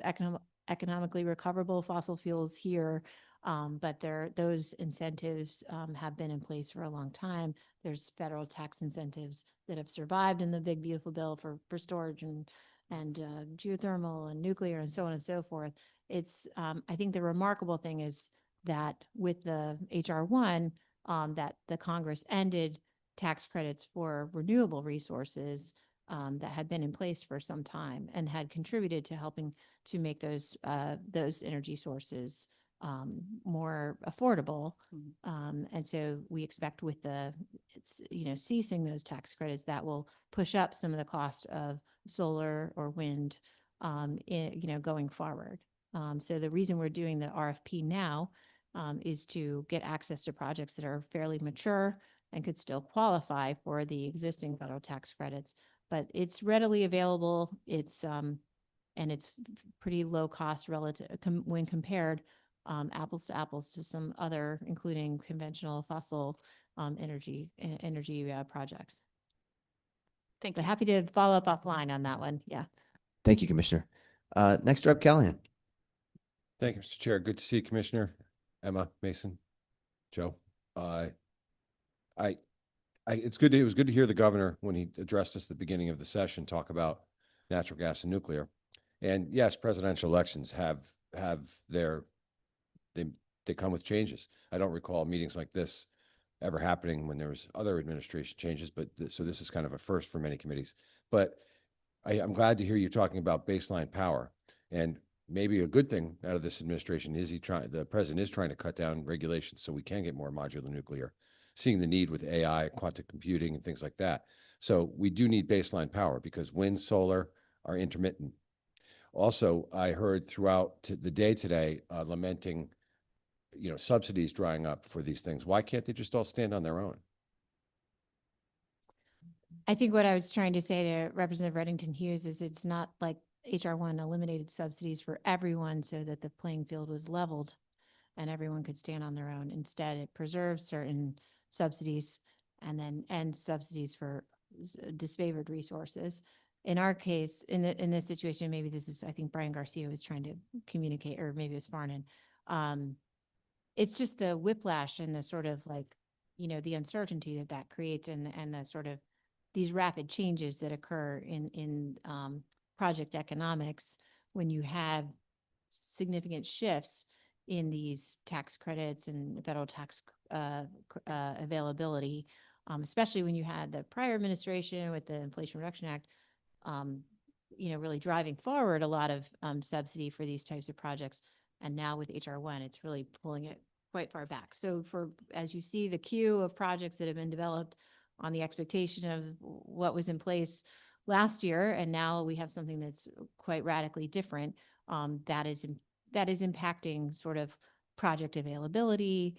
economically recoverable fossil fuels here. But those incentives have been in place for a long time. There's federal tax incentives that have survived in the big beautiful bill for storage and geothermal and nuclear and so on and so forth. It's I think the remarkable thing is that with the HR1, that the Congress ended tax credits for renewable resources that had been in place for some time and had contributed to helping to make those energy sources more affordable. And so we expect with ceasing those tax credits, that will push up some of the cost of solar or wind, going forward. So the reason we're doing the RFP now is to get access to projects that are fairly mature and could still qualify for the existing federal tax credits. But it's readily available. It's and it's pretty low cost relative when compared apples to apples to some other, including conventional fossil energy projects. Thank But you. happy to follow up offline on that one. Yeah. Thank you, Commissioner. Next Rep. Callahan. Thank you, Mr. Chair. Good to see you, Commissioner. Emma, Mason, Joe. It was good to hear the governor when he addressed us at the beginning of the session talk about natural gas and nuclear. And yes, presidential elections they come with changes. I don't recall meetings like this ever happening when there was other administration changes, but so this is kind of a first for many committees. But I'm glad to hear you talking about baseline power, and maybe a good thing out of this administration is the president is trying to cut down regulations so we can get more modular nuclear, seeing the need with AI, quantum computing, and things like that. So we do need baseline power because wind, solar are intermittent. Also, I heard throughout the day today lamenting, subsidies drying up for these things. Why can't they just all stand on their own? I think what I was trying to say to Representative Reddington Hughes is it's not like HR1 eliminated subsidies for everyone so that the playing field was leveled and everyone could stand on their own. Instead, it preserves certain subsidies and then ends subsidies for disfavored resources. In our case, in this situation, maybe this is, I think Brian Garcia was trying to communicate, or maybe it was Farnan. It's just the whiplash and the sort of the uncertainty that creates and the sort of these rapid changes that occur in project economics when you have significant shifts in these tax credits and federal tax availability, especially when you had the prior administration with the Inflation Reduction Act, really driving forward a lot of subsidy for these types of projects. And now with HR1, it's really pulling it quite far back. So as you see the queue of projects that have been developed on the expectation of what was in place last year, and now we have something that's quite radically different, that is impacting sort of project availability,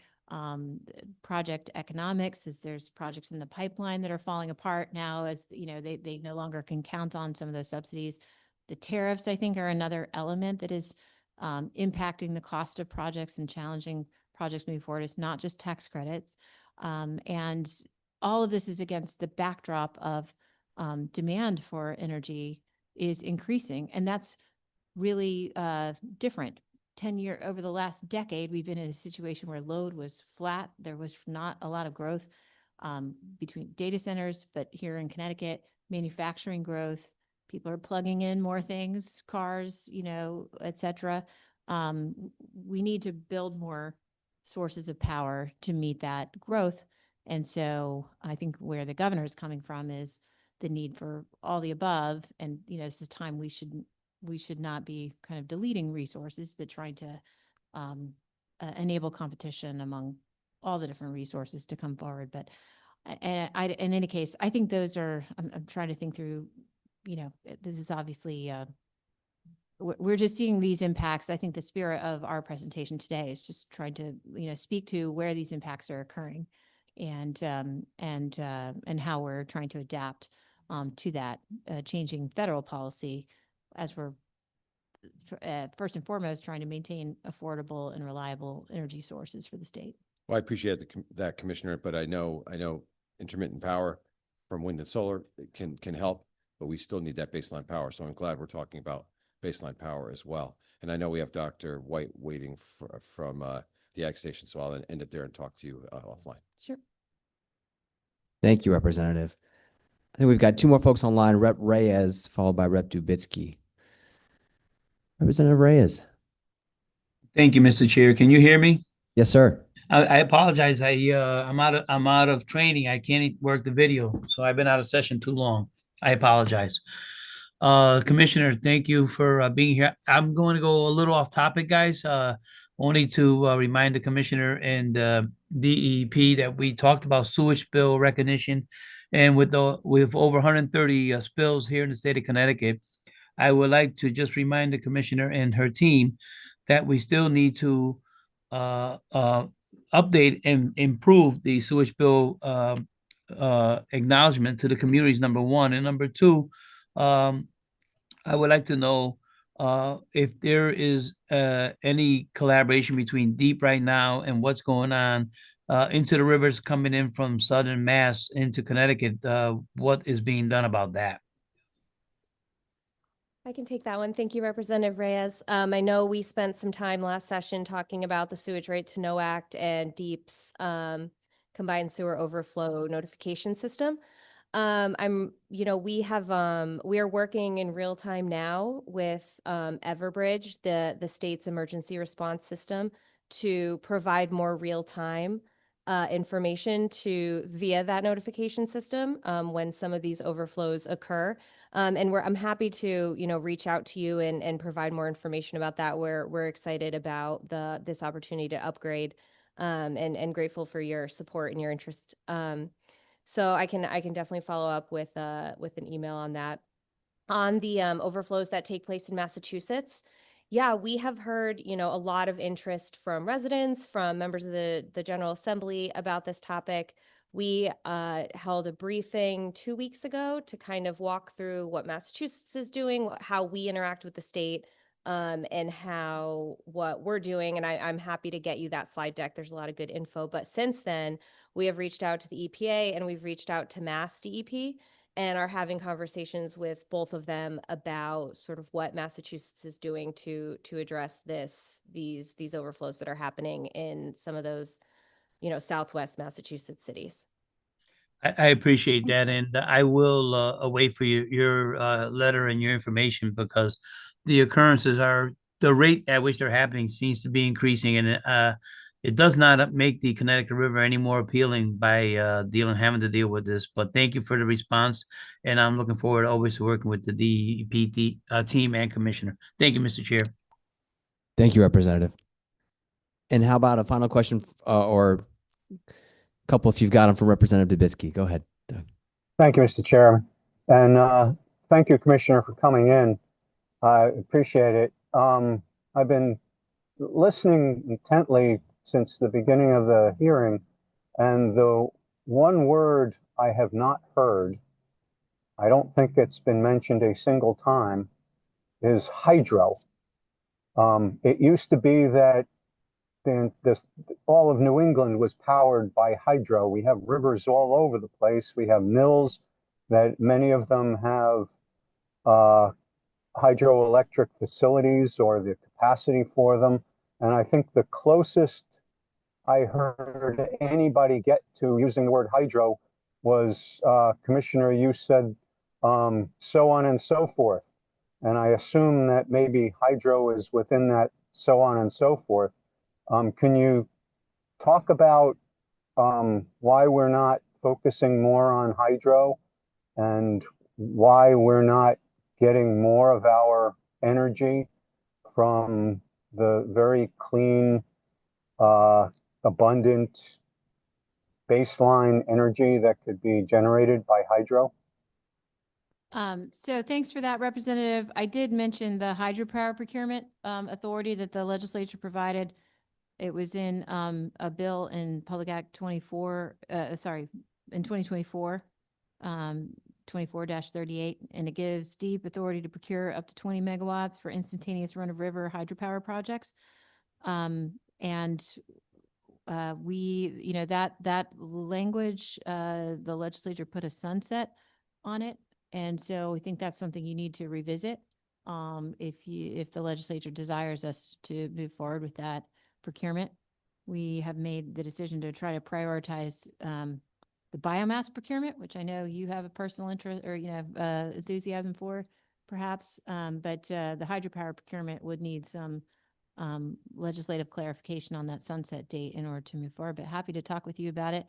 project economics, as there's projects in the pipeline that are falling apart now, as they no longer can count on some of those subsidies. The tariffs, I think, are another element that is impacting the cost of projects and challenging projects moving forward. It's not just tax credits. And all of this is against the backdrop of demand for energy is increasing, and that's really different. Over the last decade, we've been in a situation where load was flat. There was not a lot of growth between data centers, but here in Connecticut, manufacturing growth, people are plugging in more things, cars, et cetera. We need to build more sources of power to meet that growth. And so I think where the governor is coming from is the need for all the above. And, this is time we should not be kind of deleting resources, but trying to enable competition among all the different resources to come forward. But in any case, I think those are, I'm trying to think through, this is obviously, we're just seeing these impacts. I think the spirit of our presentation today is just trying to, speak to where these impacts are occurring and how we're trying to adapt to that changing federal policy as we're first and foremost trying to maintain affordable and reliable energy sources for the state. Well, I appreciate that, Commissioner, but I know intermittent power from wind and solar can help, but we still need that baseline power. So I'm glad we're talking about baseline power as well. And I know we have Dr. White waiting from the Ag Station, so I'll end it there and talk to you offline. Sure. Thank you, Representative. I think we've got two more folks online, Rep. Reyes, followed by Rep. Dubitsky. Representative Reyes. Thank you, Mr. Chair. Can you hear me? Yes, sir. I apologize. I'm out of training. I can't work the video, so I've been out of session too long. I apologize. Commissioner, thank you for being here. I'm going to go a little off topic, guys. Only to remind the commissioner and DEP that we talked about sewage spill recognition, and with over 130 spills here in the state of Connecticut, I would like to just remind the commissioner and her team that we still need to update and improve the sewage bill acknowledgement to the communities, number one. And number two, I would like to know if there is any collaboration between DEEP right now and what's going on into the rivers coming in from southern Mass into Connecticut. What is being done about that? I can take that one. Thank you, Representative Reyes. I know we spent some time last session talking about the Sewage Right to Know Act and DEEP's combined sewer overflow notification system. We are working in real time now with Everbridge, the state's emergency response system, to provide more real time information via that notification system when some of these overflows occur. And I'm happy to, reach out to you and provide more information about that. We're excited about this opportunity to upgrade and grateful for your support and your interest. So I can definitely follow up with an email on that. On the overflows that take place in Massachusetts, yeah, we have heard, a lot of interest from residents, from members of the General Assembly about this topic. We held a briefing 2 weeks ago to kind of walk through what Massachusetts is doing, how we interact with the state, and what we're doing. And I'm happy to get you that slide deck. There's a lot of good info. But since then, we have reached out to the EPA and we've reached out to Mass DEP and are having conversations with both of them about sort of what Massachusetts is doing to address these overflows that are happening in some of those, Southwest Massachusetts cities. I appreciate that, and I will await for your letter and your information, because the occurrences are, the rate at which they're happening seems to be increasing, and it does not make the Connecticut River any more appealing by having to deal with this. But thank you for the response, and I'm looking forward always to working with the DEP team and commissioner. Thank you, Mr. Chair. Thank you, Representative. And how about a final question or a couple if you've got them, from Representative Dubitsky? Go ahead, Doug. Thank you, Mr. Chairman. And thank you, Commissioner, for coming in. I appreciate it. I've been listening intently since the beginning of the hearing, and the one word I have not heard, I don't think it's been mentioned a single time, is hydro. It used to be that this all of New England was powered by hydro. We have rivers all over the place. We have mills that many of them have hydroelectric facilities or the capacity for them. And I think the closest I heard anybody get to using the word hydro was, Commissioner, you said so on and so forth. And I assume that maybe hydro is within that so on and so forth. Can you talk about why we're not focusing more on hydro and why we're not getting more of our energy from the very clean, abundant baseline energy that could be generated by hydro? So thanks for that, Representative. I did mention the hydropower procurement authority that the legislature provided. It was in a bill in Public Act 24, in 2024, 24-38, and it gives deep authority to procure up to 20 megawatts for instantaneous run-of-river hydropower projects. That language, the legislature put a sunset on it. And so I think that's something you need to revisit if the legislature desires us to move forward with that procurement. We have made the decision to try to prioritize the biomass procurement, which I know you have a personal interest or enthusiasm for, perhaps. But the hydropower procurement would need some legislative clarification on that sunset date in order to move forward. But happy to talk with you about it.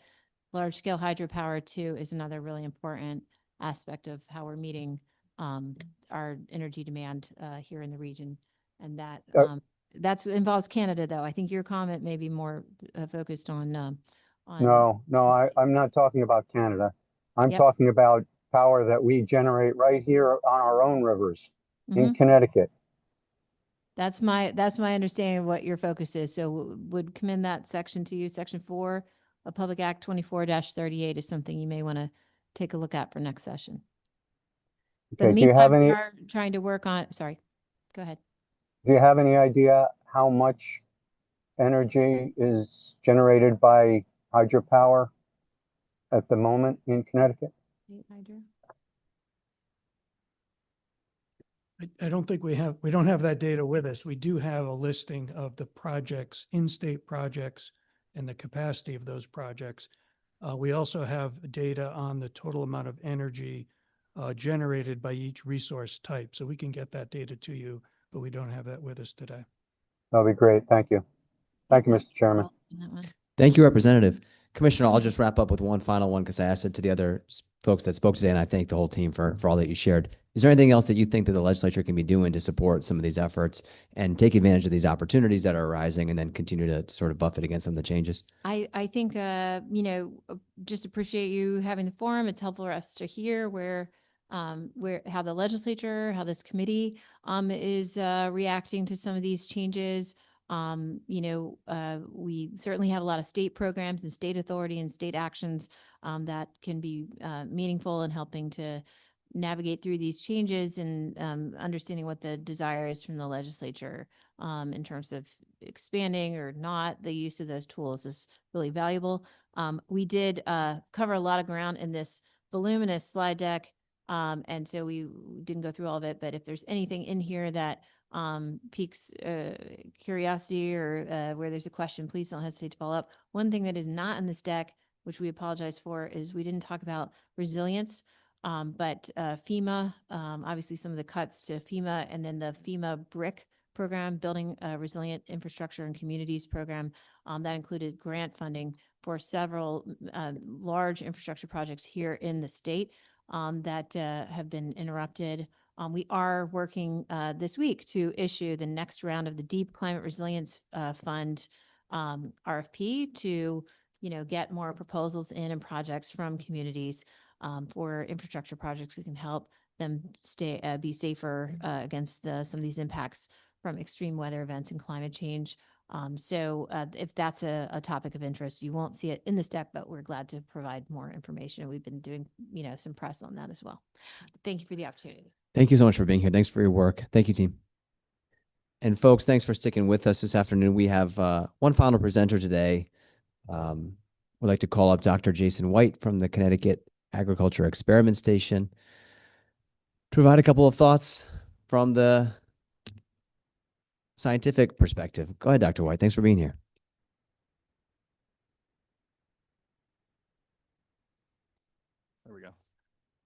Large scale hydropower too is another really important aspect of how we're meeting our energy demand here in the region, and that involves Canada. Though I think your comment may be more focused on. No, I'm not talking about Canada. I'm Yep. talking about power that we generate right here on our own rivers in Mhm. Connecticut. That's my understanding of what your focus is. So would commend that section to you. Section 4 of Public Act 24-38 is something you may want to take a look at for next session. But in the Okay, do you have meantime, we any, are trying to work on, sorry, go ahead. do you have any idea how much energy is generated by hydropower at the moment in Connecticut? I don't think we don't have that data with us. We do have a listing of the projects, in-state projects, and the capacity of those projects. We also have data on the total amount of energy generated by each resource type. So we can get that data to you, but we don't have that with us today. That'll be great. Thank you. Thank you, Mr. Chairman. Thank you, Representative. Commissioner, I'll just wrap up with one final one because I asked it to the other folks that spoke today, and I thank the whole team for all that you shared. Is there anything else that you think that the legislature can be doing to support some of these efforts and take advantage of these opportunities that are arising and then continue to sort of buffet against some of the changes? I think, just appreciate you having the forum. It's helpful for us to hear how the legislature, how this committee is reacting to some of these changes. We certainly have a lot of state programs and state authority and state actions that can be meaningful in helping to navigate through these changes and understanding what the desire is from the legislature in terms of expanding or not. The use of those tools is really valuable. We did cover a lot of ground in this voluminous slide deck, and so we didn't go through all of it, but if there's anything in here that piques curiosity or where there's a question, please don't hesitate to follow up. One thing that is not in this deck, which we apologize for, is we didn't talk about resilience, but FEMA, obviously some of the cuts to FEMA, and then the FEMA BRIC program, Building Resilient Infrastructure and Communities program, that included grant funding for several large infrastructure projects here in the state that have been interrupted. We are working this week to issue the next round of the Deep Climate Resilience Fund RFP to, get more proposals in and projects from communities for infrastructure projects that can help them be safer against some of these impacts from extreme weather events and climate change. So if that's a topic of interest, you won't see it in this deck, but we're glad to provide more information. We've been doing, some press on that as well. Thank you for the opportunity. Thank you so much for being here. Thanks for your work. Thank you, team. And folks, thanks for sticking with us this afternoon. We have one final presenter today. We'd like to call up Dr. Jason White from the Connecticut Agriculture Experiment Station to provide a couple of thoughts from the scientific perspective. Go ahead, Dr. White. Thanks for being here. There we go.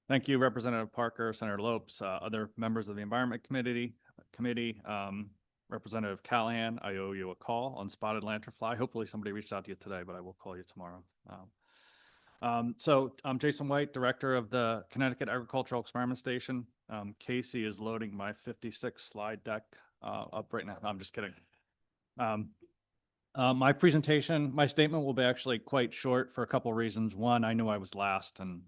Thank you, Representative Parker, Senator Lopes, other members of the Environment Committee, Representative Callahan. I owe you a call on spotted lanternfly. Hopefully somebody reached out to you today, but I will call you tomorrow. So I'm Jason White, Director of the Connecticut Agricultural Experiment Station. Casey is loading my 56 slide deck up right now. No, I'm just kidding. My presentation, my statement will be actually quite short for a couple of reasons. One, I knew I was last and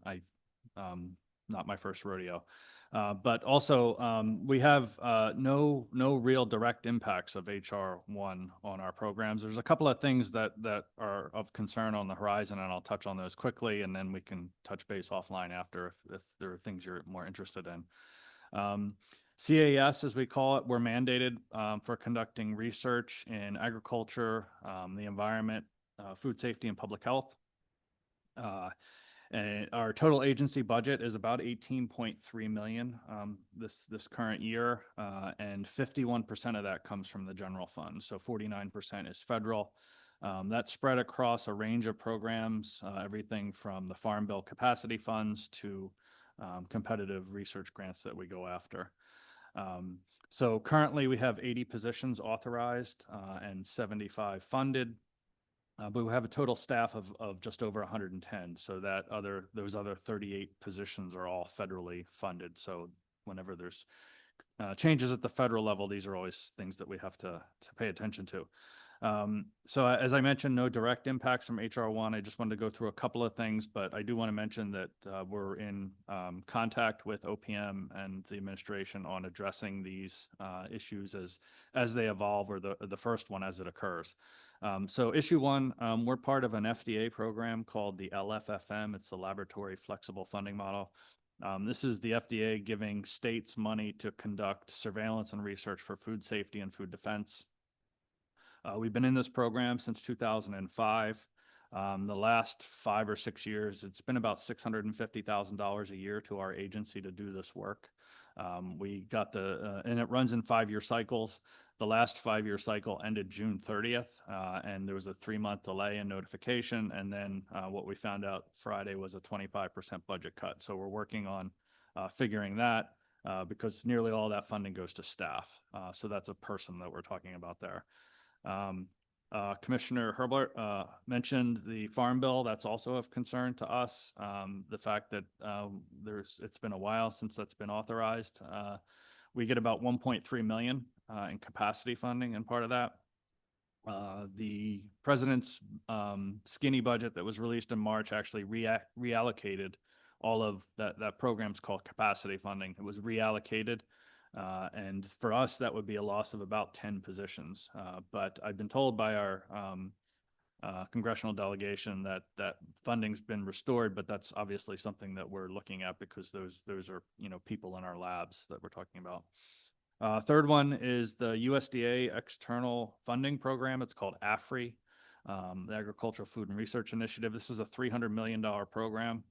not my first rodeo. But also, we have no real direct impacts of HR 1 on our programs. There's a couple of things that are of concern on the horizon, and I'll touch on those quickly, and then we can touch base offline after if there are things you're more interested in. CAS, as we call it, we're mandated for conducting research in agriculture, the environment, food safety, and public health. And our total agency budget is about 18.3 million this current year, and 51% of that comes from the general fund. So 49% is federal. That's spread across a range of programs, everything from the Farm Bill capacity funds to competitive research grants that we go after. So currently we have 80 positions authorized and 75 funded. But we have a total staff of just over 110. So those other 38 positions are all federally funded. So whenever there's changes at the federal level, these are always things that we have to pay attention to. So as I mentioned, no direct impacts from HR 1. I just wanted to go through a couple of things, but I do want to mention that we're in contact with OPM and the administration on addressing these issues as they evolve, or the first one as it occurs. So issue 1, we're part of an FDA program called the LFFM. It's the Laboratory Flexible Funding Model. This is the FDA giving states money to conduct surveillance and research for food safety and food defense. We've been in this program since 2005. The last 5 or 6 years, it's been about $650,000 a year to our agency to do this work. We got and it runs in 5-year cycles. The last 5-year cycle ended June 30th, and there was a 3-month delay in notification. And then what we found out Friday was a 25% budget cut. So we're working on figuring that because nearly all that funding goes to staff. So that's a person that we're talking about there. Commissioner Herbert mentioned the Farm Bill. That's also of concern to us. The fact that it's been a while since that's been authorized. We get about 1.3 million in capacity funding, and part of that. The president's skinny budget that was released in March actually reallocated all of that program's called capacity funding. It was reallocated. And for us, that would be a loss of about 10 positions. But I've been told by our congressional delegation that funding's been restored, but that's obviously something that we're looking at because those are people in our labs that we're talking about. Third one is the USDA external funding program. It's called AFRI, the Agricultural Food and Research Initiative. This is a $300 million program.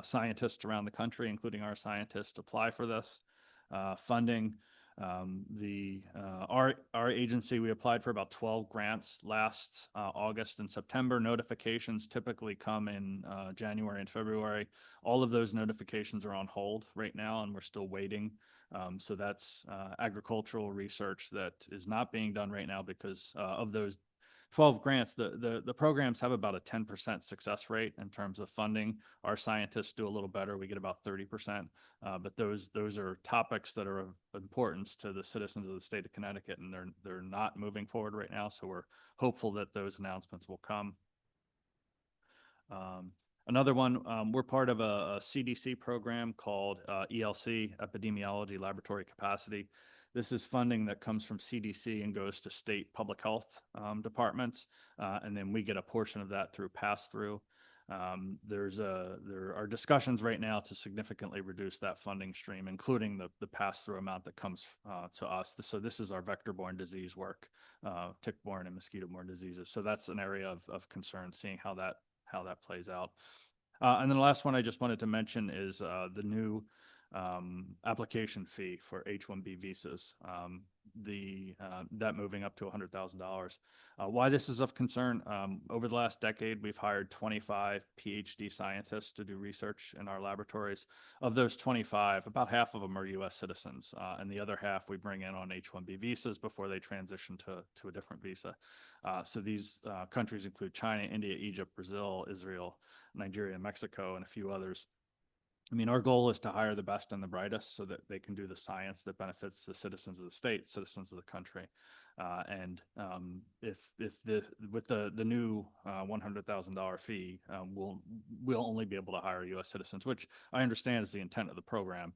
Scientists around the country, including our scientists, apply for this funding. Our agency, we applied for about 12 grants last August and September. Notifications typically come in January and February. All of those notifications are on hold right now, and we're still waiting. So that's agricultural research that is not being done right now because of those 12 grants. The programs have about a 10% success rate in terms of funding. Our scientists do a little better. We get about 30%. But those are topics that are of importance to the citizens of the state of Connecticut, and they're not moving forward right now. So we're hopeful that those announcements will come. Another one, we're part of a CDC program called ELC, Epidemiology Laboratory Capacity. This is funding that comes from CDC and goes to state public health departments. And then we get a portion of that through pass-through. There are discussions right now to significantly reduce that funding stream, including the pass-through amount that comes to us. So this is our vector-borne disease work, tick-borne and mosquito-borne diseases. So that's an area of concern, seeing how that plays out. And then the last one I just wanted to mention is the new application fee for H-1B visas. That moving up to $100,000. Why this is of concern? Over the last decade, we've hired 25 PhD scientists to do research in our laboratories. Of those 25, about half of them are U.S. citizens, and the other half we bring in on H-1B visas before they transition to a different visa. So these countries include China, India, Egypt, Brazil, Israel, Nigeria, Mexico, and a few others. I mean, our goal is to hire the best and the brightest so that they can do the science that benefits the citizens of the state, citizens of the country. With the new $100,000 fee, we'll only be able to hire U.S. citizens, which I understand is the intent of the program,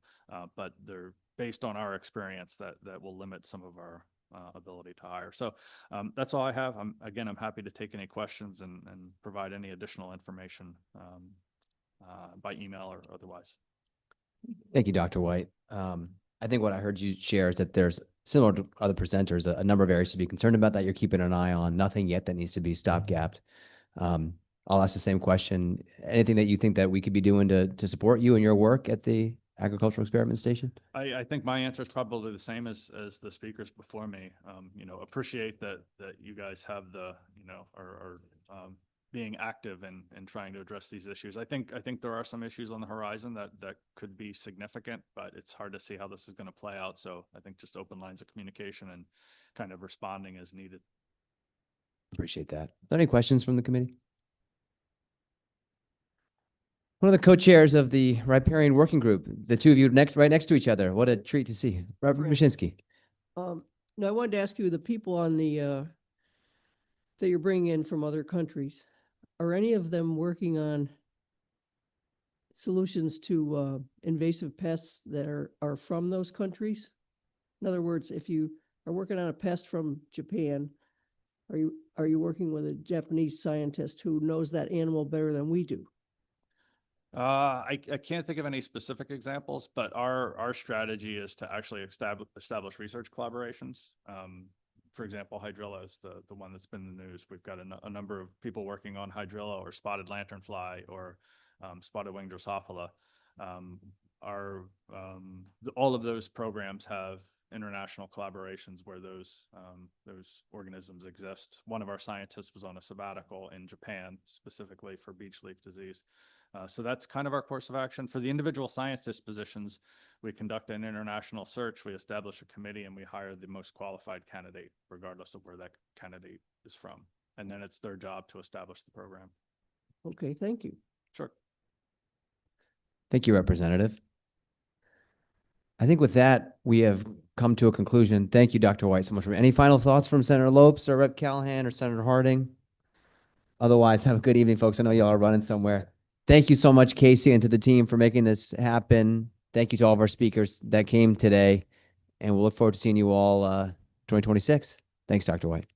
but they're based on our experience that will limit some of our ability to hire. So that's all I have. I'm happy to take any questions and provide any additional information by email or otherwise. Thank you, Dr. White. I think what I heard you share is that there's, similar to other presenters, a number of areas to be concerned about that you're keeping an eye on. Nothing yet that needs to be stopgapped. I'll ask the same question. Anything that you think that we could be doing to support you in your work at the Agricultural Experiment Station? I think my answer is probably the same as the speakers before me. Appreciate that you guys have are being active in trying to address these issues. I think there are some issues on the horizon that could be significant, but it's hard to see how this is going to play out. So I think just open lines of communication and kind of responding as needed. Appreciate that. Are there any questions from the committee? One of the co-chairs of the riparian working group, the two of you right next to each other. What a treat to see. Robert Mashinsky. No, I wanted to ask you, the people on the that you're bringing in from other countries, are any of them working on solutions to invasive pests that are from those countries? In other words, if you are working on a pest from Japan, are you working with a Japanese scientist who knows that animal better than we do? I can't think of any specific examples, but our strategy is to actually establish research collaborations. For example, hydrilla is the one that's been in the news. We've got a number of people working on hydrilla or spotted lanternfly or spotted winged Drosophila. All of those programs have international collaborations where those organisms exist. One of our scientists was on a sabbatical in Japan specifically for beech leaf disease. So that's kind of our course of action. For the individual scientist positions, we conduct an international search, we establish a committee, and we hire the most qualified candidate, regardless of where that candidate is from. And then it's their job to establish the program. Okay, thank you. Sure. Thank you, Representative. I think with that, we have come to a conclusion. Thank you, Dr. White, so much. Any final thoughts from Senator Lopes or Rep. Callahan or Senator Harding? Otherwise, have a good evening, folks. I know y'all are running somewhere. Thank you so much, Casey, and to the team for making this happen. Thank you to all of our speakers that came today, and we'll look forward to seeing you all 2026. Thanks, Dr. White.